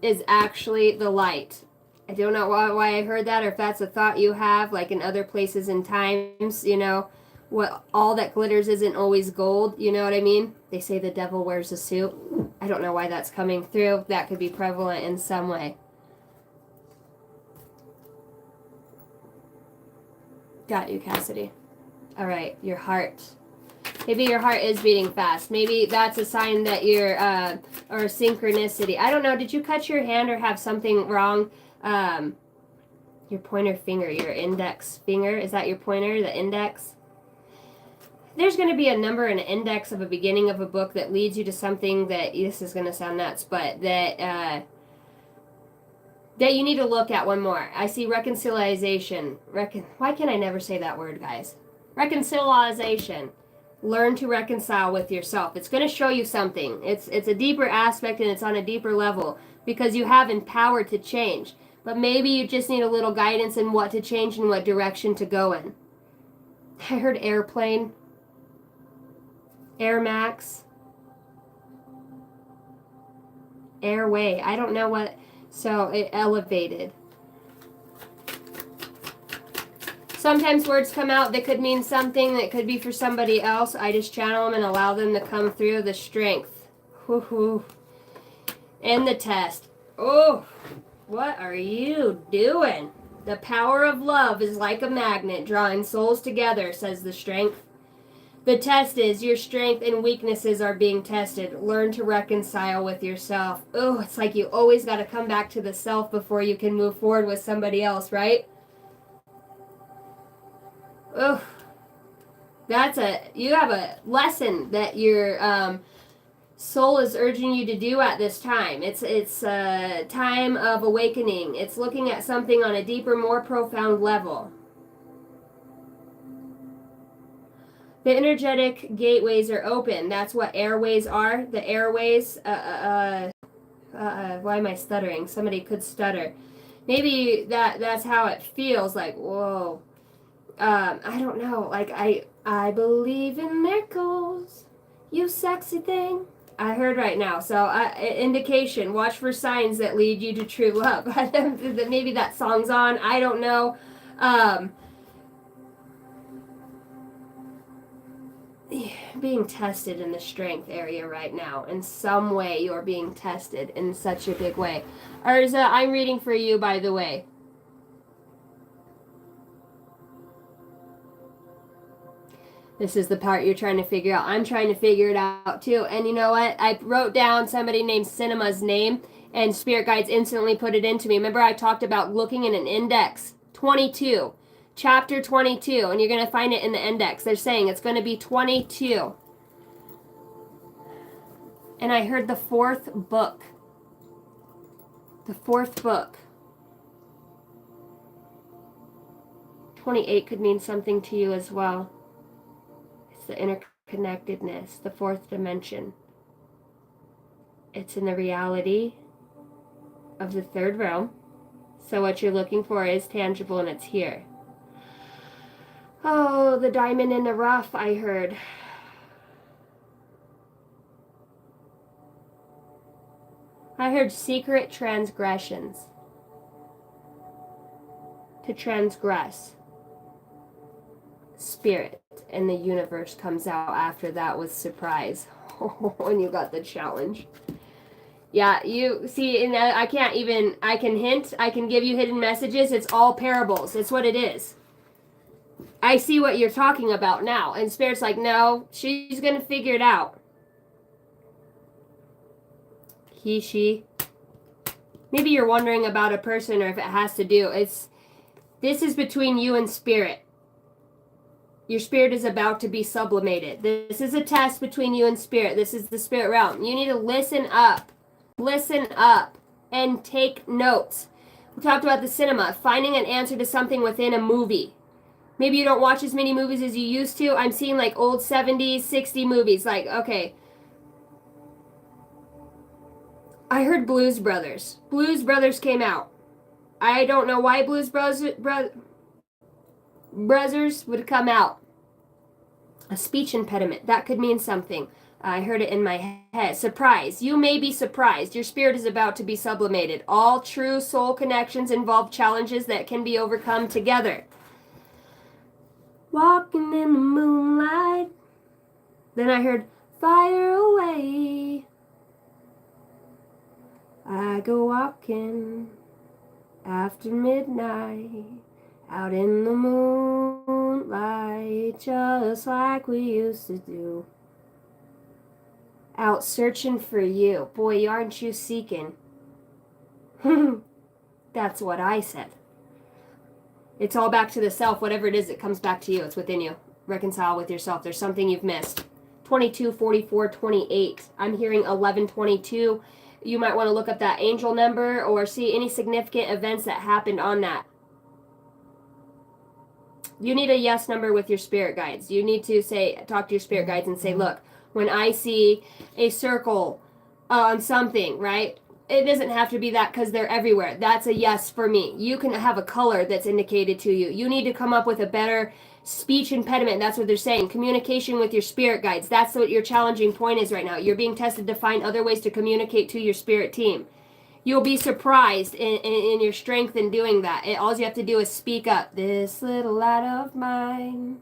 is actually the light. I don't know why I heard that, or if that's a thought you have, like in other places and times, you know, what all that glitters isn't always gold, you know what I mean? They say the devil wears a suit. I don't know why that's coming through. That could be prevalent in some way. Got you, Cassidy. All right, your heart. Maybe your heart is beating fast. Maybe that's a sign that you're, or a synchronicity. I don't know. Did you cut your hand or have something wrong? Your pointer finger, your index finger. Is that your pointer, the index? There's going to be a number and an index of a beginning of a book that leads you to something that, this is going to sound nuts, but that you need to look at one more. I see reconciliation. Why can I never say that word, guys? Reconciliation. Learn to reconcile with yourself. It's going to show you something. It's a deeper aspect and it's on a deeper level because you have empowered to change. But maybe you just need a little guidance in what to change and what direction to go in. I heard airplane. Air Max. Airway. I don't know what. So it elevated. Sometimes words come out that could mean something that could be for somebody else. I just channel them and allow them to come through. The strength. Woo-hoo. And the test. Oh, what are you doing? The power of love is like a magnet drawing souls together, says the strength. The test is your strength and weaknesses are being tested. Learn to reconcile with yourself. Oh, it's like you always got to come back to the self before you can move forward with somebody else, right? Oh, you have a lesson that your soul is urging you to do at this time. It's a time of awakening. It's looking at something on a deeper, more profound level. The energetic gateways are open. That's what airways are. The airways, why am I stuttering? Somebody could stutter. Maybe that's how it feels, like, whoa. I don't know. Like, I believe in miracles, you sexy thing. I heard right now. So, indication. Watch for signs that lead you to true love. Maybe that song's on. I don't know. Being tested in the strength area right now. In some way, you're being tested in such a big way. Urza, I'm reading for you, by the way. This is the part you're trying to figure out. I'm trying to figure it out too. And you know what? I wrote down somebody named Cinema's name, and Spirit Guides instantly put it into me. Remember I talked about looking in an index? 22. Chapter 22. And you're going to find it in the index. They're saying it's going to be 22. And I heard the fourth book. The fourth book. 28 could mean something to you as well. It's the interconnectedness, the fourth dimension. It's in the reality of the third realm. So what you're looking for is tangible and it's here. Oh, the diamond in the rough, I heard. I heard secret transgressions. To transgress. Spirit in the universe comes out after that with surprise. When you got the challenge. Yeah, you see, and I can't even, I can hint, I can give you hidden messages. It's all parables. It's what it is. I see what you're talking about now. And Spirit's like, no, she's going to figure it out. He, she. Maybe you're wondering about a person or if it has to do. This is between you and Spirit. Your spirit is about to be sublimated. This is a test between you and Spirit. This is the spirit realm. You need to listen up. Listen up and take notes. We talked about the cinema, finding an answer to something within a movie. Maybe you don't watch as many movies as you used to. I'm seeing like old 70s, 60 movies. Like, okay. I heard Blues Brothers. Blues Brothers came out. I don't know why Blues Brothers would come out. A speech impediment. That could mean something. I heard it in my head. Surprise. You may be surprised. Your spirit is about to be sublimated. All true soul connections involve challenges that can be overcome together. Walking in the moonlight. Then I heard fire away. I go walking after midnight. Out in the moonlight, just like we used to do. Out searching for you. Boy, aren't you seeking? That's what I said. It's all back to the self. Whatever it is, it comes back to you. It's within you. Reconcile with yourself. There's something you've missed. 22, 44, 28. I'm hearing 11, 22. You might want to look up that angel number or see any significant events that happened on that. You need a yes number with your spirit guides. You need to talk to your spirit guides and say, look, when I see a circle on something, right? It doesn't have to be that because they're everywhere. That's a yes for me. You can have a color that's indicated to you. You need to come up with a better speech impediment. That's what they're saying. Communication with your spirit guides. That's what your challenging point is right now. You're being tested to find other ways to communicate to your spirit team. You'll be surprised in your strength in doing that. All you have to do is speak up. This little light of mine,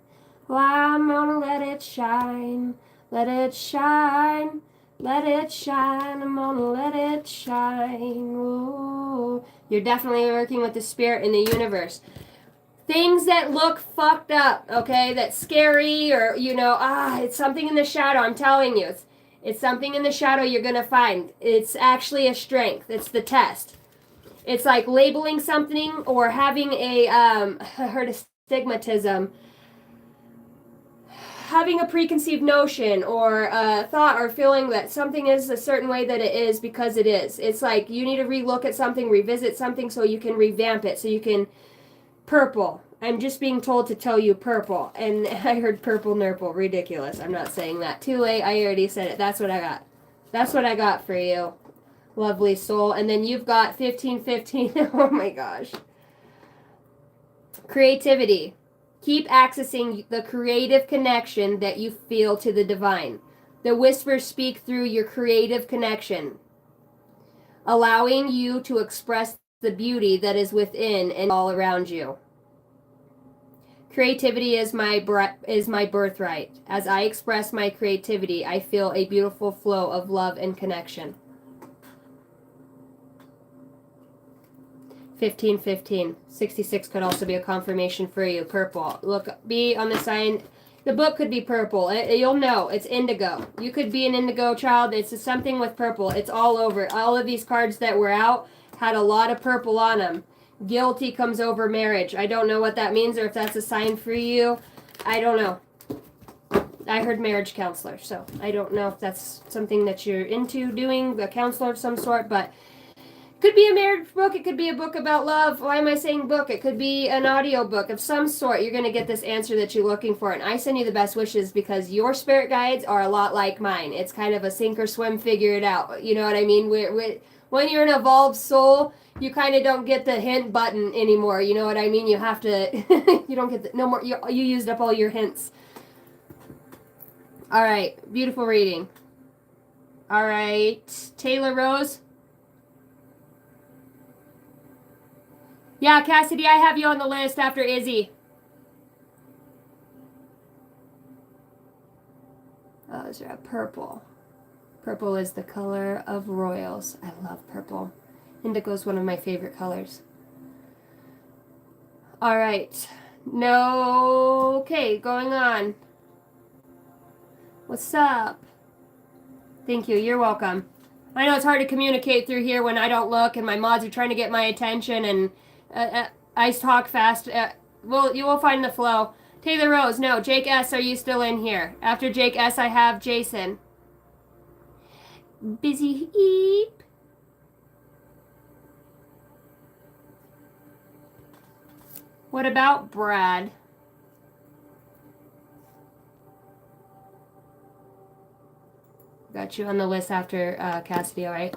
well, I'm gonna let it shine. Let it shine. Let it shine. I'm gonna let it shine. Ooh. You're definitely working with the spirit in the universe. Things that look fucked up, okay, that's scary or, it's something in the shadow. I'm telling you, it's something in the shadow you're going to find. It's actually a strength. It's the test. It's like labeling something or having I heard a stigmatism. Having a preconceived notion or a thought or feeling that something is a certain way that it is because it is. It's like you need to relook at something, revisit something so you can revamp it, so you can... Purple. I'm just being told to tell you purple. And I heard purple nurple. Ridiculous. I'm not saying that. Too late. I already said it. That's what I got. That's what I got for you. Lovely soul. And then you've got 1515. Oh my gosh. Creativity. Keep accessing the creative connection that you feel to the divine. The whispers speak through your creative connection, allowing you to express the beauty that is within and all around you. Creativity is my birthright. As I express my creativity, I feel a beautiful flow of love and connection. 1515. 66 could also be a confirmation for you. Purple. Look, be on the sign. The book could be purple. You'll know. It's indigo. You could be an indigo child. It's something with purple. It's all over. All of these cards that were out had a lot of purple on them. Guilty comes over marriage. I don't know what that means or if that's a sign for you. I don't know. I heard marriage counselor, so I don't know if that's something that you're into doing, a counselor of some sort, but it could be a marriage book, it could be a book about love. Why am I saying book? It could be an audio book of some sort. You're going to get this answer that you're looking for, and I send you the best wishes because your spirit guides are a lot like mine. It's kind of a sink or swim, figure it out. You know what I mean? When you're an evolved soul, you kind of don't get the hint button anymore. You know what I mean? You have to, you don't get no more, you used up all your hints. All right, beautiful reading. All right, Taylor Rose. Yeah, Cassidy, I have you on the list after Izzy. Oh, is there a purple? Purple is the color of royals. I love purple. Indigo is one of my favorite colors. All right. No. Okay, going on. What's up? Thank you. You're welcome. I know it's hard to communicate through here when I don't look and my mods are trying to get my attention and I talk fast. Well, you will find the flow. Taylor Rose, no. Jake S, are you still in here? After Jake S, I have Jason. Busy Eep. What about Brad? Got you on the list after Cassidy, all right?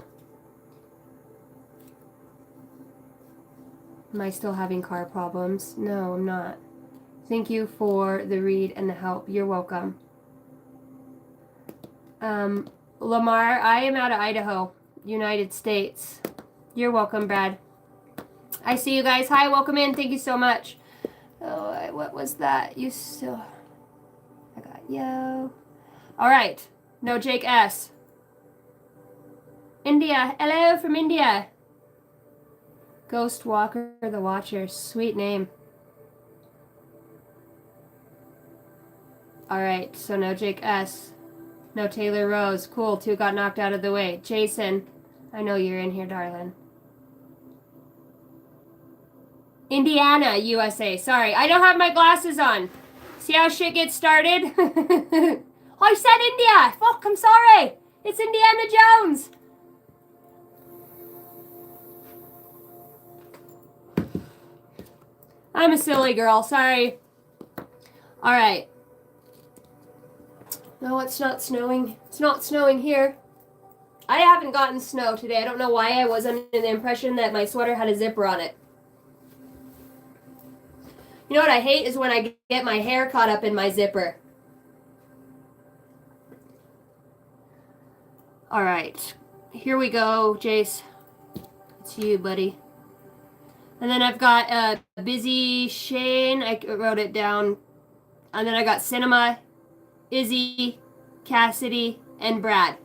Am I still having car problems? No, I'm not. Thank you for the read and the help. You're welcome. Lamar, I am out of Idaho, United States. You're welcome, Brad. I see you guys. Hi, welcome in. Thank you so much. Oh, what was that? You still... I got you. All right. No, Jake S. India. Hello from India. Ghost Walker the Watcher. Sweet name. All right. So no Jake S. No Taylor Rose. Cool. 2 got knocked out of the way. Jason. I know you're in here, darling. Indiana, USA. Sorry, I don't have my glasses on. See how shit gets started? I said India. Fuck, I'm sorry. It's Indiana Jones. I'm a silly girl. Sorry. All right. No, it's not snowing. It's not snowing here. I haven't gotten snow today. I don't know why. I was under the impression that my sweater had a zipper on it. You know what I hate is when I get my hair caught up in my zipper. All right. Here we go, Jace. It's you, buddy. And then I've got Byy Shane. I wrote it down. And then I got Cinema, Izzy, Cassidy, and Brad.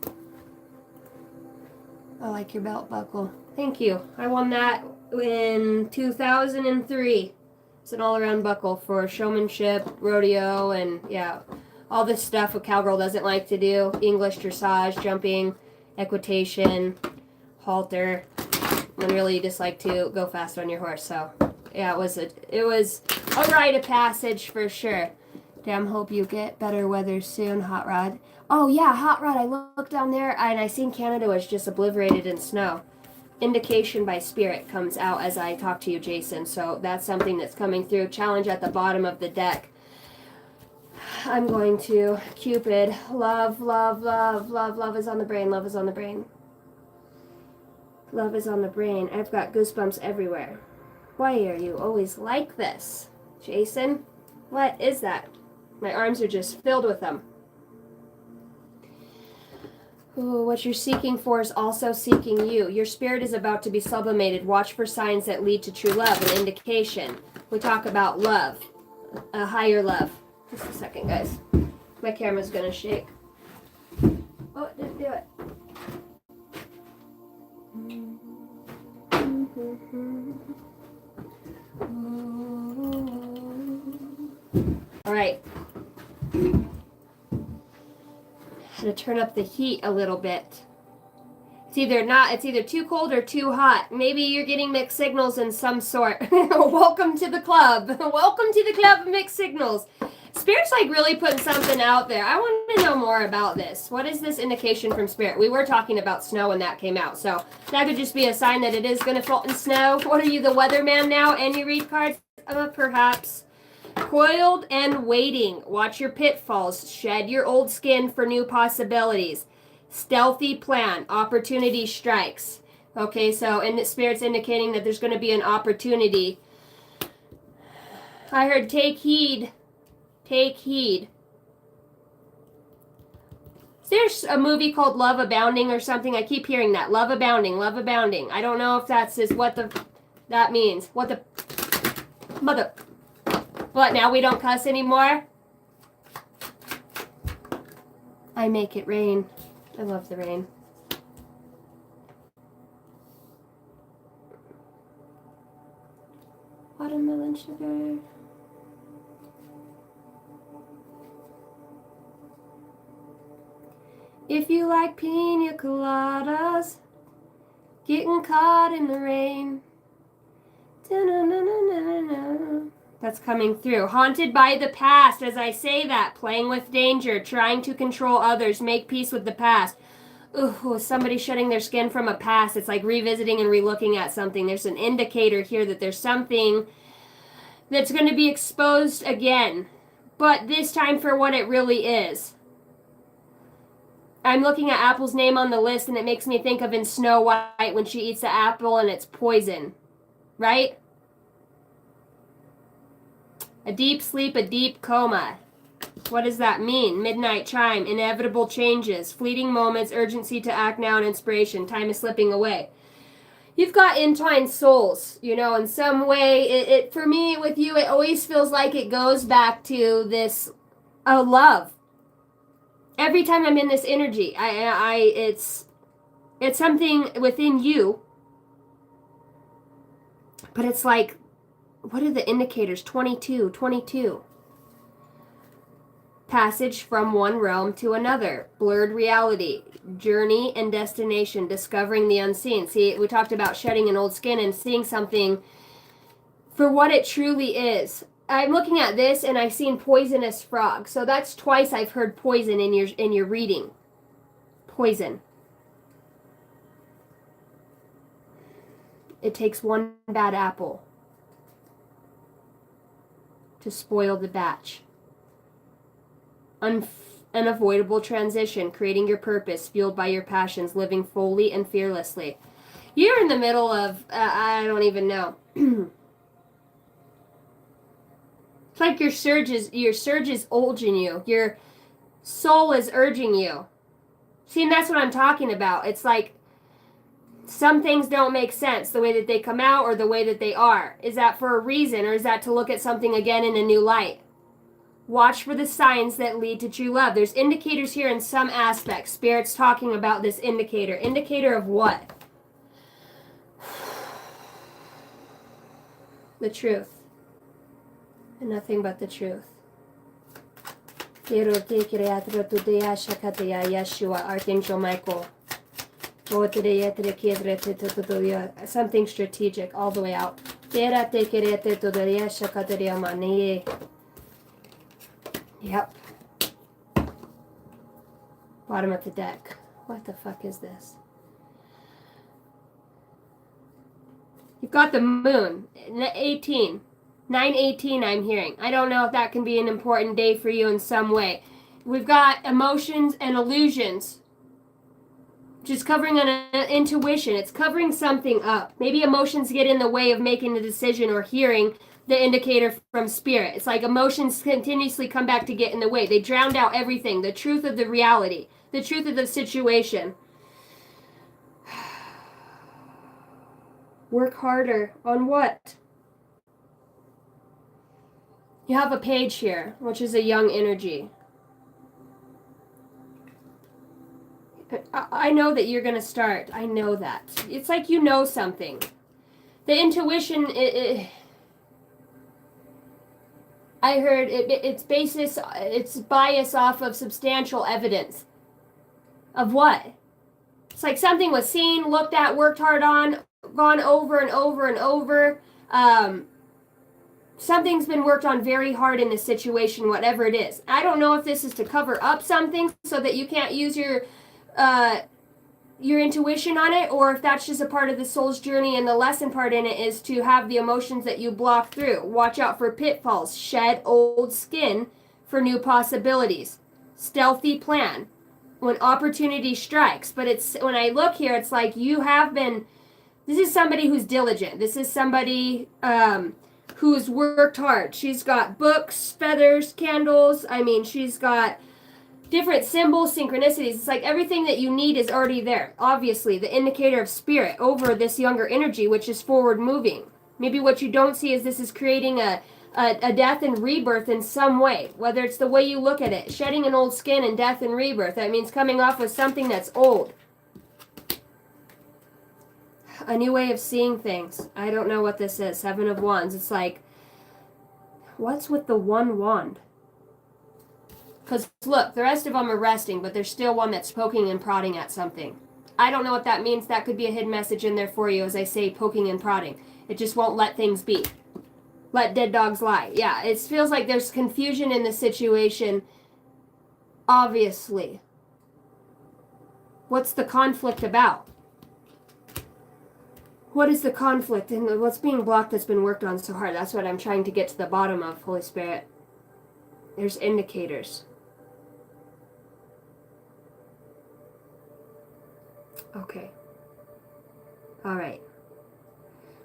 I like your belt buckle. Thank you. I won that in 2003. It's an all-around buckle for showmanship, rodeo, and yeah, all this stuff a cowgirl doesn't like to do. English dressage, jumping, equitation, halter, and really you just like to go fast on your horse. So yeah, it was a rite of passage for sure. Damn, hope you get better weather soon, Hot Rod. Oh yeah, Hot Rod, I looked down there and I seen Canada was just obliterated in snow. Indication by spirit comes out as I talk to you, Jason. So that's something that's coming through. Challenge at the bottom of the deck. I'm going to Cupid. Love, love, love, love, love is on the brain. Love is on the brain. Love is on the brain. I've got goosebumps everywhere. Why are you always like this, Jason? What is that? My arms are just filled with them. Ooh, what you're seeking for is also seeking you. Your spirit is about to be sublimated. Watch for signs that lead to true love, an indication. We talk about love, a higher love. Just a second, guys. My camera's going to shake. Oh, it didn't do it. All right. To turn up the heat a little bit. It's either too cold or too hot. Maybe you're getting mixed signals in some sort. Welcome to the club. Welcome to the club of mixed signals. Spirit's like really putting something out there. I want to know more about this. What is this indication from Spirit? We were talking about snow when that came out, so that could just be a sign that it is going to fall in snow. What are you, the weatherman now, and you read cards? Perhaps. Coiled and waiting. Watch your pitfalls. Shed your old skin for new possibilities. Stealthy plan. Opportunity strikes. Okay, so in the Spirit's indicating that there's going to be an opportunity. I heard take heed. Take heed. There's a movie called Love Abounding or something. I keep hearing that. Love Abounding, Love Abounding. I don't know if that's what that means. What the mother. What, now we don't cuss anymore? I make it rain. I love the rain. Watermelon sugar. If you like pina coladas, getting caught in the rain. Da-na-na-na-na-na. That's coming through. Haunted by the past, as I say that. Playing with danger, trying to control others, make peace with the past. Ooh, somebody shedding their skin from a past. It's like revisiting and relooking at something. There's an indicator here that there's something that's going to be exposed again. But this time for what it really is. I'm looking at Apple's name on the list, and it makes me think of in Snow White when she eats the apple and it's poison. Right? A deep sleep, a deep coma. What does that mean? Midnight chime, inevitable changes, fleeting moments, urgency to act now, and inspiration. Time is slipping away. You've got entwined souls, you know, in some way. It for me, with you, it always feels like it goes back to this love. Every time I'm in this energy, it's something within you, but it's like, what are the indicators? 22. Passage from one realm to another, blurred reality, journey and destination, discovering the unseen. See, we talked about shedding an old skin and seeing something for what it truly is. I'm looking at this and I've seen poisonous frog. So that's twice I've heard poison in your reading. Poison. It takes one bad apple to spoil the batch. Unavoidable transition, creating your purpose, fueled by your passions, living fully and fearlessly. You're in the middle of, I don't even know. It's like your surge is urging you. Your soul is urging you. See, and that's what I'm talking about. It's like some things don't make sense the way that they come out or the way that they are. Is that for a reason, or is that to look at something again in a new light? Watch for the signs that lead to true love. There's indicators here in some aspects. Spirit's talking about this indicator. Indicator of what? The truth. And nothing but the truth. Archangel Michael. Something strategic all the way out. Yep. Bottom of the deck. What the fuck is this? You've got the moon. 18. 9/18 I'm hearing. I don't know if that can be an important day for you in some way. We've got emotions and illusions. Just covering an intuition. It's covering something up. Maybe emotions get in the way of making a decision or hearing the indicator from Spirit. It's like emotions continuously come back to get in the way. They drowned out everything. The truth of the reality. The truth of the situation. Work harder. On what? You have a page here, which is a young energy. I know that you're going to start. I know that. It's like you know something. The intuition, I heard it's bias off of substantial evidence. Of what? It's like something was seen, looked at, worked hard on, gone over and over and over. something's been worked on very hard in this situation, whatever it is. I don't know if this is to cover up something so that you can't use your intuition on it, or if that's just a part of the soul's journey, and the lesson part in it is to have the emotions that you block through. Watch out for pitfalls. Shed old skin for new possibilities. Stealthy plan when opportunity strikes. But it's, when I look here, it's like you have been, this is somebody who's diligent. This is somebody who's worked hard. She's got books, feathers, candles. I mean, she's got different symbols, synchronicities. It's like everything that you need is already there. Obviously, the indicator of spirit over this younger energy, which is forward moving. Maybe what you don't see is this is creating a death and rebirth in some way, whether it's the way you look at it. Shedding an old skin and death and rebirth. That means coming off with something that's old. A new way of seeing things. I don't know what this is. 7 of Wands. It's like, what's with the one wand? Because look, the rest of them are resting, but there's still one that's poking and prodding at something. I don't know what that means. That could be a hidden message in there for you, as I say, poking and prodding. It just won't let things be. Let dead dogs lie. Yeah, it feels like there's confusion in the situation, obviously. What's the conflict about? What is the conflict and what's being blocked that's been worked on so hard? That's what I'm trying to get to the bottom of, Holy Spirit. There's indicators. Okay. All right.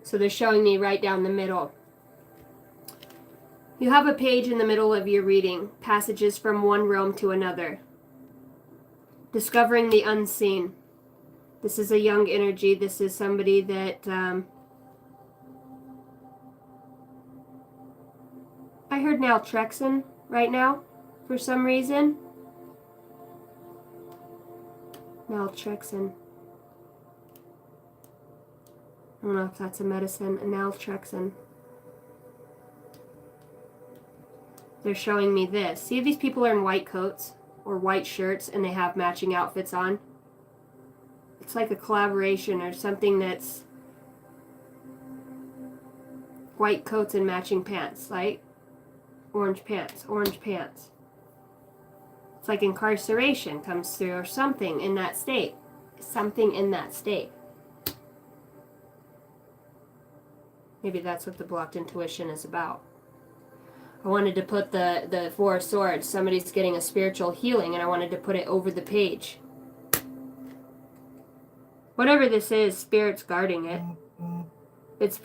So they're showing me right down the middle. You have a page in the middle of your reading, passages from one realm to another. Discovering the unseen. This is a young energy. This is somebody that I heard naltrexone right now for some reason. Naltrexone. I don't know if that's a medicine. Naltrexone. They're showing me this. See, these people are in white coats or white shirts and they have matching outfits on. It's like a collaboration or something that's white coats and matching pants, like orange pants, orange pants. It's like incarceration comes through or something in that state. Something in that state. Maybe that's what the blocked intuition is about. I wanted to put the Four of Swords. Somebody's getting a spiritual healing and I wanted to put it over the page. Whatever this is, Spirit's guarding it. It's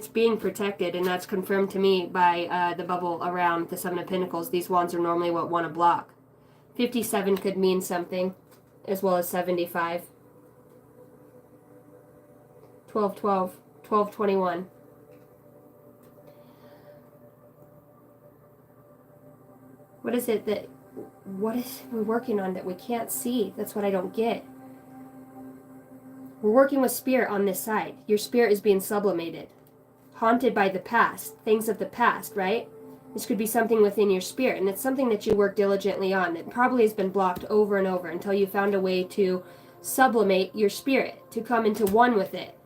being protected, and that's confirmed to me by the bubble around the 7 of Pentacles. These wands are normally what want to block. 57 could mean something, as well as 75. 12, 12, 12, 21. What is it that, what is we're working on that we can't see? That's what I don't get. We're working with spirit on this side. Your spirit is being sublimated. Haunted by the past. Things of the past, right? This could be something within your spirit. And it's something that you work diligently on. That probably has been blocked over and over until you found a way to sublimate your spirit. To come into one with it.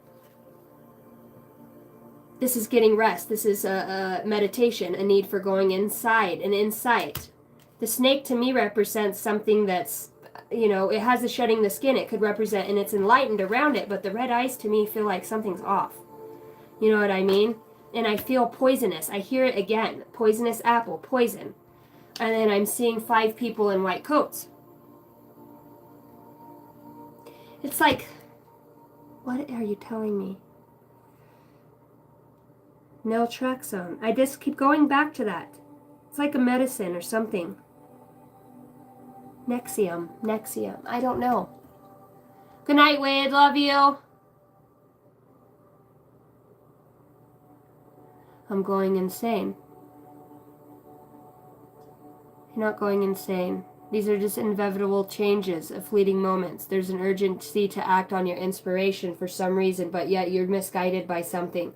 This is getting rest. This is a meditation. A need for going inside and insight. The snake to me represents something that's, you know, it has a shedding the skin it could represent, and it's enlightened around it, but the red eyes to me feel like something's off. You know what I mean? And I feel poisonous. I hear it again. Poisonous apple, poison. And then I'm seeing 5 people in white coats. It's like, what are you telling me? Naltrexone. I just keep going back to that. It's like a medicine or something. Nexium. I don't know. Good night, Wade. Love you. I'm going insane. You're not going insane. These are just inevitable changes of fleeting moments. There's an urgency to act on your inspiration for some reason, but yet you're misguided by something.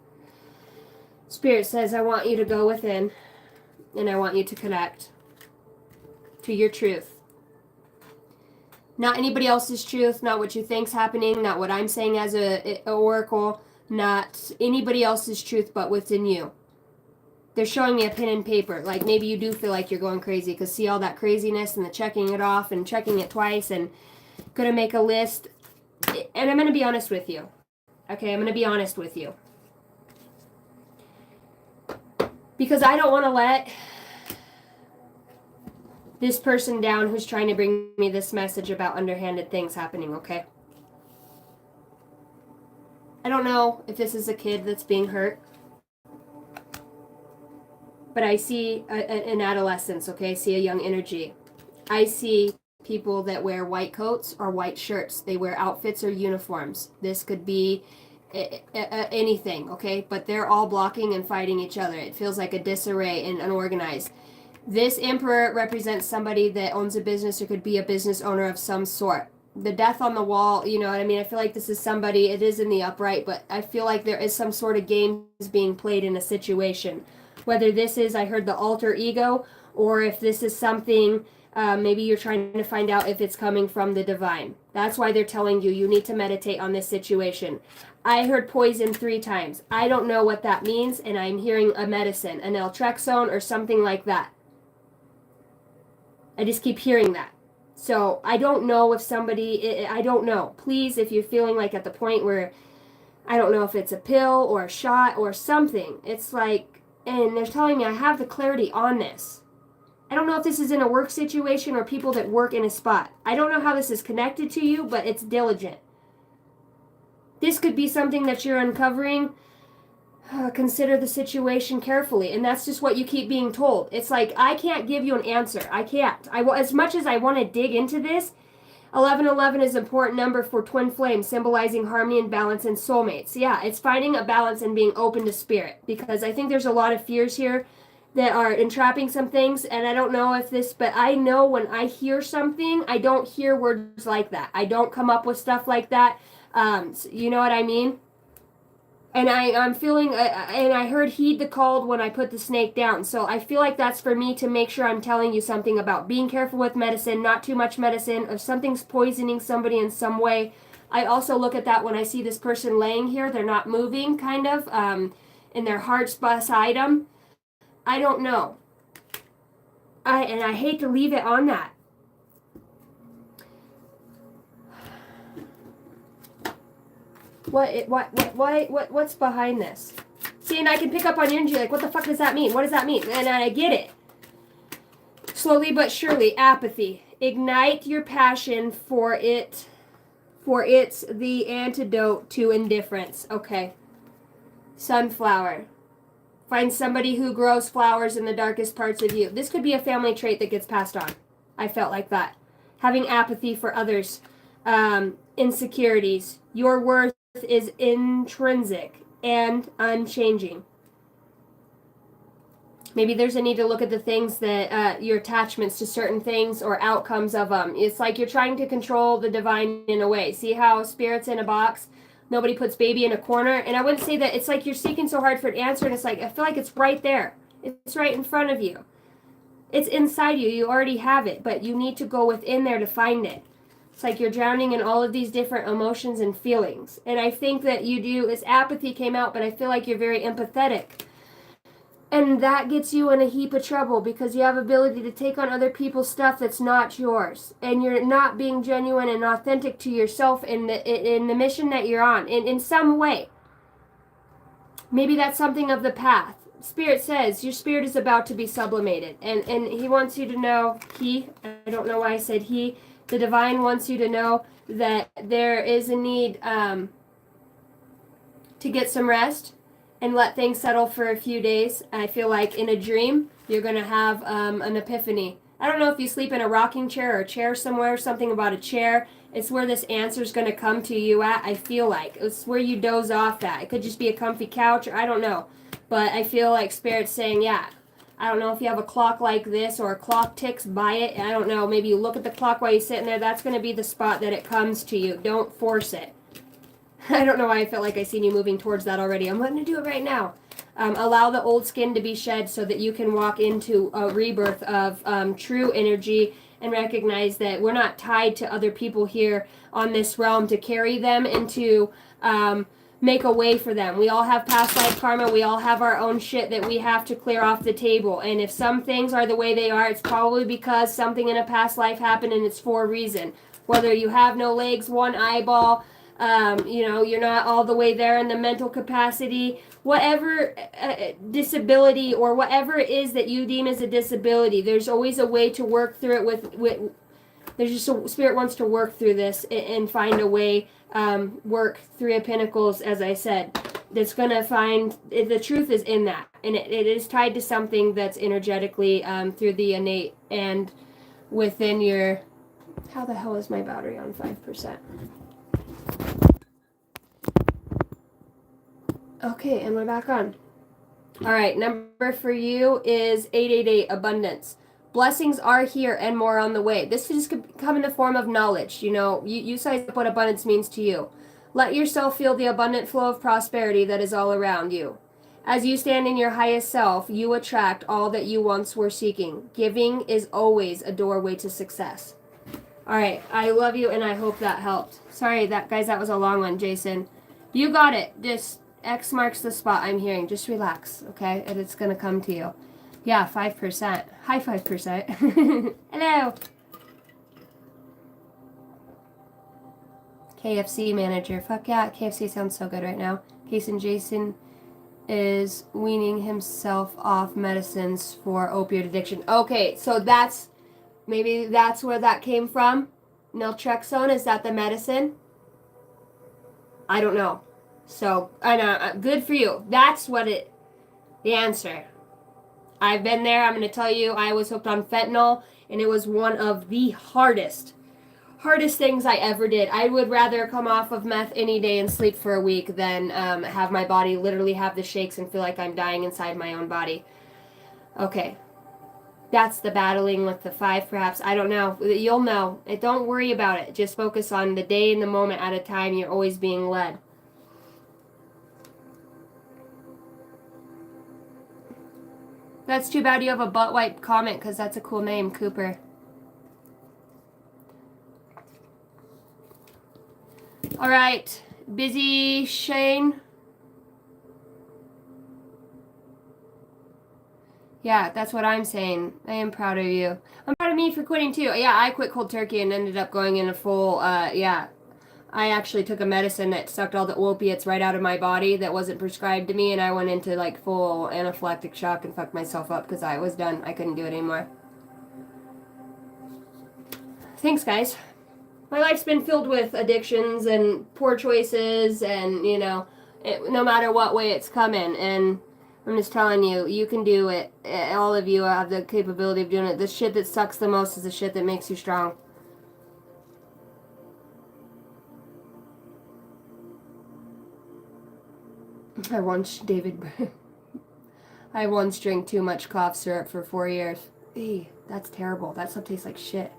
Spirit says, I want you to go within, and I want you to connect to your truth. Not anybody else's truth, not what you think's happening, not what I'm saying as a oracle, not anybody else's truth but within you. they're showing me a pen and paper. Like maybe you do feel like you're going crazy because see all that craziness and the checking it off and checking it twice and gonna make a list. And I'm gonna be honest with you. Okay, I'm gonna be honest with you. Because I don't want to let this person down who's trying to bring me this message about underhanded things happening, okay? I don't know if this is a kid that's being hurt, but I see an adolescence, okay? I see a young energy. I see people that wear white coats or white shirts. They wear outfits or uniforms. This could be anything, okay? But they're all blocking and fighting each other. It feels like a disarray and unorganized. This emperor represents somebody that owns a business or could be a business owner of some sort. The death on the wall, you know what I mean? I feel like this is somebody, it is in the upright, but I feel like there is some sort of games being played in a situation. Whether this is, I heard the alter ego, or if this is something, maybe you're trying to find out if it's coming from the divine. That's why they're telling you, you need to meditate on this situation. I heard poison 3 times. I don't know what that means, and I'm hearing a medicine, an naltrexone or something like that. I just keep hearing that. So I don't know if somebody, I don't know. Please, if you're feeling like at the point where, I don't know if it's a pill or a shot or something. It's like, and they're telling me I have the clarity on this. I don't know if this is in a work situation or people that work in a spot. I don't know how this is connected to you, but it's diligent. This could be something that you're uncovering. Consider the situation carefully, and that's just what you keep being told. It's like, I can't give you an answer. I can't. As much as I want to dig into this, 1111 is an important number for twin flames, symbolizing harmony and balance and soulmates. Yeah, it's finding a balance and being open to spirit, because I think there's a lot of fears here that are entrapping some things, and I don't know if this, but I know when I hear something, I don't hear words like that. I don't come up with stuff like that. You know what I mean? And I'm feeling, and I heard heed the call when I put the snake down. So I feel like that's for me to make sure I'm telling you something about being careful with medicine, not too much medicine. If something's poisoning somebody in some way, I also look at that when I see this person laying here. They're not moving, kind of, and their heart's beside them. I don't know. And I hate to leave it on that. What's behind this? See, and I can pick up on your energy, like, what the fuck does that mean? What does that mean? And I get it. Slowly but surely, apathy. Ignite your passion for it. For it's the antidote to indifference. Okay. Sunflower. Find somebody who grows flowers in the darkest parts of you. This could be a family trait that gets passed on. I felt like that. Having apathy for others. Insecurities. Your worth is intrinsic and unchanging. Maybe there's a need to look at the things that your attachments to certain things or outcomes of them. It's like you're trying to control the divine in a way. See how spirit's in a box? Nobody puts baby in a corner. And I wouldn't say that it's like you're seeking so hard for an answer, and it's like, I feel like it's right there. It's right in front of you. It's inside you. You already have it, but you need to go within there to find it. It's like you're drowning in all of these different emotions and feelings. And I think that you do, this apathy came out, but I feel like you're very empathetic. And that gets you in a heap of trouble because you have ability to take on other people's stuff that's not yours. And you're not being genuine and authentic to yourself in the mission that you're on, in some way. Maybe that's something of the path. Spirit says your spirit is about to be sublimated. And he wants you to know, I don't know why I said he, the divine wants you to know that there is a need to get some rest and let things settle for a few days. I feel like in a dream, you're going to have an epiphany. I don't know if you sleep in a rocking chair or a chair somewhere, something about a chair. It's where this answer is going to come to you at, I feel like. It's where you doze off at. It could just be a comfy couch, or I don't know. But I feel like Spirit's saying, yeah, I don't know if you have a clock like this or a clock ticks by it. I don't know. Maybe you look at the clock while you're sitting there. That's going to be the spot that it comes to you. Don't force it. I don't know why I felt like I seen you moving towards that already. I'm letting you do it right now. Allow the old skin to be shed so that you can walk into a rebirth of true energy and recognize that we're not tied to other people here on this realm to carry them into make a way for them. We all have past life karma. We all have our own shit that we have to clear off the table. And if some things are the way they are, it's probably because something in a past life happened and it's for a reason. Whether you have no legs, one eyeball, you're not all the way there in the mental capacity, whatever disability or whatever it is that you deem as a disability, there's always a way to work through it with there's just a spirit wants to work through this and find a way, work Three of Pentacles, as I said, that's going to find, the truth is in that. And it is tied to something that's energetically through the innate and within your, how the hell is my battery on 5%? Okay, and we're back on. All right, number for you is 888, abundance. Blessings are here and more on the way. This is come in the form of knowledge. You size up what abundance means to you. Let yourself feel the abundant flow of prosperity that is all around you. As you stand in your highest self, you attract all that you once were seeking. Giving is always a doorway to success. All right, I love you, and I hope that helped. Sorry, that was a long one, Jason. You got it. Just X marks the spot I'm hearing. Just relax, okay? And it's going to come to you. Yeah, 5%. Hi, 5%. Hello. KFC manager. Fuck yeah, KFC sounds so good right now. Jason is weaning himself off medicines for opioid addiction. Okay, so maybe that's where that came from. Naltrexone, is that the medicine? I don't know. So, I know, good for you. That's the answer. I've been there. I'm going to tell you, I was hooked on fentanyl, and it was one of the hardest things I ever did. I would rather come off of meth any day and sleep for a week than have my body literally have the shakes and feel like I'm dying inside my own body. Okay. That's the battling with the 5, perhaps. I don't know. You'll know. Don't worry about it. Just focus on the day and the moment at a time. You're always being led. That's too bad you have a butt wipe comment, because that's a cool name, Cooper. All right. Byy Shane. Yeah, that's what I'm saying. I am proud of you. I'm proud of me for quitting too. Yeah, I quit cold turkey and ended up going in a full, I actually took a medicine that sucked all the opiates right out of my body that wasn't prescribed to me, and I went into like full anaphylactic shock and fucked myself up because I was done. I couldn't do it anymore. Thanks, guys. My life's been filled with addictions and poor choices, and no matter what way it's coming, and I'm just telling you, you can do it. All of you have the capability of doing it. The shit that sucks the most is the shit that makes you strong. I once drank too much cough syrup for 4 years. Eee, that's terrible. That stuff tastes like shit.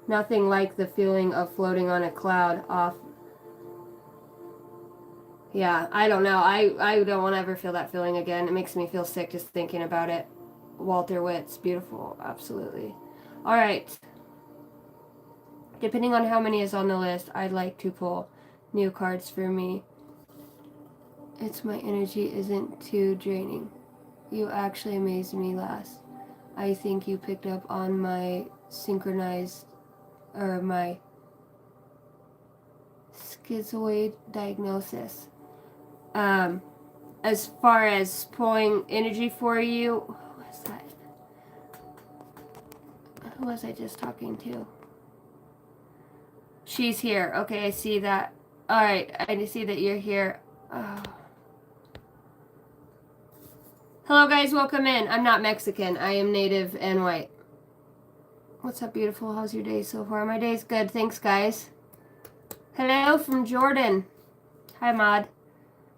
Nothing like the feeling of floating on a cloud off. Yeah, I don't know. I don't want to ever feel that feeling again. It makes me feel sick just thinking about it. Walter Witt's beautiful. Absolutely. All right. Depending on how many is on the list, I'd like to pull new cards for me. It's my energy isn't too draining. You actually amazed me last. I think you picked up on my synchronized, or my schizoid diagnosis. As far as pulling energy for you, who was that? Who was I just talking to? She's here. Okay, I see that. Alright, I see that you're here. Oh. Hello guys, welcome in. I'm not Mexican. I am native and white. What's up, beautiful? How's your day so far? My day's good. Thanks, guys. Hello from Jordan. Hi, Maud.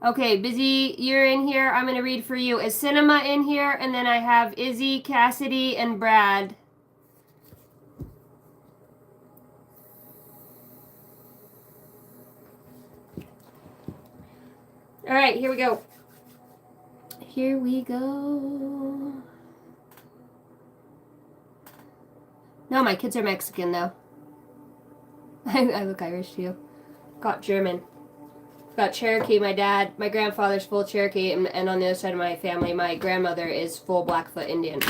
Okay, Byy, you're in here. I'm going to read for you. Is Cinema in here? And then I have Izzy, Cassidy, and Brad. All right, here we go. Here we go. No, my kids are Mexican, though. I look Irish, too. Got German. got Cherokee. My grandfather's full Cherokee, and on the other side of my family, my grandmother is full Blackfoot Indian.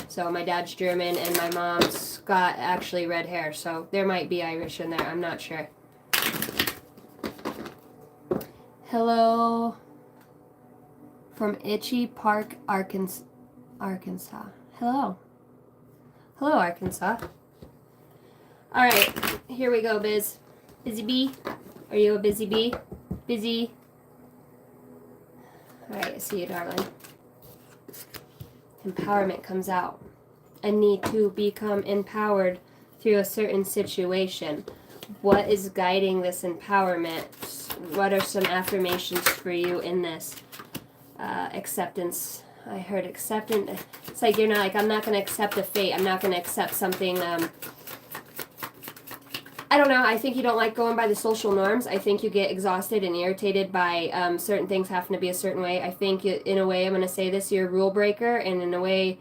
So my dad's German, and my mom's got actually red hair. So there might be Irish in there. I'm not sure. Hello from Itchy Park, Arkansas. Hello. Hello, Arkansas. All right, here we go, Biz. Busy bee? Are you a busy bee? Busy? All right, I see you, darling. Empowerment comes out. A need to become empowered through a certain situation. What is guiding this empowerment? What are some affirmations for you in this? Acceptance. I heard acceptance. It's like you're not like, I'm not going to accept a fate. I'm not going to accept something. I don't know. I think you don't like going by the social norms. I think you get exhausted and irritated by certain things having to be a certain way. I think in a way, I'm going to say this, you're a rule breaker, and in a way,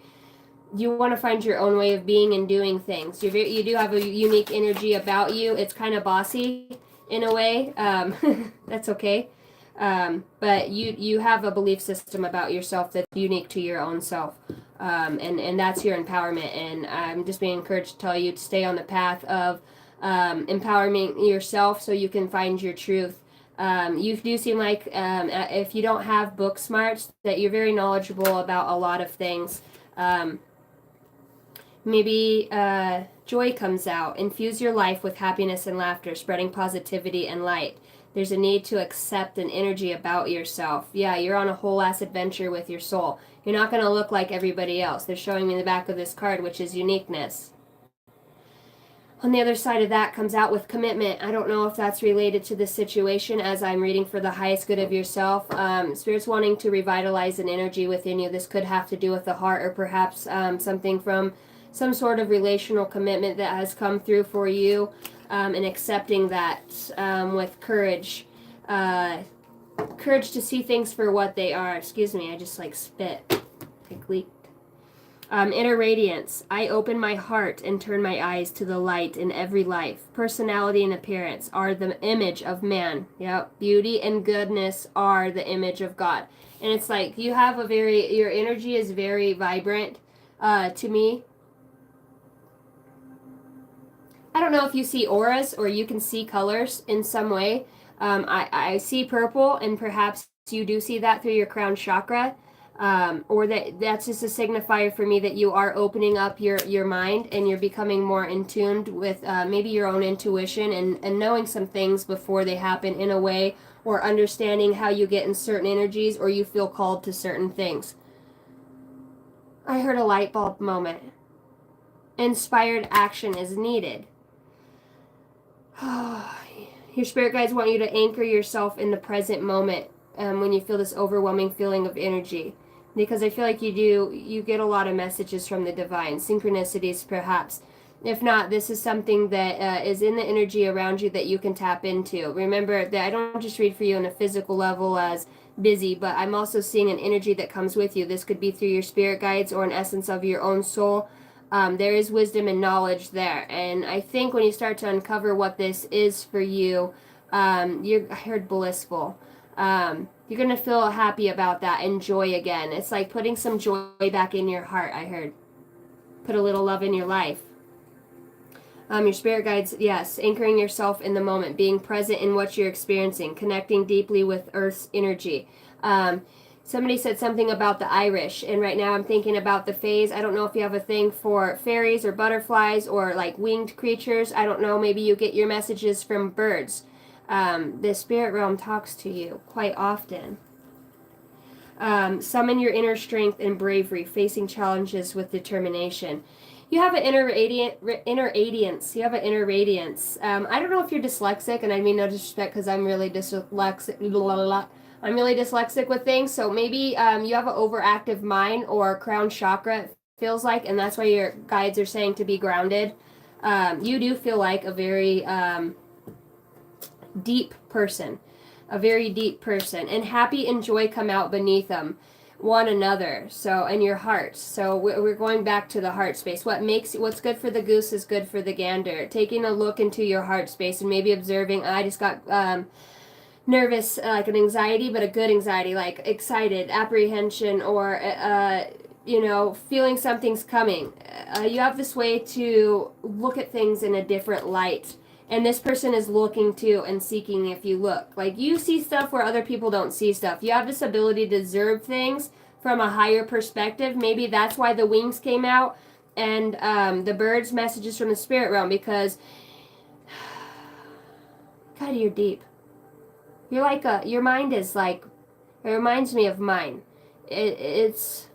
you want to find your own way of being and doing things. You do have a unique energy about you. It's kind of bossy in a way. That's okay. But you have a belief system about yourself that's unique to your own self. And that's your empowerment. And I'm just being encouraged to tell you to stay on the path of empowering yourself so you can find your truth. You do seem like, if you don't have book smarts, that you're very knowledgeable about a lot of things. Maybe joy comes out. Infuse your life with happiness and laughter, spreading positivity and light. There's a need to accept an energy about yourself. Yeah, you're on a whole ass adventure with your soul. You're not going to look like everybody else. They're showing me in the back of this card, which is uniqueness. On the other side of that comes out with commitment. I don't know if that's related to the situation as I'm reading for the highest good of yourself. Spirit's wanting to revitalize an energy within you. This could have to do with the heart, or perhaps something from some sort of relational commitment that has come through for you, and accepting that with courage. Courage to see things for what they are. Excuse me, I just like spit. Like leaked. Inner radiance. I open my heart and turn my eyes to the light in every life. Personality and appearance are the image of man. Yep. Beauty and goodness are the image of God. And it's like you have your energy is very vibrant to me. I don't know if you see auras or you can see colors in some way. I see purple, and perhaps you do see that through your crown chakra. Or that's just a signifier for me that you are opening up your mind and you're becoming more in tune with maybe your own intuition and knowing some things before they happen in a way, or understanding how you get in certain energies, or you feel called to certain things. I heard a light bulb moment. Inspired action is needed. Your spirit guides want you to anchor yourself in the present moment when you feel this overwhelming feeling of energy. Because I feel like you get a lot of messages from the divine, synchronicities perhaps. If not, this is something that is in the energy around you that you can tap into. Remember that I don't just read for you on a physical level as busy, but I'm also seeing an energy that comes with you. This could be through your spirit guides or an essence of your own soul. There is wisdom and knowledge there. And I think when you start to uncover what this is for you, I heard blissful. You're going to feel happy about that and joy again. It's like putting some joy back in your heart, I heard. Put a little love in your life. Your spirit guides, yes, anchoring yourself in the moment, being present in what you're experiencing, connecting deeply with Earth's energy. Somebody said something about the Irish, and right now I'm thinking about the fays. I don't know if you have a thing for fairies or butterflies or like winged creatures. I don't know, maybe you get your messages from birds. The spirit realm talks to you quite often. Summon your inner strength and bravery, facing challenges with determination. You have an inner radiance. You have an inner radiance. I don't know if you're dyslexic, and I mean no disrespect because I'm really dyslexic. I'm really dyslexic with things, so maybe you have an overactive mind or crown chakra, it feels like, and that's why your guides are saying to be grounded. You do feel like a very deep person, and happy and joy come out beneath them, one another. So, and your heart. So we're going back to the heart space. What's good for the goose is good for the gander. Taking a look into your heart space and maybe observing. I just got nervous, like an anxiety, but a good anxiety, like excited, apprehension, or feeling something's coming. You have this way to look at things in a different light. And this person is looking to and seeking if you look. Like you see stuff where other people don't see stuff. You have this ability to observe things from a higher perspective. Maybe that's why the wings came out and the birds' messages from the spirit realm, because God, you're deep. You're like your mind is like, it reminds me of mine. It's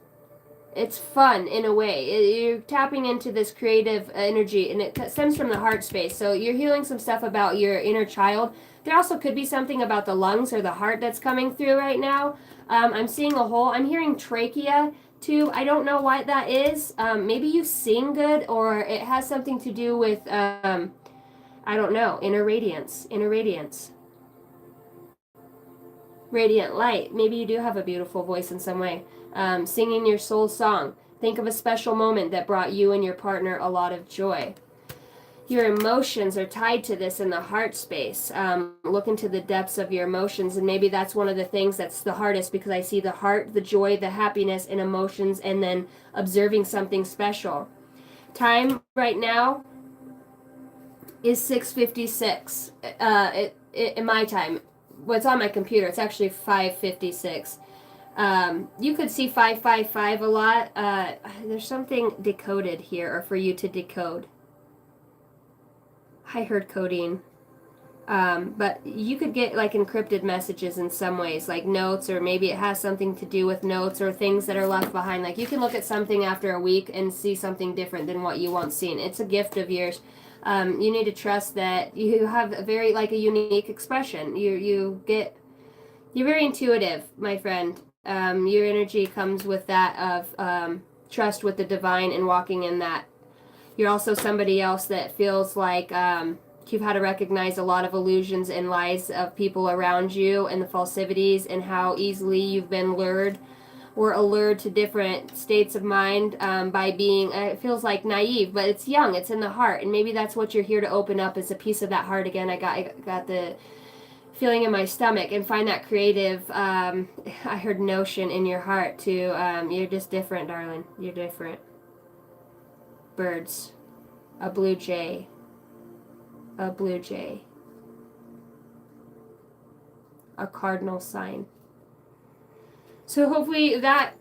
fun in a way. You're tapping into this creative energy, and it stems from the heart space. So you're healing some stuff about your inner child. There also could be something about the lungs or the heart that's coming through right now. I'm seeing a hole. I'm hearing trachea too. I don't know what that is. Maybe you sing good, or it has something to do with I don't know, inner radiance. Inner radiance. Radiant light. Maybe you do have a beautiful voice in some way. Singing your soul song. Think of a special moment that brought you and your partner a lot of joy. Your emotions are tied to this in the heart space. Look into the depths of your emotions, and maybe that's one of the things that's the hardest, because I see the heart, the joy, the happiness, and emotions, and then observing something special. Time right now is 6:56. In my time. What's on my computer? It's actually 5:56. You could see 555 a lot. There's something decoded here, or for you to decode. I heard coding. But you could get like encrypted messages in some ways, like notes, or maybe it has something to do with notes or things that are left behind. Like you can look at something after a week and see something different than what you once seen. It's a gift of yours. You need to trust that you have a very like a unique expression. You're very intuitive, my friend. Your energy comes with that of trust with the divine and walking in that. You're also somebody else that feels like you've had to recognize a lot of illusions and lies of people around you, and the falsities, and how easily you've been lured or allured to different states of mind by being, it feels like naive, but it's young, it's in the heart, and maybe that's what you're here to open up, is a piece of that heart again. I got the feeling in my stomach, and find that creative, I heard notion in your heart too. You're just different, darling. You're different. Birds. A blue jay. A blue jay. A cardinal sign. So hopefully that,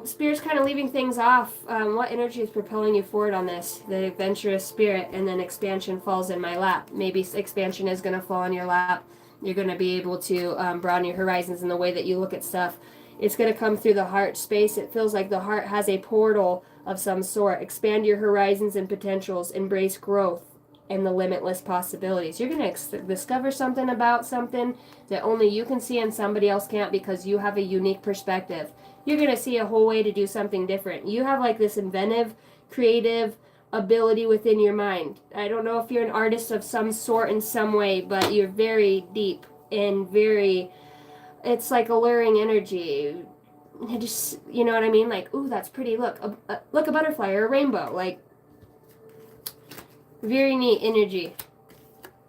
Spirit's kind of leaving things off. What energy is propelling you forward on this? The adventurous spirit, and then expansion falls in my lap. Maybe expansion is going to fall in your lap. You're going to be able to broaden your horizons in the way that you look at stuff. It's going to come through the heart space. It feels like the heart has a portal of some sort. Expand your horizons and potentials. Embrace growth and the limitless possibilities. You're going to discover something about something that only you can see and somebody else can't, because you have a unique perspective. You're going to see a whole way to do something different. You have like this inventive, creative ability within your mind. I don't know if you're an artist of some sort in some way, but you're very deep and very, it's like alluring energy. You just, you know what I mean? Like, ooh, that's pretty. Look, look, a butterfly or a rainbow. Like, very neat energy.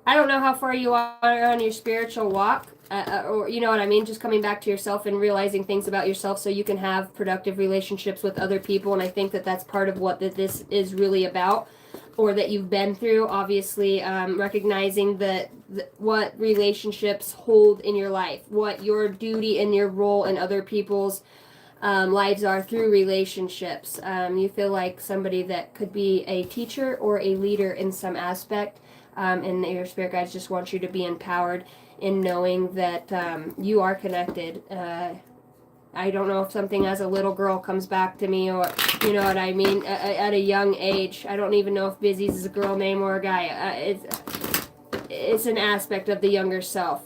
I don't know how far you are on your spiritual walk, or you know what I mean, just coming back to yourself and realizing things about yourself so you can have productive relationships with other people. And I think that that's part of what this is really about, or that you've been through. Obviously, recognizing that what relationships hold in your life, what your duty and your role in other people's lives are through relationships. You feel like somebody that could be a teacher or a leader in some aspect, and your spirit guides just want you to be empowered in knowing that you are connected. I don't know if something as a little girl comes back to me, or you know what I mean, at a young age. I don't even know if Busy's is a girl name or a guy. It's an aspect of the younger self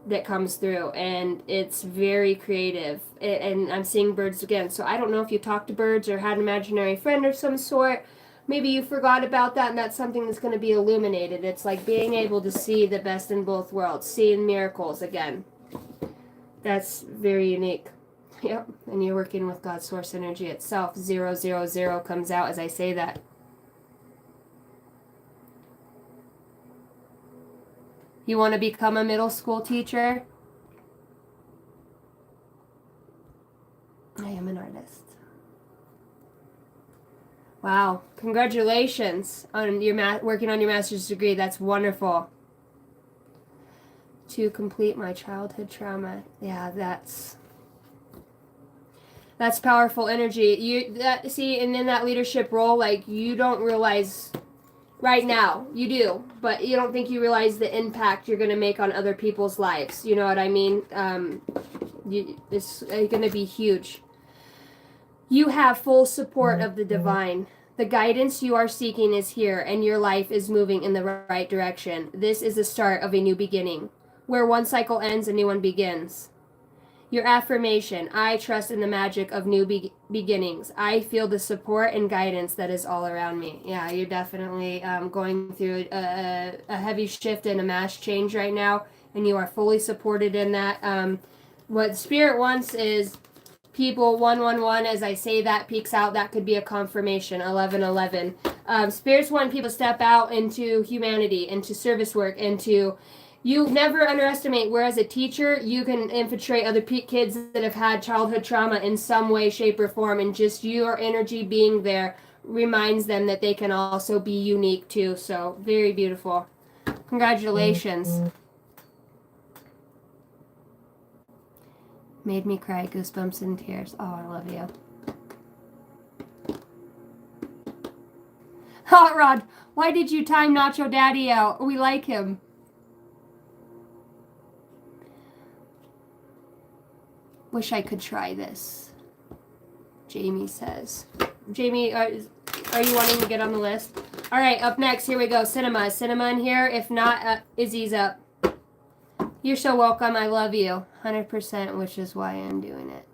that comes through, and it's very creative. And I'm seeing birds again, so I don't know if you talked to birds or had an imaginary friend of some sort. Maybe you forgot about that, and that's something that's going to be illuminated. It's like being able to see the best in both worlds, seeing miracles again. That's very unique. Yep, and you're working with God's source energy itself. 000 comes out as I say that. You want to become a middle school teacher? I am an artist. Wow. Congratulations on your working on your master's degree. That's wonderful. To complete my childhood trauma. Yeah, that's powerful energy. See, and in that leadership role, like, you don't realize right now, you do, but you don't think you realize the impact you're going to make on other people's lives. You know what I mean? It's going to be huge. You have full support of the divine. The guidance you are seeking is here, and your life is moving in the right direction. This is the start of a new beginning. Where one cycle ends, a new one begins. Your affirmation: I trust in the magic of new beginnings. I feel the support and guidance that is all around me. Yeah, you're definitely going through a heavy shift and a mass change right now, and you are fully supported in that. What Spirit wants is people 111. As I say that, peeks out. That could be a confirmation. 1111. Spirits want people to step out into humanity, into service work, into... You never underestimate where, as a teacher, you can infiltrate other kids that have had childhood trauma in some way, shape, or form, and just your energy being there reminds them that they can also be unique too. So, very beautiful. Congratulations. Made me cry, goosebumps and tears. Oh, I love you. Hot Rod, why did you time Nacho Daddy out? We like him. Wish I could try this, Jamie says. Jamie, are you wanting to get on the list? All right, up next, here we go. Cinema. Is Cinema in here? If not, Izzy's up. You're so welcome. I love you. 100%, which is why I'm doing it.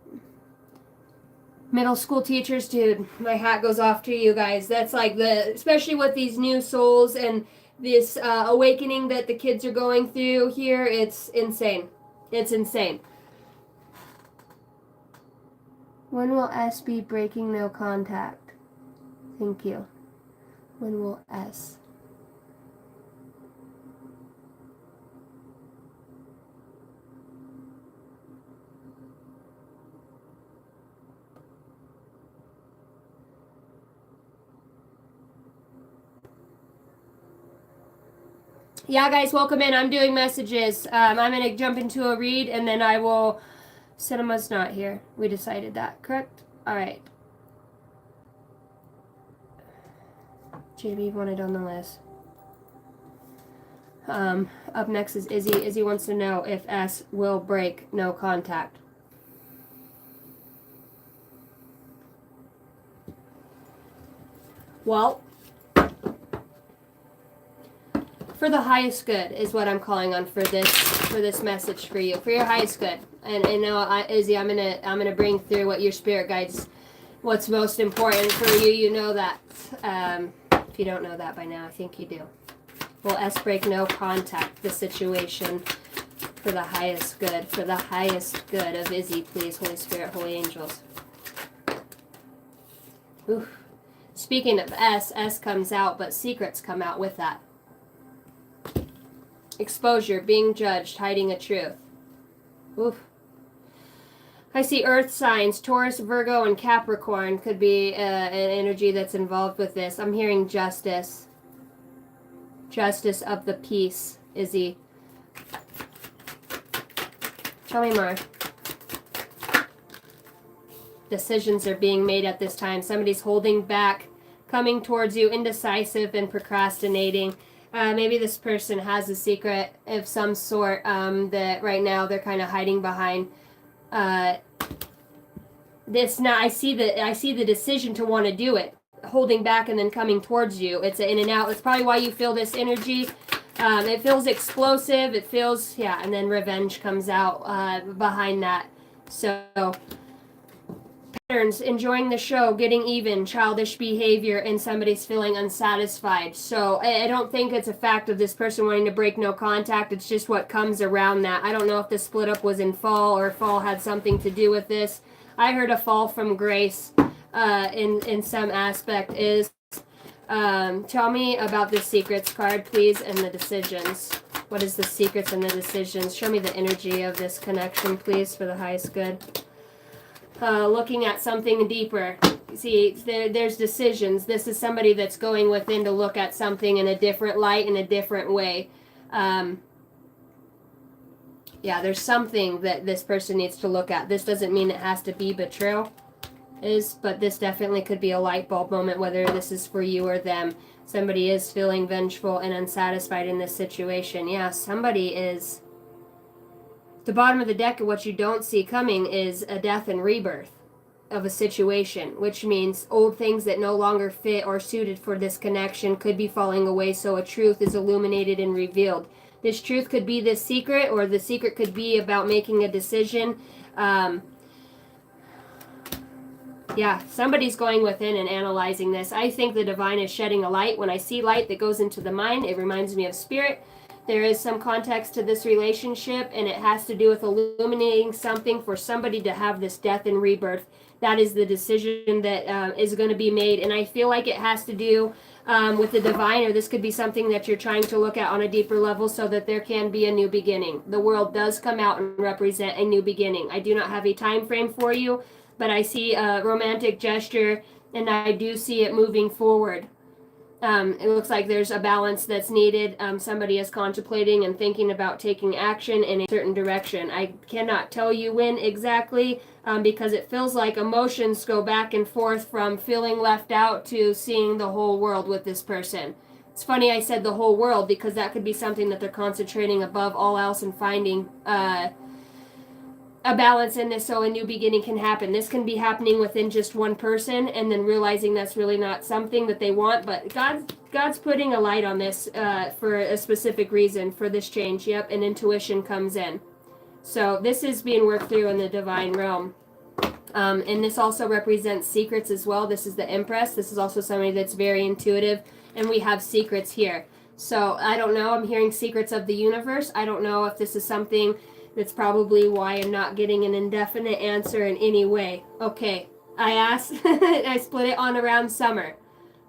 Middle school teachers, dude, my hat goes off to you guys. That's like especially with these new souls and this awakening that the kids are going through here, it's insane. It's insane. When will S be breaking no contact? Thank you. When will S? Yeah, guys, welcome in. I'm doing messages. I'm going to jump into a read, and then I will... Cinema's not here. We decided that, correct? All right. JB wanted on the list. Up next is Izzy. Izzy wants to know if S will break no contact. Well, for the highest good is what I'm calling on for this message for you, for your highest good. And Izzy, I'm gonna bring through what your spirit guides, what's most important for you. You know that. If you don't know that by now, I think you do. Will S break no contact the situation for the highest good? For the highest good of Izzy, please, Holy Spirit, Holy Angels. Oof. Speaking of S comes out, but secrets come out with that. Exposure, being judged, hiding a truth. Oof. I see earth signs, Taurus, Virgo, and Capricorn could be an energy that's involved with this. I'm hearing justice. Justice of the peace, Izzy. Tell me more. Decisions are being made at this time. Somebody's holding back, coming towards you, indecisive and procrastinating. Maybe this person has a secret of some sort that right now they're kind of hiding behind. This now I see the decision to want to do it, holding back and then coming towards you. It's an in and out. It's probably why you feel this energy. It feels explosive. It feels, yeah, and then revenge comes out behind that. So patterns, enjoying the show, getting even, childish behavior, and somebody's feeling unsatisfied. So I don't think it's a fact of this person wanting to break no contact. It's just what comes around that. I don't know if the split up was in fall or fall had something to do with this. I heard a fall from grace in some aspect is. Tell me about the secrets card, please, and the decisions. What is the secrets and the decisions? Show me the energy of this connection, please, for the highest good. Looking at something deeper. See, there's decisions. This is somebody that's going within to look at something in a different light, in a different way. Yeah, there's something that this person needs to look at. This doesn't mean it has to be betrayal, but this definitely could be a light bulb moment, whether this is for you or them. Somebody is feeling vengeful and unsatisfied in this situation. Yeah, somebody is. The bottom of the deck of what you don't see coming is a death and rebirth of a situation, which means old things that no longer fit or suited for this connection could be falling away, so a truth is illuminated and revealed. This truth could be this secret, or the secret could be about making a decision. Yeah, somebody's going within and analyzing this. I think the divine is shedding a light. When I see light that goes into the mind, it reminds me of spirit. There is some context to this relationship, and it has to do with illuminating something for somebody to have this death and rebirth. That is the decision that is going to be made, and I feel like it has to do with the divine, or this could be something that you're trying to look at on a deeper level so that there can be a new beginning. The world does come out and represent a new beginning. I do not have a time frame for you, but I see a romantic gesture, and I do see it moving forward. It looks like there's a balance that's needed. Somebody is contemplating and thinking about taking action in a certain direction. I cannot tell you when exactly, because it feels like emotions go back and forth from feeling left out to seeing the whole world with this person. It's funny I said the whole world, because that could be something that they're concentrating above all else and finding a balance in this so a new beginning can happen. This can be happening within just one person, and then realizing that's really not something that they want, but God's putting a light on this for a specific reason for this change. Yep, and intuition comes in. So this is being worked through in the divine realm. And this also represents secrets as well. This is the Empress. This is also somebody that's very intuitive, and we have secrets here. So I don't know. I'm hearing secrets of the universe. I don't know if this is something. That's probably why I'm not getting an indefinite answer in any way. Okay, I asked, I split it on around summer.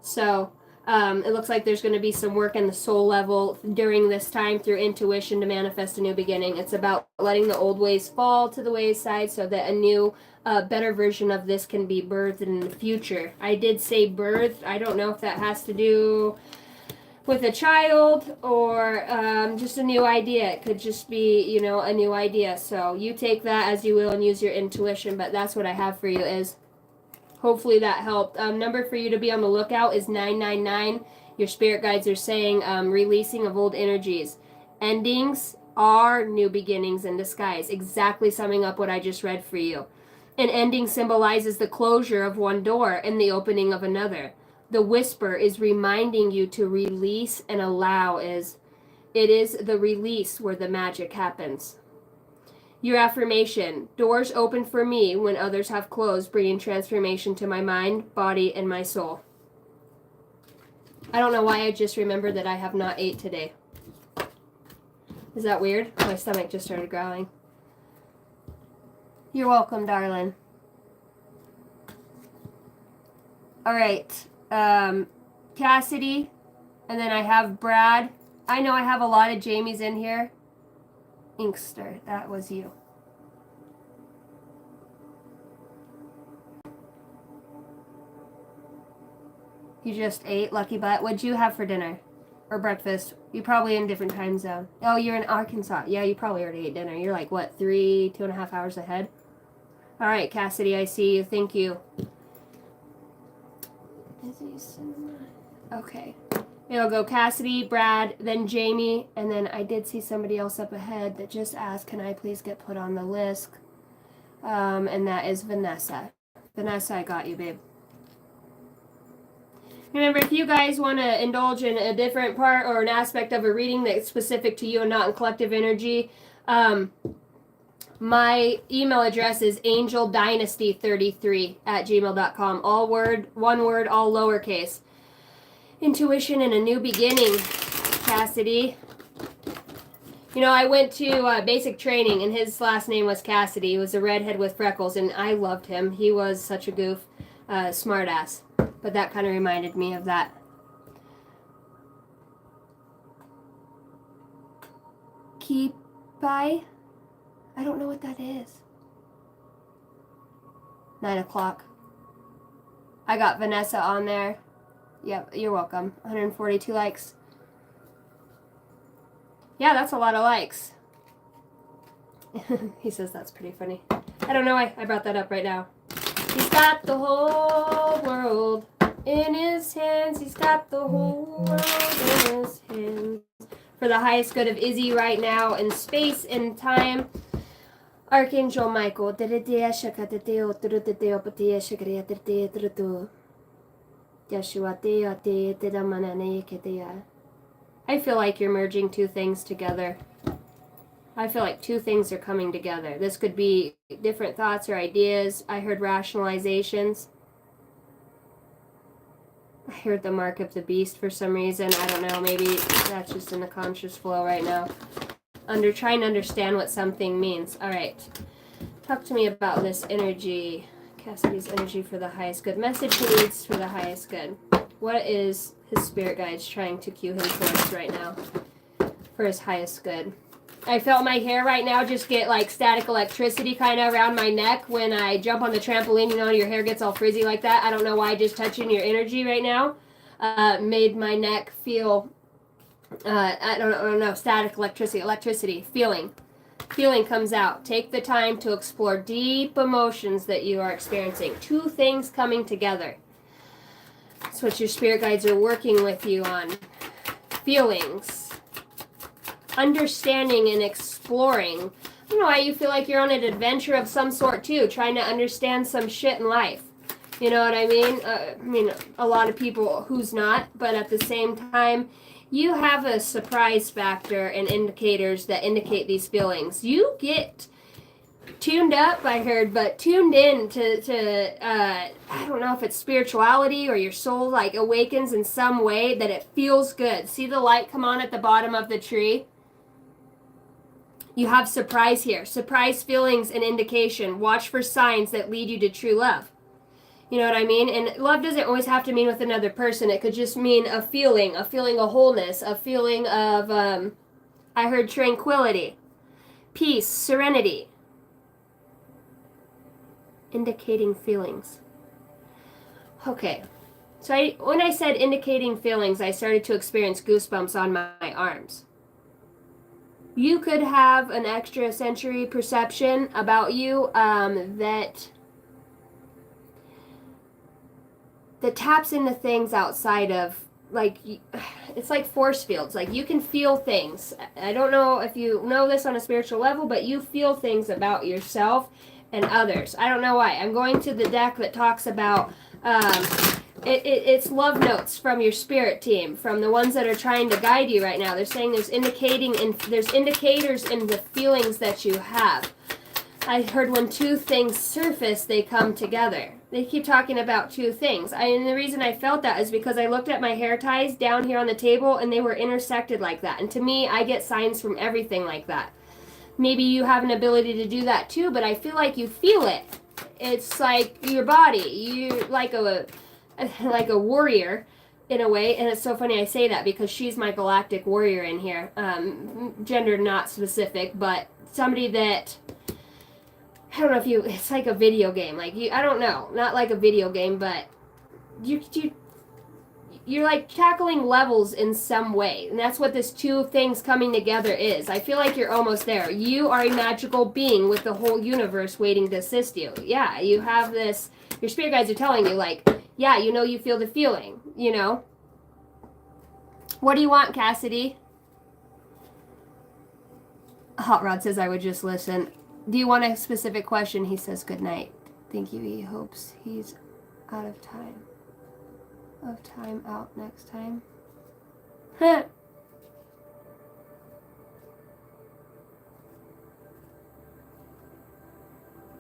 So it looks like there's going to be some work in the soul level during this time through intuition to manifest a new beginning. It's about letting the old ways fall to the wayside so that a new, better version of this can be birthed in the future. I did say birthed. I don't know if that has to do with a child or just a new idea. It could just be, a new idea. So you take that as you will and use your intuition, but that's what I have for you. Is hopefully that helped. Number for you to be on the lookout is 999. Your spirit guides are saying releasing of old energies. Endings are new beginnings in disguise. Exactly summing up what I just read for you. An ending symbolizes the closure of one door and the opening of another. The whisper is reminding you to release and allow. It is the release where the magic happens. Your affirmation: doors open for me when others have closed, bringing transformation to my mind, body, and my soul. I don't know why I just remembered that I have not ate today. Is that weird? My stomach just started growling. You're welcome, darling. All right. Cassidy, and then I have Brad. I know I have a lot of Jamies in here. Inkster, that was you. You just ate, lucky butt. What'd you have for dinner or breakfast? You're probably in a different time zone. Oh, you're in Arkansas. Yeah, you probably already ate dinner. You're like, what, 2.5 hours ahead? All right, Cassidy, I see you. Thank you. Okay. It'll go Cassidy, Brad, then Jamie, and then I did see somebody else up ahead that just asked, can I please get put on the list? And that is Vanessa. Vanessa, I got you, babe. Remember, if you guys want to indulge in a different part or an aspect of a reading that's specific to you and not in collective energy, my email address is angeldynasty33@gmail.com. All word, one word, all lowercase. Intuition and a new beginning, Cassidy. I went to basic training, and his last name was Cassidy. He was a redhead with freckles, and I loved him. He was such a goof, smart ass. But that kind of reminded me of that. Byy? I don't know what that is. 9 o'clock. I got Vanessa on there. Yep, you're welcome. 142 likes. Yeah, that's a lot of likes. He says that's pretty funny. I don't know why I brought that up right now. He's got the whole world in his hands. He's got the whole world in his hands. For the highest good of Izzy right now in space and time. Archangel Michael. I feel like you're merging two things together. I feel like two things are coming together. This could be different thoughts or ideas. I heard rationalizations. I heard the mark of the beast for some reason. I don't know. Maybe that's just in the conscious flow right now. Trying to understand what something means. All right. Talk to me about this energy. Cassidy's energy for the highest good. Message he needs for the highest good. What is his spirit guides trying to cue him towards right now for his highest good? I felt my hair right now just get like static electricity kind of around my neck when I jump on the trampoline. You know, your hair gets all frizzy like that. I don't know why, just touching your energy right now made my neck feel, I don't know, static electricity, feeling. Feeling comes out. Take the time to explore deep emotions that you are experiencing. Two things coming together. That's what your spirit guides are working with you on. Feelings. Understanding and exploring. I don't know why you feel like you're on an adventure of some sort too, trying to understand some shit in life. You know what I mean? A lot of people who's not, but at the same time, you have a surprise factor and indicators that indicate these feelings. You get tuned up, I heard, but tuned in to I don't know if it's spirituality or your soul like awakens in some way that it feels good. See the light come on at the bottom of the tree? You have surprise here. Surprise feelings and indication. Watch for signs that lead you to true love. You know what I mean? And love doesn't always have to mean with another person. It could just mean a feeling of wholeness, a feeling of, I heard tranquility, peace, serenity. Indicating feelings. Okay. So when I said indicating feelings, I started to experience goosebumps on my arms. You could have an extrasensory perception about you that taps into things outside of, like, it's like force fields. Like, you can feel things. I don't know if you know this on a spiritual level, but you feel things about yourself and others. I don't know why. I'm going to the deck that talks about it's love notes from your spirit team, from the ones that are trying to guide you right now. They're saying there's indicators in the feelings that you have. I heard when two things surface, they come together. They keep talking about two things. And the reason I felt that is because I looked at my hair ties down here on the table and they were intersected like that. And to me, I get signs from everything like that. Maybe you have an ability to do that too, but I feel like you feel it. It's like your body. You're like a warrior in a way. And it's so funny I say that because she's my galactic warrior in here. Gender not specific, but somebody that, I don't know if it's like a video game. Like, I don't know. Not like a video game, but you're like tackling levels in some way. And that's what this two things coming together is. I feel like you're almost there. You are a magical being with the whole universe waiting to assist you. Yeah, you have this, your spirit guides are telling you, like, yeah, you know, you feel the feeling, you know. What do you want, Cassidy? Hot Rod says I would just listen. Do you want a specific question? He says good night. Thank you. He hopes he's out of time. Out next time.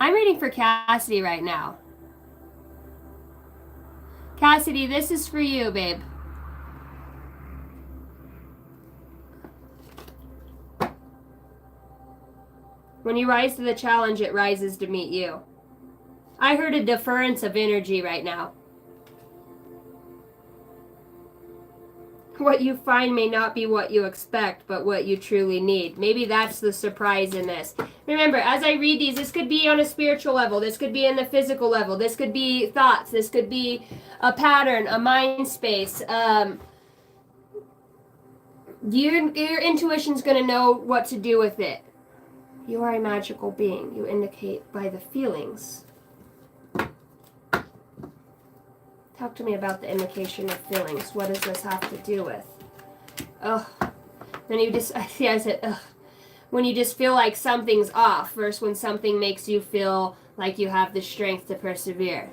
I'm reading for Cassidy right now. Cassidy, this is for you, babe. When you rise to the challenge, it rises to meet you. I heard a deference of energy right now. What you find may not be what you expect, but what you truly need. Maybe that's the surprise in this. Remember, as I read these, this could be on a spiritual level. This could be in the physical level. This could be thoughts. This could be a pattern, a mind space. Your intuition's going to know what to do with it. You are a magical being. You indicate by the feelings. Talk to me about the indication of feelings. What does this have to do with? Ugh. Then you just, I said, ugh. When you just feel like something's off versus when something makes you feel like you have the strength to persevere.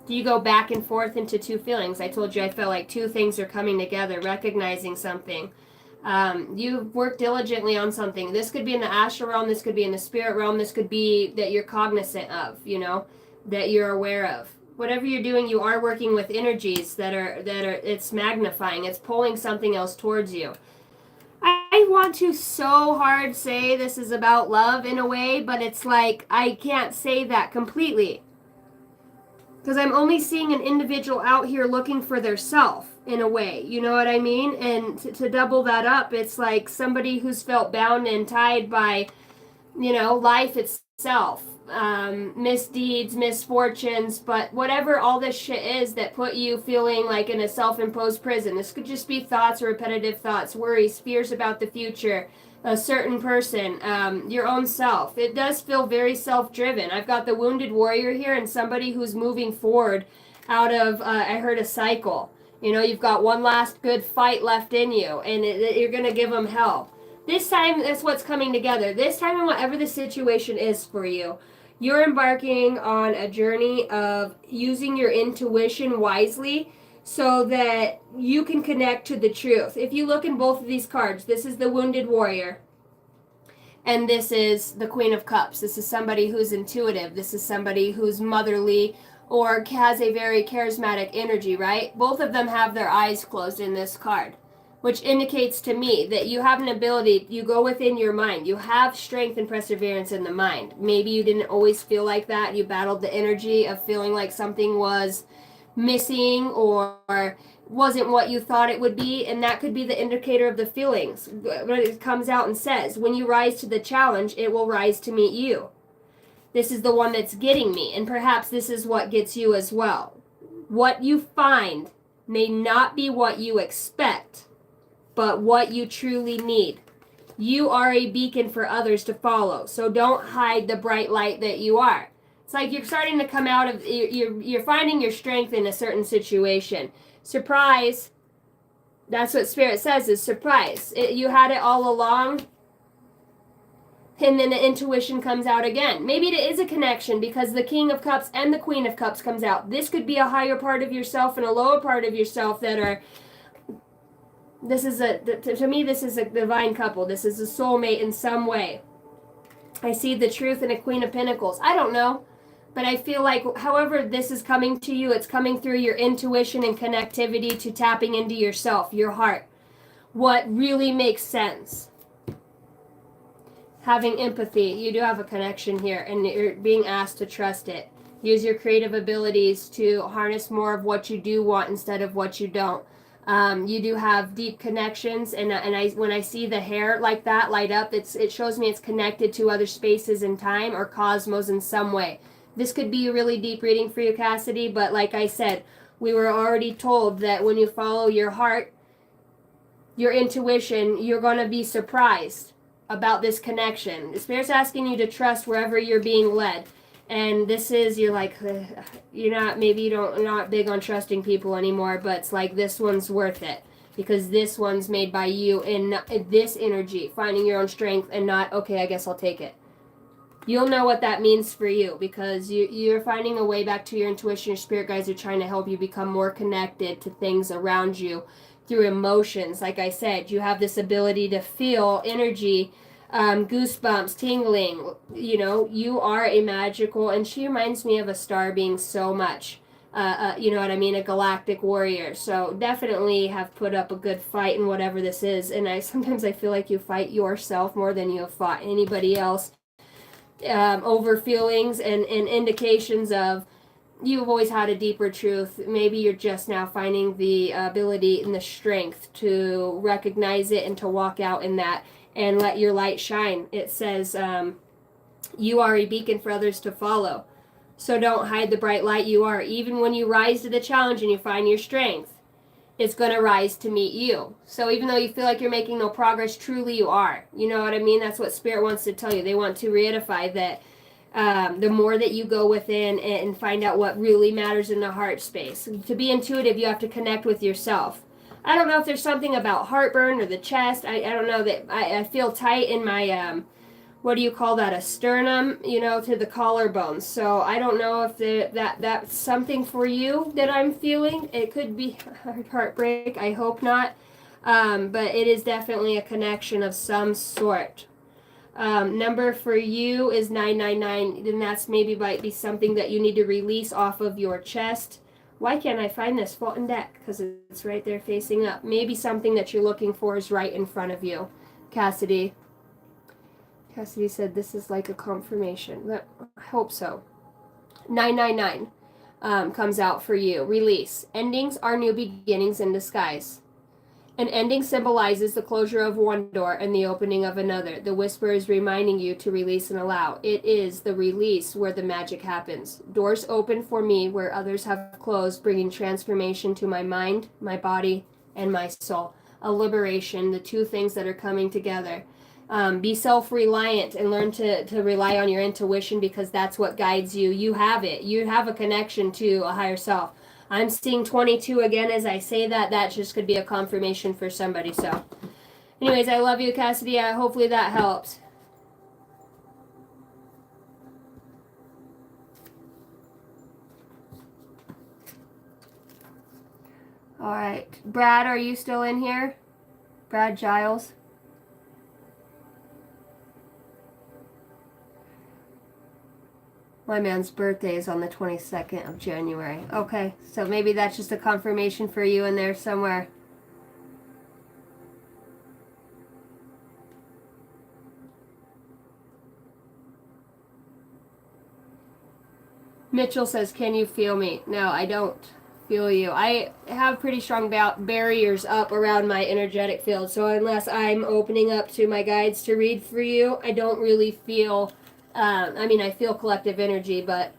Do you go back and forth into two feelings? I told you I felt like two things are coming together, recognizing something. You've worked diligently on something. This could be in the astral realm. This could be in the spirit realm. This could be that you're cognizant of, that you're aware of. Whatever you're doing, you are working with energies that are it's magnifying. It's pulling something else towards you. I want to so hard say this is about love in a way, but it's like I can't say that completely. Because I'm only seeing an individual out here looking for their self in a way. You know what I mean? And to double that up, it's like somebody who's felt bound and tied by, life itself. Misdeeds, misfortunes, but whatever all this shit is that put you feeling like in a self-imposed prison. This could just be thoughts, repetitive thoughts, worries, fears about the future, a certain person, your own self. It does feel very self-driven. I've got the wounded warrior here and somebody who's moving forward out of, I heard a cycle. You've got one last good fight left in you, and you're going to give them hell. This time, that's what's coming together. This time, and whatever the situation is for you, you're embarking on a journey of using your intuition wisely so that you can connect to the truth. If you look in both of these cards, this is the Wounded Warrior, and this is the Queen of Cups. This is somebody who's intuitive. This is somebody who's motherly or has a very charismatic energy, right? Both of them have their eyes closed in this card, which indicates to me that you have an ability, you go within your mind. You have strength and perseverance in the mind. Maybe you didn't always feel like that. You battled the energy of feeling like something was missing or wasn't what you thought it would be, and that could be the indicator of the feelings. When it comes out and says, when you rise to the challenge, it will rise to meet you. This is the one that's getting me, and perhaps this is what gets you as well. What you find may not be what you expect, but what you truly need. You are a beacon for others to follow, so don't hide the bright light that you are. It's like you're starting to come out of, you're finding your strength in a certain situation. Surprise, that's what Spirit says, is surprise. You had it all along, and then the intuition comes out again. Maybe it is a connection because the King of Cups and the Queen of Cups comes out. This could be a higher part of yourself and a lower part of yourself that are, to me, this is a divine couple. This is a soulmate in some way. I see the truth in a Queen of Pentacles. I don't know, but I feel like however this is coming to you, it's coming through your intuition and connectivity to tapping into yourself, your heart. What really makes sense. Having empathy. You do have a connection here, and you're being asked to trust it. Use your creative abilities to harness more of what you do want instead of what you don't. You do have deep connections, and when I see the hair like that light up, it shows me it's connected to other spaces in time or cosmos in some way. This could be a really deep reading for you, Cassidy, but like I said, we were already told that when you follow your heart, your intuition, you're going to be surprised about this connection. The Spirit's asking you to trust wherever you're being led. And this is, you're like, you're not big on trusting people anymore, but it's like this one's worth it. Because this one's made by you in this energy, finding your own strength and not, okay, I guess I'll take it. You'll know what that means for you because you're finding a way back to your intuition. Your spirit guides are trying to help you become more connected to things around you through emotions. Like I said, you have this ability to feel energy, goosebumps, tingling. You are a magical, and she reminds me of a star being so much. You know what I mean? A galactic warrior. So definitely have put up a good fight in whatever this is. And sometimes I feel like you fight yourself more than you have fought anybody else over feelings and indications of you've always had a deeper truth. Maybe you're just now finding the ability and the strength to recognize it and to walk out in that and let your light shine. It says, you are a beacon for others to follow. So don't hide the bright light you are. Even when you rise to the challenge and you find your strength, it's going to rise to meet you. So even though you feel like you're making no progress, truly you are. You know what I mean? That's what Spirit wants to tell you. They want to reiterify that the more that you go within and find out what really matters in the heart space. To be intuitive, you have to connect with yourself. I don't know if there's something about heartburn or the chest. I don't know that I feel tight in my what do you call that, a sternum, to the collarbones. So I don't know if that's something for you that I'm feeling. It could be heartbreak. I hope not. But it is definitely a connection of some sort. Number for you is 999, and that's might be something that you need to release off of your chest. Why can't I find this Fulton deck? Because it's right there facing up. Maybe something that you're looking for is right in front of you. Cassidy said this is like a confirmation. I hope so. 999 comes out for you. Release. Endings are new beginnings in disguise. An ending symbolizes the closure of one door and the opening of another. The whisper is reminding you to release and allow. It is the release where the magic happens. Doors open for me where others have closed, bringing transformation to my mind, my body, and my soul. A liberation, the two things that are coming together. Be self-reliant and learn to rely on your intuition, because that's what guides you. You have it. You have a connection to a higher self. I'm seeing 22 again as I say that. That just could be a confirmation for somebody. So anyways, I love you, Cassidy. Hopefully that helps. All right. Brad, are you still in here? Brad Giles? My man's birthday is on the 22nd of January. Okay, so maybe that's just a confirmation for you in there somewhere. Mitchell says, can you feel me? No, I don't feel you. I have pretty strong barriers up around my energetic field, so unless I'm opening up to my guides to read for you, I don't really feel... I feel collective energy, but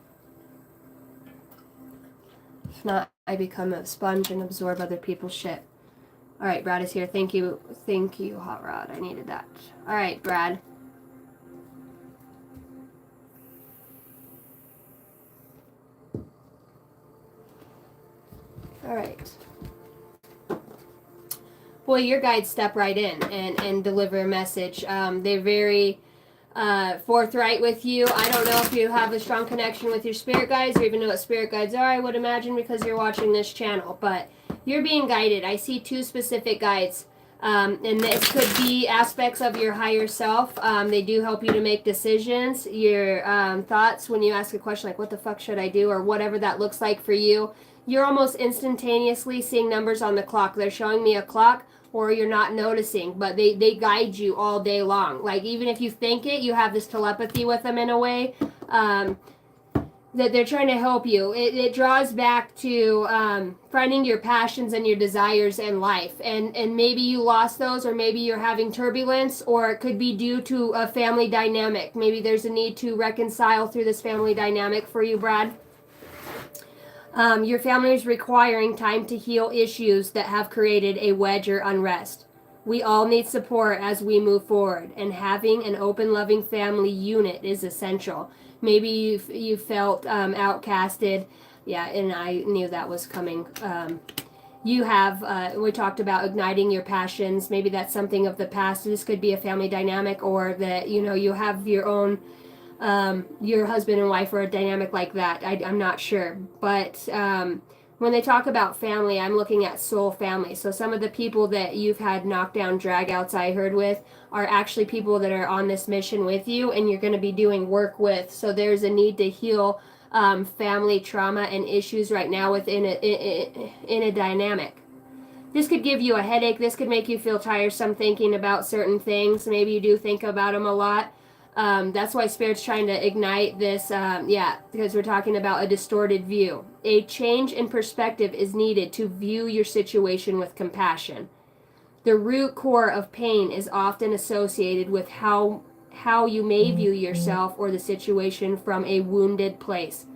if not, I become a sponge and absorb other people's shit. All right, Brad is here. Thank you, Hot Rod. I needed that. All right, Brad. All right. Boy, your guides step right in and deliver a message. They're very... forthright with you. I don't know if you have a strong connection with your spirit guides or even know what spirit guides are, I would imagine, because you're watching this channel, but you're being guided. I see two specific guides, and this could be aspects of your higher self. They do help you to make decisions. Your thoughts when you ask a question like, what the fuck should I do, or whatever that looks like for you, you're almost instantaneously seeing numbers on the clock. They're showing me a clock, or you're not noticing, but they guide you all day long. Like, even if you think it, you have this telepathy with them in a way that they're trying to help you. It draws back to finding your passions and your desires in life. And maybe you lost those, or maybe you're having turbulence, or it could be due to a family dynamic. Maybe there's a need to reconcile through this family dynamic for you, Brad. Your family is requiring time to heal issues that have created a wedge or unrest. We all need support as we move forward, and having an open, loving family unit is essential. Maybe you felt outcasted. Yeah, and I knew that was coming. You have, we talked about igniting your passions. Maybe that's something of the past. This could be a family dynamic, or that, you have your own... your husband and wife, or a dynamic like that. I'm not sure. But when they talk about family, I'm looking at soul family. So some of the people that you've had knockdown dragouts, I heard, with, are actually people that are on this mission with you, and you're going to be doing work with. So there's a need to heal family trauma and issues right now within in a dynamic. This could give you a headache. This could make you feel tiresome thinking about certain things. Maybe you do think about them a lot. That's why Spirit's trying to ignite this, because we're talking about a distorted view. A change in perspective is needed to view your situation with compassion. The root core of pain is often associated with how you may view yourself or the situation from a wounded place.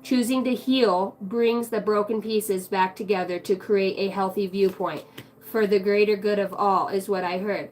Choosing to heal brings the broken pieces back together to create a healthy viewpoint for the greater good of all, is what I heard.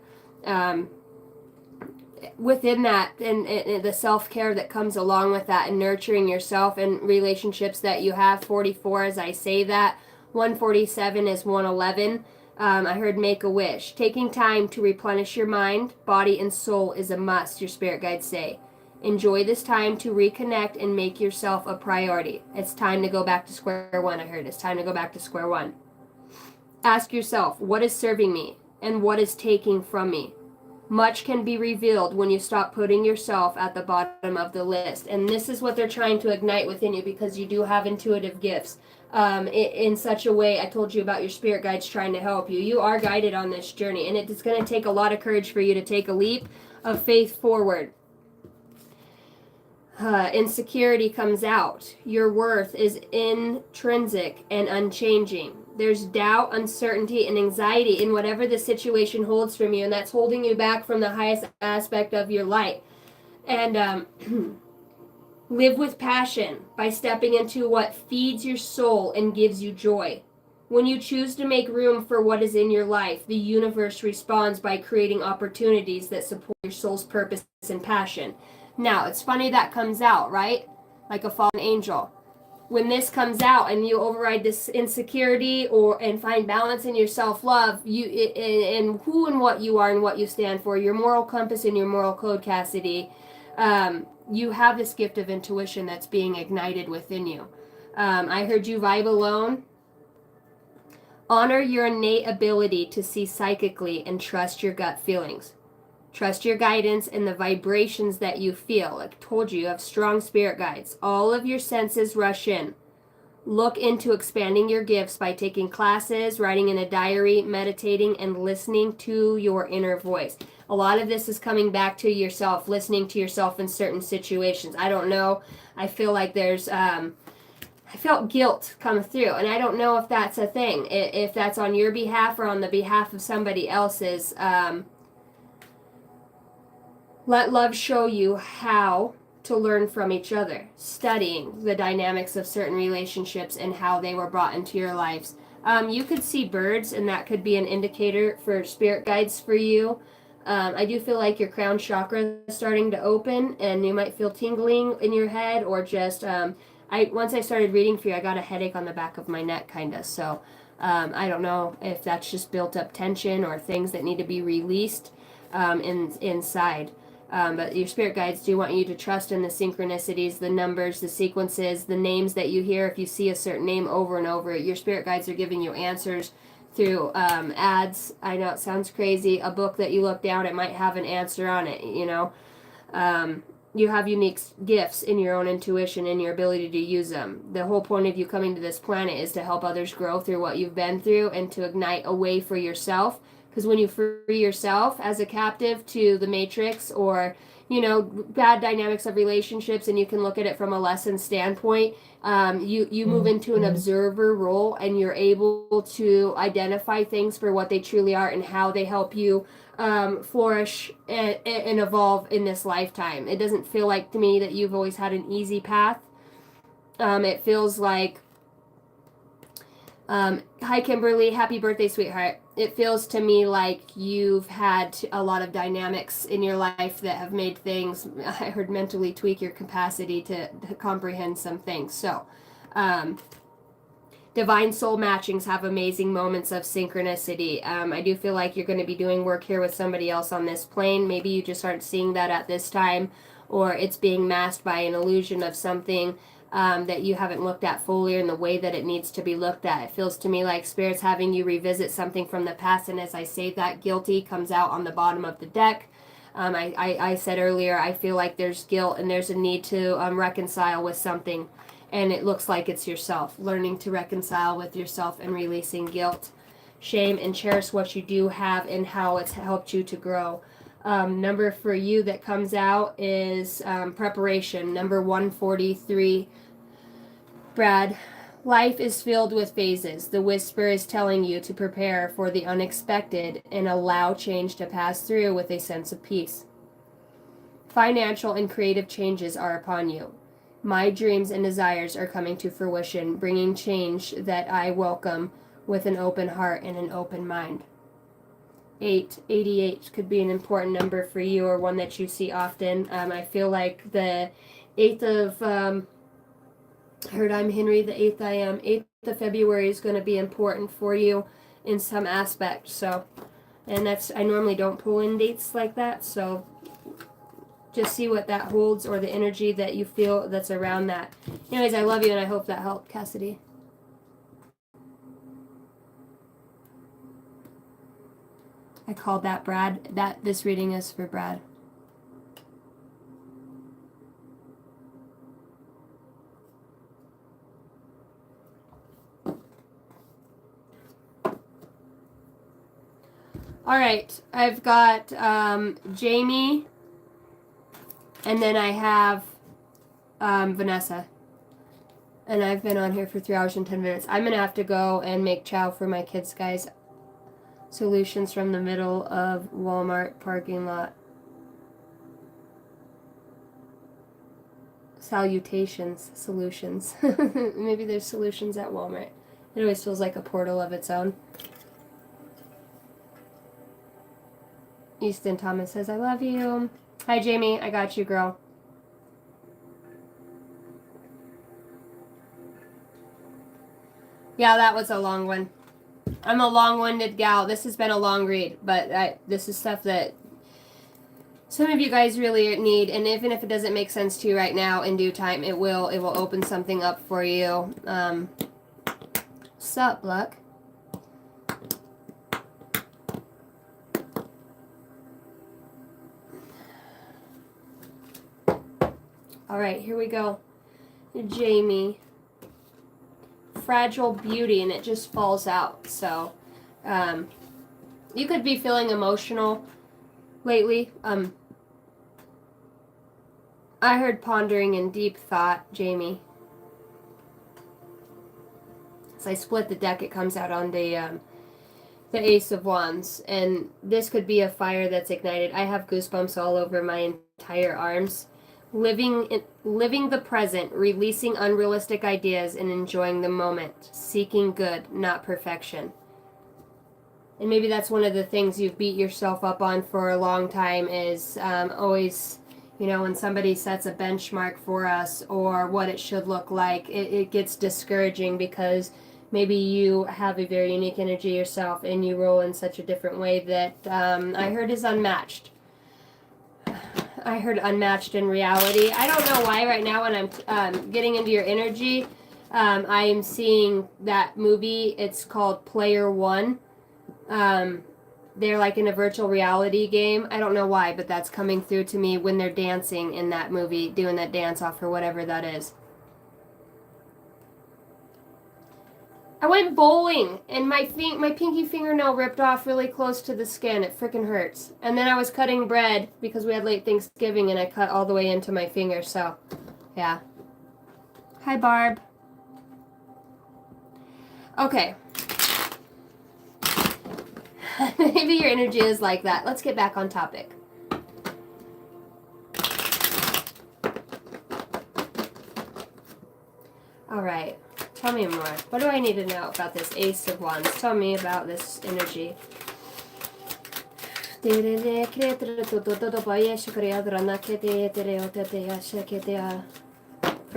Within that, and the self-care that comes along with that, and nurturing yourself and relationships that you have. 44, as I say that. 147 is 111. I heard make a wish. Taking time to replenish your mind, body, and soul is a must, your spirit guides say. Enjoy this time to reconnect and make yourself a priority. It's time to go back to square one, I heard. It's time to go back to square one. Ask yourself, what is serving me and what is taking from me? Much can be revealed when you stop putting yourself at the bottom of the list. And this is what they're trying to ignite within you, because you do have intuitive gifts. In such a way, I told you about your spirit guides trying to help you. You are guided on this journey, and it's going to take a lot of courage for you to take a leap of faith forward. Insecurity comes out. Your worth is intrinsic and unchanging. There's doubt, uncertainty, and anxiety in whatever the situation holds from you, and that's holding you back from the highest aspect of your light. And live with passion by stepping into what feeds your soul and gives you joy. When you choose to make room for what is in your life, the universe responds by creating opportunities that support your soul's purpose and passion. Now, it's funny that comes out, right? Like a fallen angel. When this comes out and you override this insecurity and find balance in your self-love, in who and what you are and what you stand for, your moral compass and your moral code, Cassidy, you have this gift of intuition that's being ignited within you. I heard you vibe alone. Honor your innate ability to see psychically and trust your gut feelings. Trust your guidance and the vibrations that you feel. Like I told you, you have strong spirit guides. All of your senses rush in. Look into expanding your gifts by taking classes, writing in a diary, meditating, and listening to your inner voice. A lot of this is coming back to yourself, listening to yourself in certain situations. I don't know. I feel like there's... I felt guilt come through, and I don't know if that's a thing, if that's on your behalf or on the behalf of somebody else's. Let love show you how to learn from each other, studying the dynamics of certain relationships and how they were brought into your lives. You could see birds, and that could be an indicator for spirit guides for you. I do feel like your crown chakra is starting to open, and you might feel tingling in your head, or just... once I started reading for you, I got a headache on the back of my neck, kind of. So I don't know if that's just built up tension or things that need to be released inside. But your spirit guides do want you to trust in the synchronicities, the numbers, the sequences, the names that you hear. If you see a certain name over and over, your spirit guides are giving you answers through ads. I know it sounds crazy. A book that you look down, it might have an answer on it, you know. You have unique gifts in your own intuition and your ability to use them. The whole point of you coming to this planet is to help others grow through what you've been through and to ignite a way for yourself. Because when you free yourself as a captive to the matrix or, you know, bad dynamics of relationships, and you can look at it from a lesson standpoint, you move into an observer role, and you're able to identify things for what they truly are and how they help you flourish and evolve in this lifetime. It doesn't feel like to me that you've always had an easy path. It feels like, hi Kimberly, happy birthday, sweetheart. It feels to me like you've had a lot of dynamics in your life that have made things, I heard, mentally tweak your capacity to comprehend some things. So, divine soul matchings have amazing moments of synchronicity. I do feel like you're going to be doing work here with somebody else on this plane. Maybe you just aren't seeing that at this time, or it's being masked by an illusion of something that you haven't looked at fully in the way that it needs to be looked at. It feels to me like Spirit's having you revisit something from the past, and as I say that, guilty comes out on the bottom of the deck. I said earlier, I feel like there's guilt and there's a need to reconcile with something, and it looks like it's yourself, learning to reconcile with yourself and releasing guilt, shame, and cherish what you do have and how it's helped you to grow. Number for you that comes out is preparation, number 143. Brad, life is filled with phases. The whisper is telling you to prepare for the unexpected and allow change to pass through with a sense of peace. Financial and creative changes are upon you. My dreams and desires are coming to fruition, bringing change that I welcome with an open heart and an open mind. 88 could be an important number for you, or one that you see often. I feel like the 8th of, I heard I'm Henry, the 8th I am. 8th of February is going to be important for you in some aspect. So, and that's, I normally don't pull in dates like that, so just see what that holds, or the energy that you feel that's around that. Anyways, I love you, and I hope that helped, Cassidy. I called that Brad. This reading is for Brad. All right, I've got Jamie, and then I have Vanessa. And I've been on here for 3 hours and 10 minutes. I'm going to have to go and make chow for my kids, guys. Solutions from the middle of Walmart parking lot. Salutations, solutions. Maybe there's solutions at Walmart. It always feels like a portal of its own. Easton Thomas says, I love you. Hi, Jamie. I got you, girl. Yeah, that was a long one. I'm a long-winded gal. This has been a long read, but this is stuff that some of you guys really need, and even if it doesn't make sense to you right now, in due time, it will open something up for you. Sup, Luck? All right, here we go. Jamie. Fragile beauty, and it just falls out. So you could be feeling emotional lately. I heard pondering and deep thought, Jamie. As I split the deck, it comes out on the Ace of Wands, and this could be a fire that's ignited. I have goosebumps all over my entire arms. Living the present, releasing unrealistic ideas, and enjoying the moment. Seeking good, not perfection. And maybe that's one of the things you've beat yourself up on for a long time is always, when somebody sets a benchmark for us or what it should look like, it gets discouraging because maybe you have a very unique energy yourself and you roll in such a different way that I heard is unmatched. I heard unmatched in reality. I don't know why right now when I'm getting into your energy, I am seeing that movie. It's called Player One. They're like in a virtual reality game. I don't know why, but that's coming through to me when they're dancing in that movie, doing that dance off or whatever that is. I went bowling, and my pinky fingernail ripped off really close to the skin. It freaking hurts. And then I was cutting bread because we had late Thanksgiving, and I cut all the way into my finger, so, yeah. Hi, Barb. Okay. Maybe your energy is like that. Let's get back on topic. All right. Tell me more. What do I need to know about this Ace of Wands? Tell me about this energy. For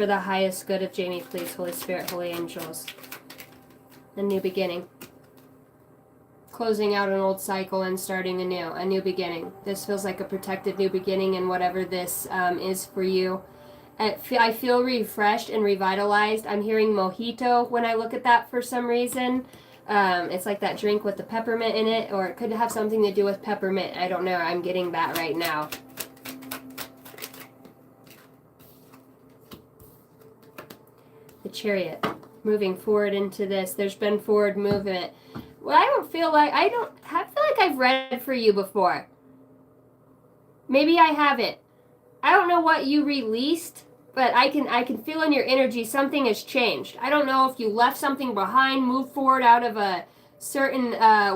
the highest good of Jamie, please, Holy Spirit, Holy Angels. A new beginning. Closing out an old cycle and starting anew. A new beginning. This feels like a protected new beginning, and whatever this is for you. I feel refreshed and revitalized. I'm hearing mojito when I look at that for some reason. It's like that drink with the peppermint in it, or it could have something to do with peppermint. I don't know. I'm getting that right now. The Chariot. Moving forward into this. There's been forward movement. Well, I feel like I've read for you before. Maybe I have it. I don't know what you released, but I can feel in your energy something has changed. I don't know if you left something behind, moved forward out of a certain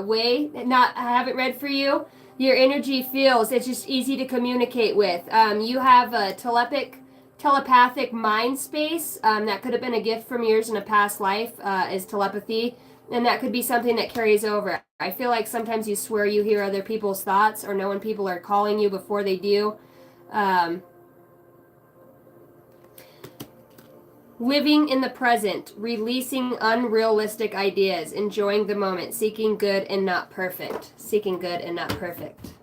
way. Not, I haven't read for you. Your energy feels it's just easy to communicate with. You have a telepathic mind space. That could have been a gift from yours in a past life, is telepathy, and that could be something that carries over. I feel like sometimes you swear you hear other people's thoughts or know when people are calling you before they do. Living in the present, releasing unrealistic ideas, enjoying the moment, seeking good and not perfect. Seeking good and not perfect.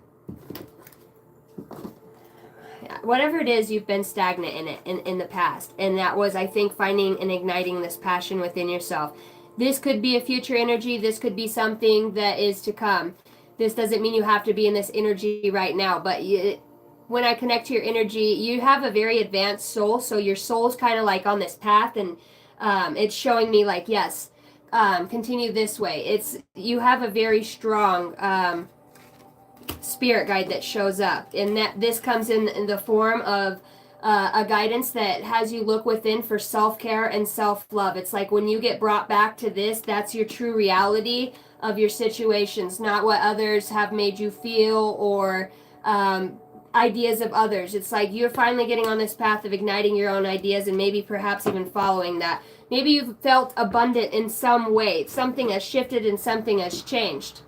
Whatever it is, you've been stagnant in it in the past. And that was, I think, finding and igniting this passion within yourself. This could be a future energy. This could be something that is to come. This doesn't mean you have to be in this energy right now, but when I connect to your energy, you have a very advanced soul. So your soul's kind of like on this path, and it's showing me like, yes, continue this way. You have a very strong spirit guide that shows up, and that this comes in the form of a guidance that has you look within for self-care and self-love. It's like when you get brought back to this, that's your true reality of your situations, not what others have made you feel or ideas of others. It's like you're finally getting on this path of igniting your own ideas and maybe perhaps even following that. Maybe you've felt abundant in some way. Something has shifted and something has changed.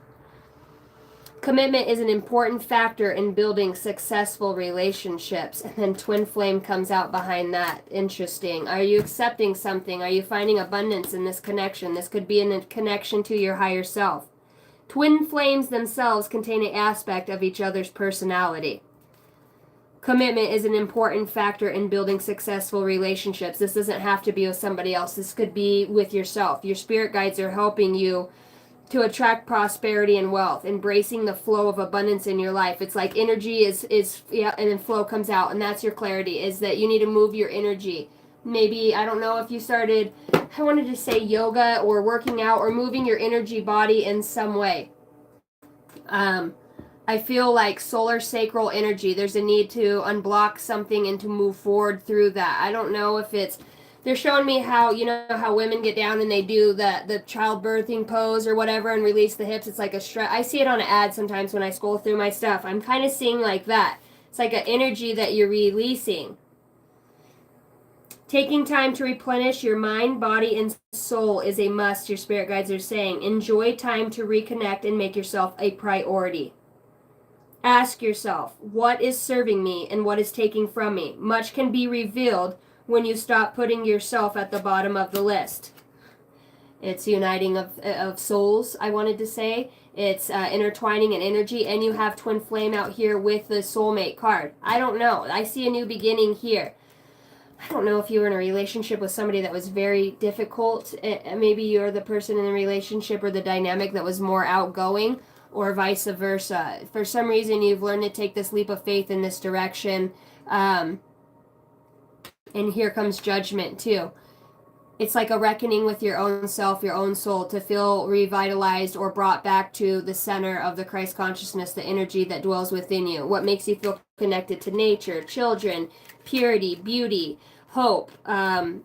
Commitment is an important factor in building successful relationships. And then twin flame comes out behind that. Interesting. Are you accepting something? Are you finding abundance in this connection? This could be in a connection to your higher self. Twin flames themselves contain an aspect of each other's personality. Commitment is an important factor in building successful relationships. This doesn't have to be with somebody else. This could be with yourself. Your spirit guides are helping you to attract prosperity and wealth, embracing the flow of abundance in your life. It's like energy is yeah, and then flow comes out, and that's your clarity, is that you need to move your energy. Maybe, I don't know if you started, I wanted to say yoga or working out or moving your energy body in some way. I feel like solar sacral energy. There's a need to unblock something and to move forward through that. I don't know if it's, they're showing me how, you know, how women get down and they do the childbirthing pose or whatever and release the hips. It's like a stretch. I see it on an ad sometimes when I scroll through my stuff. I'm kind of seeing like that. It's like an energy that you're releasing. Taking time to replenish your mind, body, and soul is a must, your spirit guides are saying. Enjoy time to reconnect and make yourself a priority. Ask yourself, what is serving me and what is taking from me? Much can be revealed when you stop putting yourself at the bottom of the list. It's uniting of souls, I wanted to say. It's intertwining an energy, and you have twin flame out here with the soulmate card. I don't know. I see a new beginning here. I don't know if you were in a relationship with somebody that was very difficult. Maybe you're the person in the relationship or the dynamic that was more outgoing, or vice versa. For some reason, you've learned to take this leap of faith in this direction. And here comes judgment too. It's like a reckoning with your own self, your own soul, to feel revitalized or brought back to the center of the Christ consciousness, the energy that dwells within you. What makes you feel connected to nature, children, purity, beauty, hope. I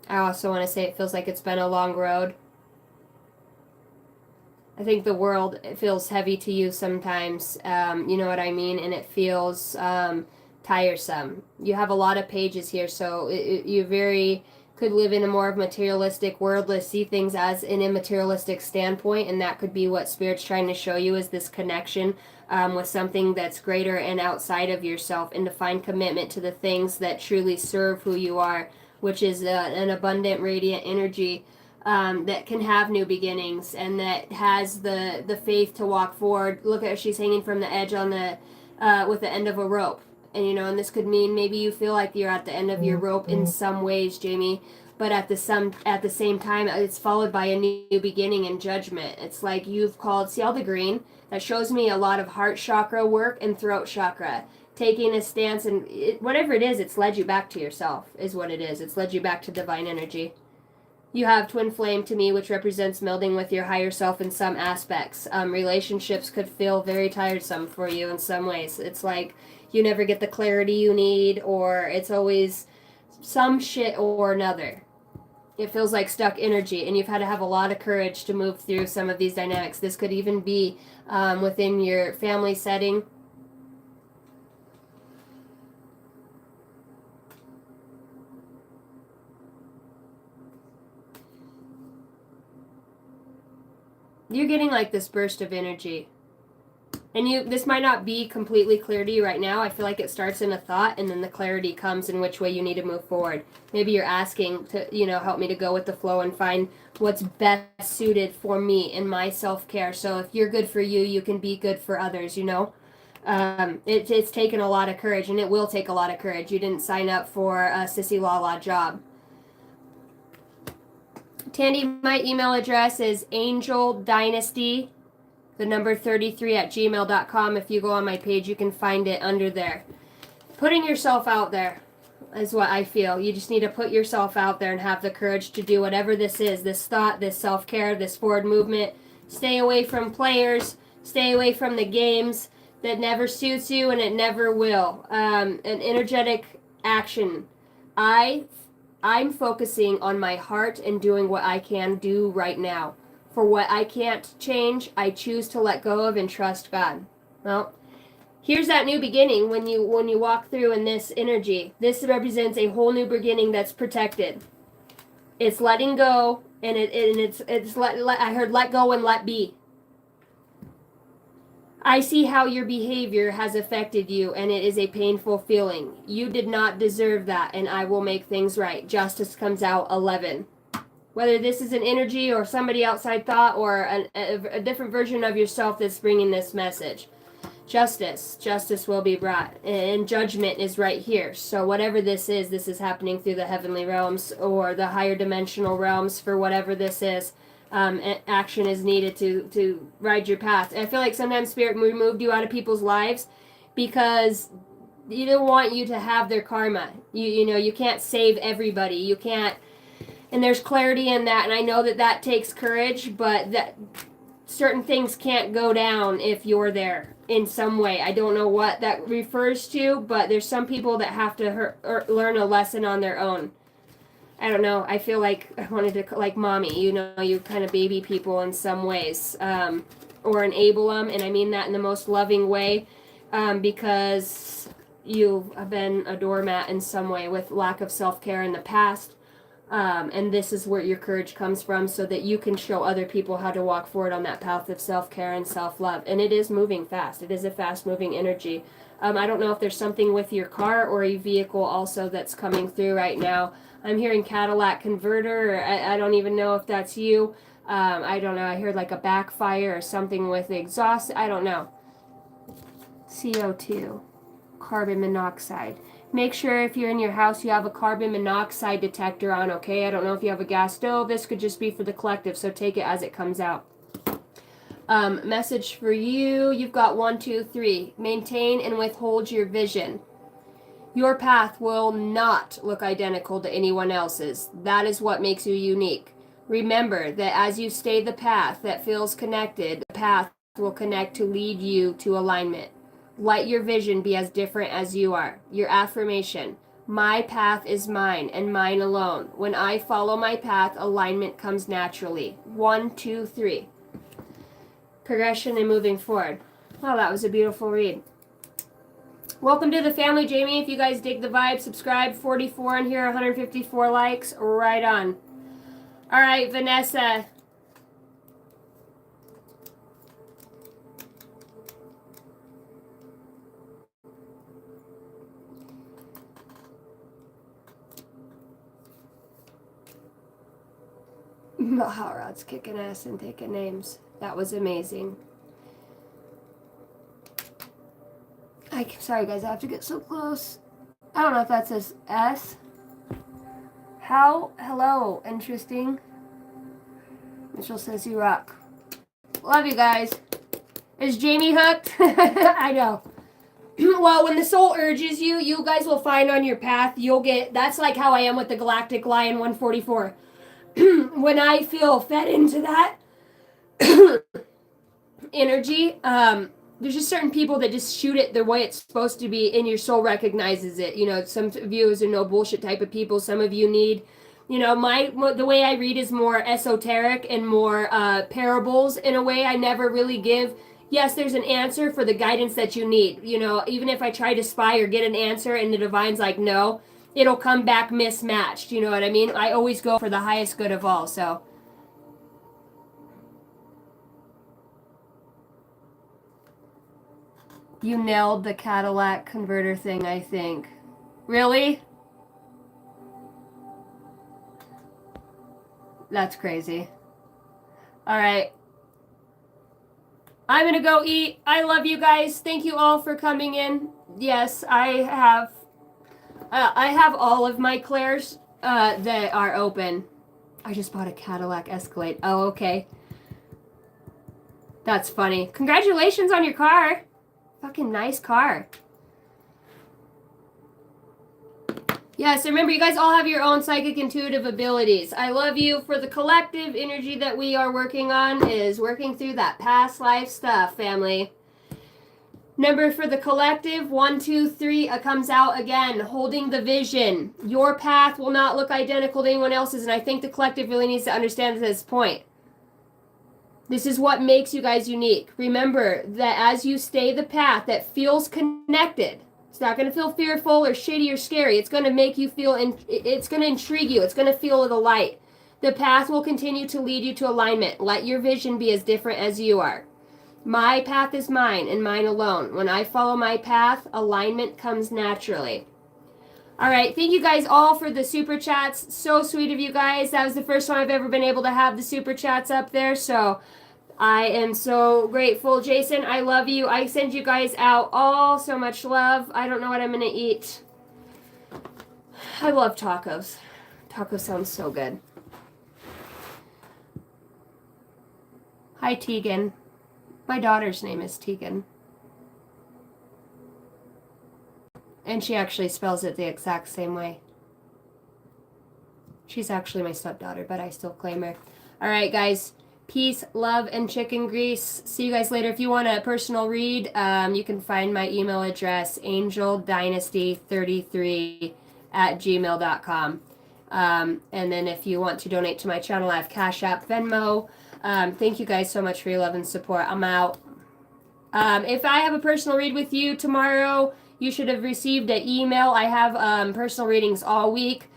also want to say it feels like it's been a long road. I think the world, it feels heavy to you sometimes, you know what I mean, and it feels tiresome. You have a lot of pages here, so you very could live in a more of materialistic world, to see things as an immaterialistic standpoint, and that could be what Spirit's trying to show you, is this connection with something that's greater and outside of yourself, and to find commitment to the things that truly serve who you are, which is an abundant, radiant energy. That can have new beginnings and that has the faith to walk forward. Look at her, she's hanging from the edge on the with the end of a rope, and you know, and this could mean maybe you feel like you're at the end of your rope in some ways, Jamie, but at the same time, it's followed by a new beginning and judgment. It's like you've called, see all the green, that shows me a lot of heart chakra work and throat chakra, taking a stance, and whatever it is, it's led you back to yourself, is what it is. It's led you back to divine energy. You have twin flame to me, which represents melding with your higher self in some aspects. Relationships could feel very tiresome for you in some ways. It's like you never get the clarity you need, or it's always some shit or another. It feels like stuck energy, and you've had to have a lot of courage to move through some of these dynamics. This could even be within your family setting. You're getting like this burst of energy. And this might not be completely clear to you right now. I feel like it starts in a thought, and then the clarity comes in which way you need to move forward. Maybe you're asking to, help me to go with the flow and find what's best suited for me in my self-care. So if you're good for you, you can be good for others, It's taken a lot of courage, and it will take a lot of courage. You didn't sign up for a sissy la job. Tandy, my email address is angeldynasty, the number 33 at gmail.com. If you go on my page, you can find it under there. Putting yourself out there is what I feel. You just need to put yourself out there and have the courage to do whatever this is, this thought, this self-care, this forward movement. Stay away from players. Stay away from the games that never suits you, and it never will. An energetic action. I'm focusing on my heart and doing what I can do right now. For what I can't change, I choose to let go of and trust God. Well, here's that new beginning when you walk through in this energy. This represents a whole new beginning that's protected. It's letting go, and I heard let go and let be. I see how your behavior has affected you, and it is a painful feeling. You did not deserve that, and I will make things right. Justice comes out 11. Whether this is an energy or somebody outside thought or a different version of yourself that's bringing this message. Justice will be brought, and judgment is right here. So whatever this is happening through the heavenly realms or the higher dimensional realms for whatever this is. Action is needed to ride your path. And I feel like sometimes Spirit removed you out of people's lives because you don't want you to have their karma. You can't save everybody. You can't, and there's clarity in that. And I know that takes courage, but that certain things can't go down if you're there in some way. I don't know what that refers to, but there's some people that have to learn a lesson on their own. I don't know. I feel like I wanted to, like mommy, you kind of baby people in some ways, or enable them. And I mean that in the most loving way, because you have been a doormat in some way with lack of self-care in the past. And this is where your courage comes from so that you can show other people how to walk forward on that path of self-care and self-love. And it is moving fast. It is a fast-moving energy. I don't know if there's something with your car or a vehicle also that's coming through right now. I'm hearing Cadillac converter, or I don't even know if that's you. I don't know. I heard like a backfire or something with the exhaust. I don't know. CO2, carbon monoxide. Make sure if you're in your house you have a carbon monoxide detector on, okay? I don't know if you have a gas stove. This could just be for the collective, so take it as it comes out. Message for you. You've got 1, 2, 3. Maintain and withhold your vision. Your path will not look identical to anyone else's. That is what makes you unique. Remember that as you stay the path that feels connected, the path will connect to lead you to alignment. Let your vision be as different as you are. Your affirmation. My path is mine and mine alone. When I follow my path, alignment comes naturally. 1, 2, 3. Progression and moving forward. Wow, that was a beautiful read. Welcome to the family, Jamie. If you guys dig the vibe, subscribe. 44 on here, 154 likes. Right on. All right, Vanessa. Hot Rod's kicking ass and taking names. That was amazing. Sorry guys, I have to get so close. I don't know if that says S. Hello, interesting. Mitchell says you rock. Love you guys. Is Jamie hooked? I know. Well, when the soul urges you, you guys will find on your path, that's like how I am with the Galactic Lion 144. when I feel fed into that energy, there's just certain people that just shoot it the way it's supposed to be, and your soul recognizes it. You know, some of you are no bullshit type of people. Some of you need, you know, the way I read is more esoteric and more parables in a way. I never really give. Yes, there's an answer for the guidance that you need. You know, even if I try to spy or get an answer and the divine's like, no, it'll come back mismatched. You know what I mean? I always go for the highest good of all. So. You nailed the Cadillac converter thing, I think. Really? That's crazy. All right. I'm going to go eat. I love you guys. Thank you all for coming in. Yes, I have all of my Claire's that are open. I just bought a Cadillac Escalade. Oh, okay. That's funny. Congratulations on your car. Fucking nice car. Yes, remember, you guys all have your own psychic intuitive abilities. I love you. For the collective energy that we are working on is working through that past life stuff, family. Number for the collective, 1, 2, 3, it comes out again, holding the vision. Your path will not look identical to anyone else's, and I think the collective really needs to understand this point. This is what makes you guys unique. Remember that as you stay the path that feels connected, it's not going to feel fearful or shitty or scary. It's going to make you feel, it's going to intrigue you. It's going to feel the light. The path will continue to lead you to alignment. Let your vision be as different as you are. My path is mine and mine alone. When I follow my path, alignment comes naturally. All right, thank you guys all for the super chats. So sweet of you guys. That was the first time I've ever been able to have the super chats up there, so I am so grateful. Jason, I love you. I send you guys out all so much love. I don't know what I'm going to eat. I love tacos. Tacos sounds so good. Hi, Tegan. My daughter's name is Tegan. And she actually spells it the exact same way. She's actually my stepdaughter, but I still claim her. All right, guys. Peace, love, and chicken grease. See you guys later. If you want a personal read, you can find my email address, angeldynasty33@gmail.com. And then if you want to donate to my channel, I have Cash App, Venmo. Thank you guys so much for your love and support. I'm out. If I have a personal read with you tomorrow, you should have received an email. I have personal readings all week.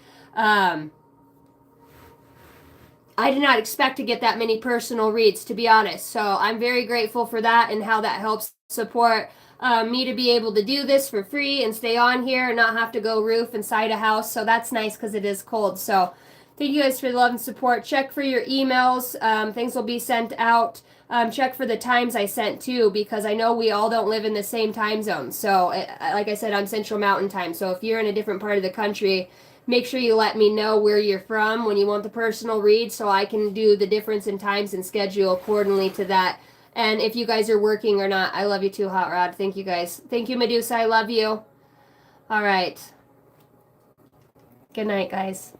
I did not expect to get that many personal reads, to be honest. So I'm very grateful for that and how that helps support me to be able to do this for free and stay on here and not have to go roof inside a house. So that's nice because it is cold. So thank you guys for the love and support. Check for your emails. Things will be sent out. Check for the times I sent too, because I know we all don't live in the same time zone. So like I said, I'm Central Mountain Time. So if you're in a different part of the country, make sure you let me know where you're from when you want the personal read so I can do the difference in times and schedule accordingly to that. And if you guys are working or not, I love you too, Hot Rod. Thank you guys. Thank you, Medusa. I love you. All right. Good night, guys.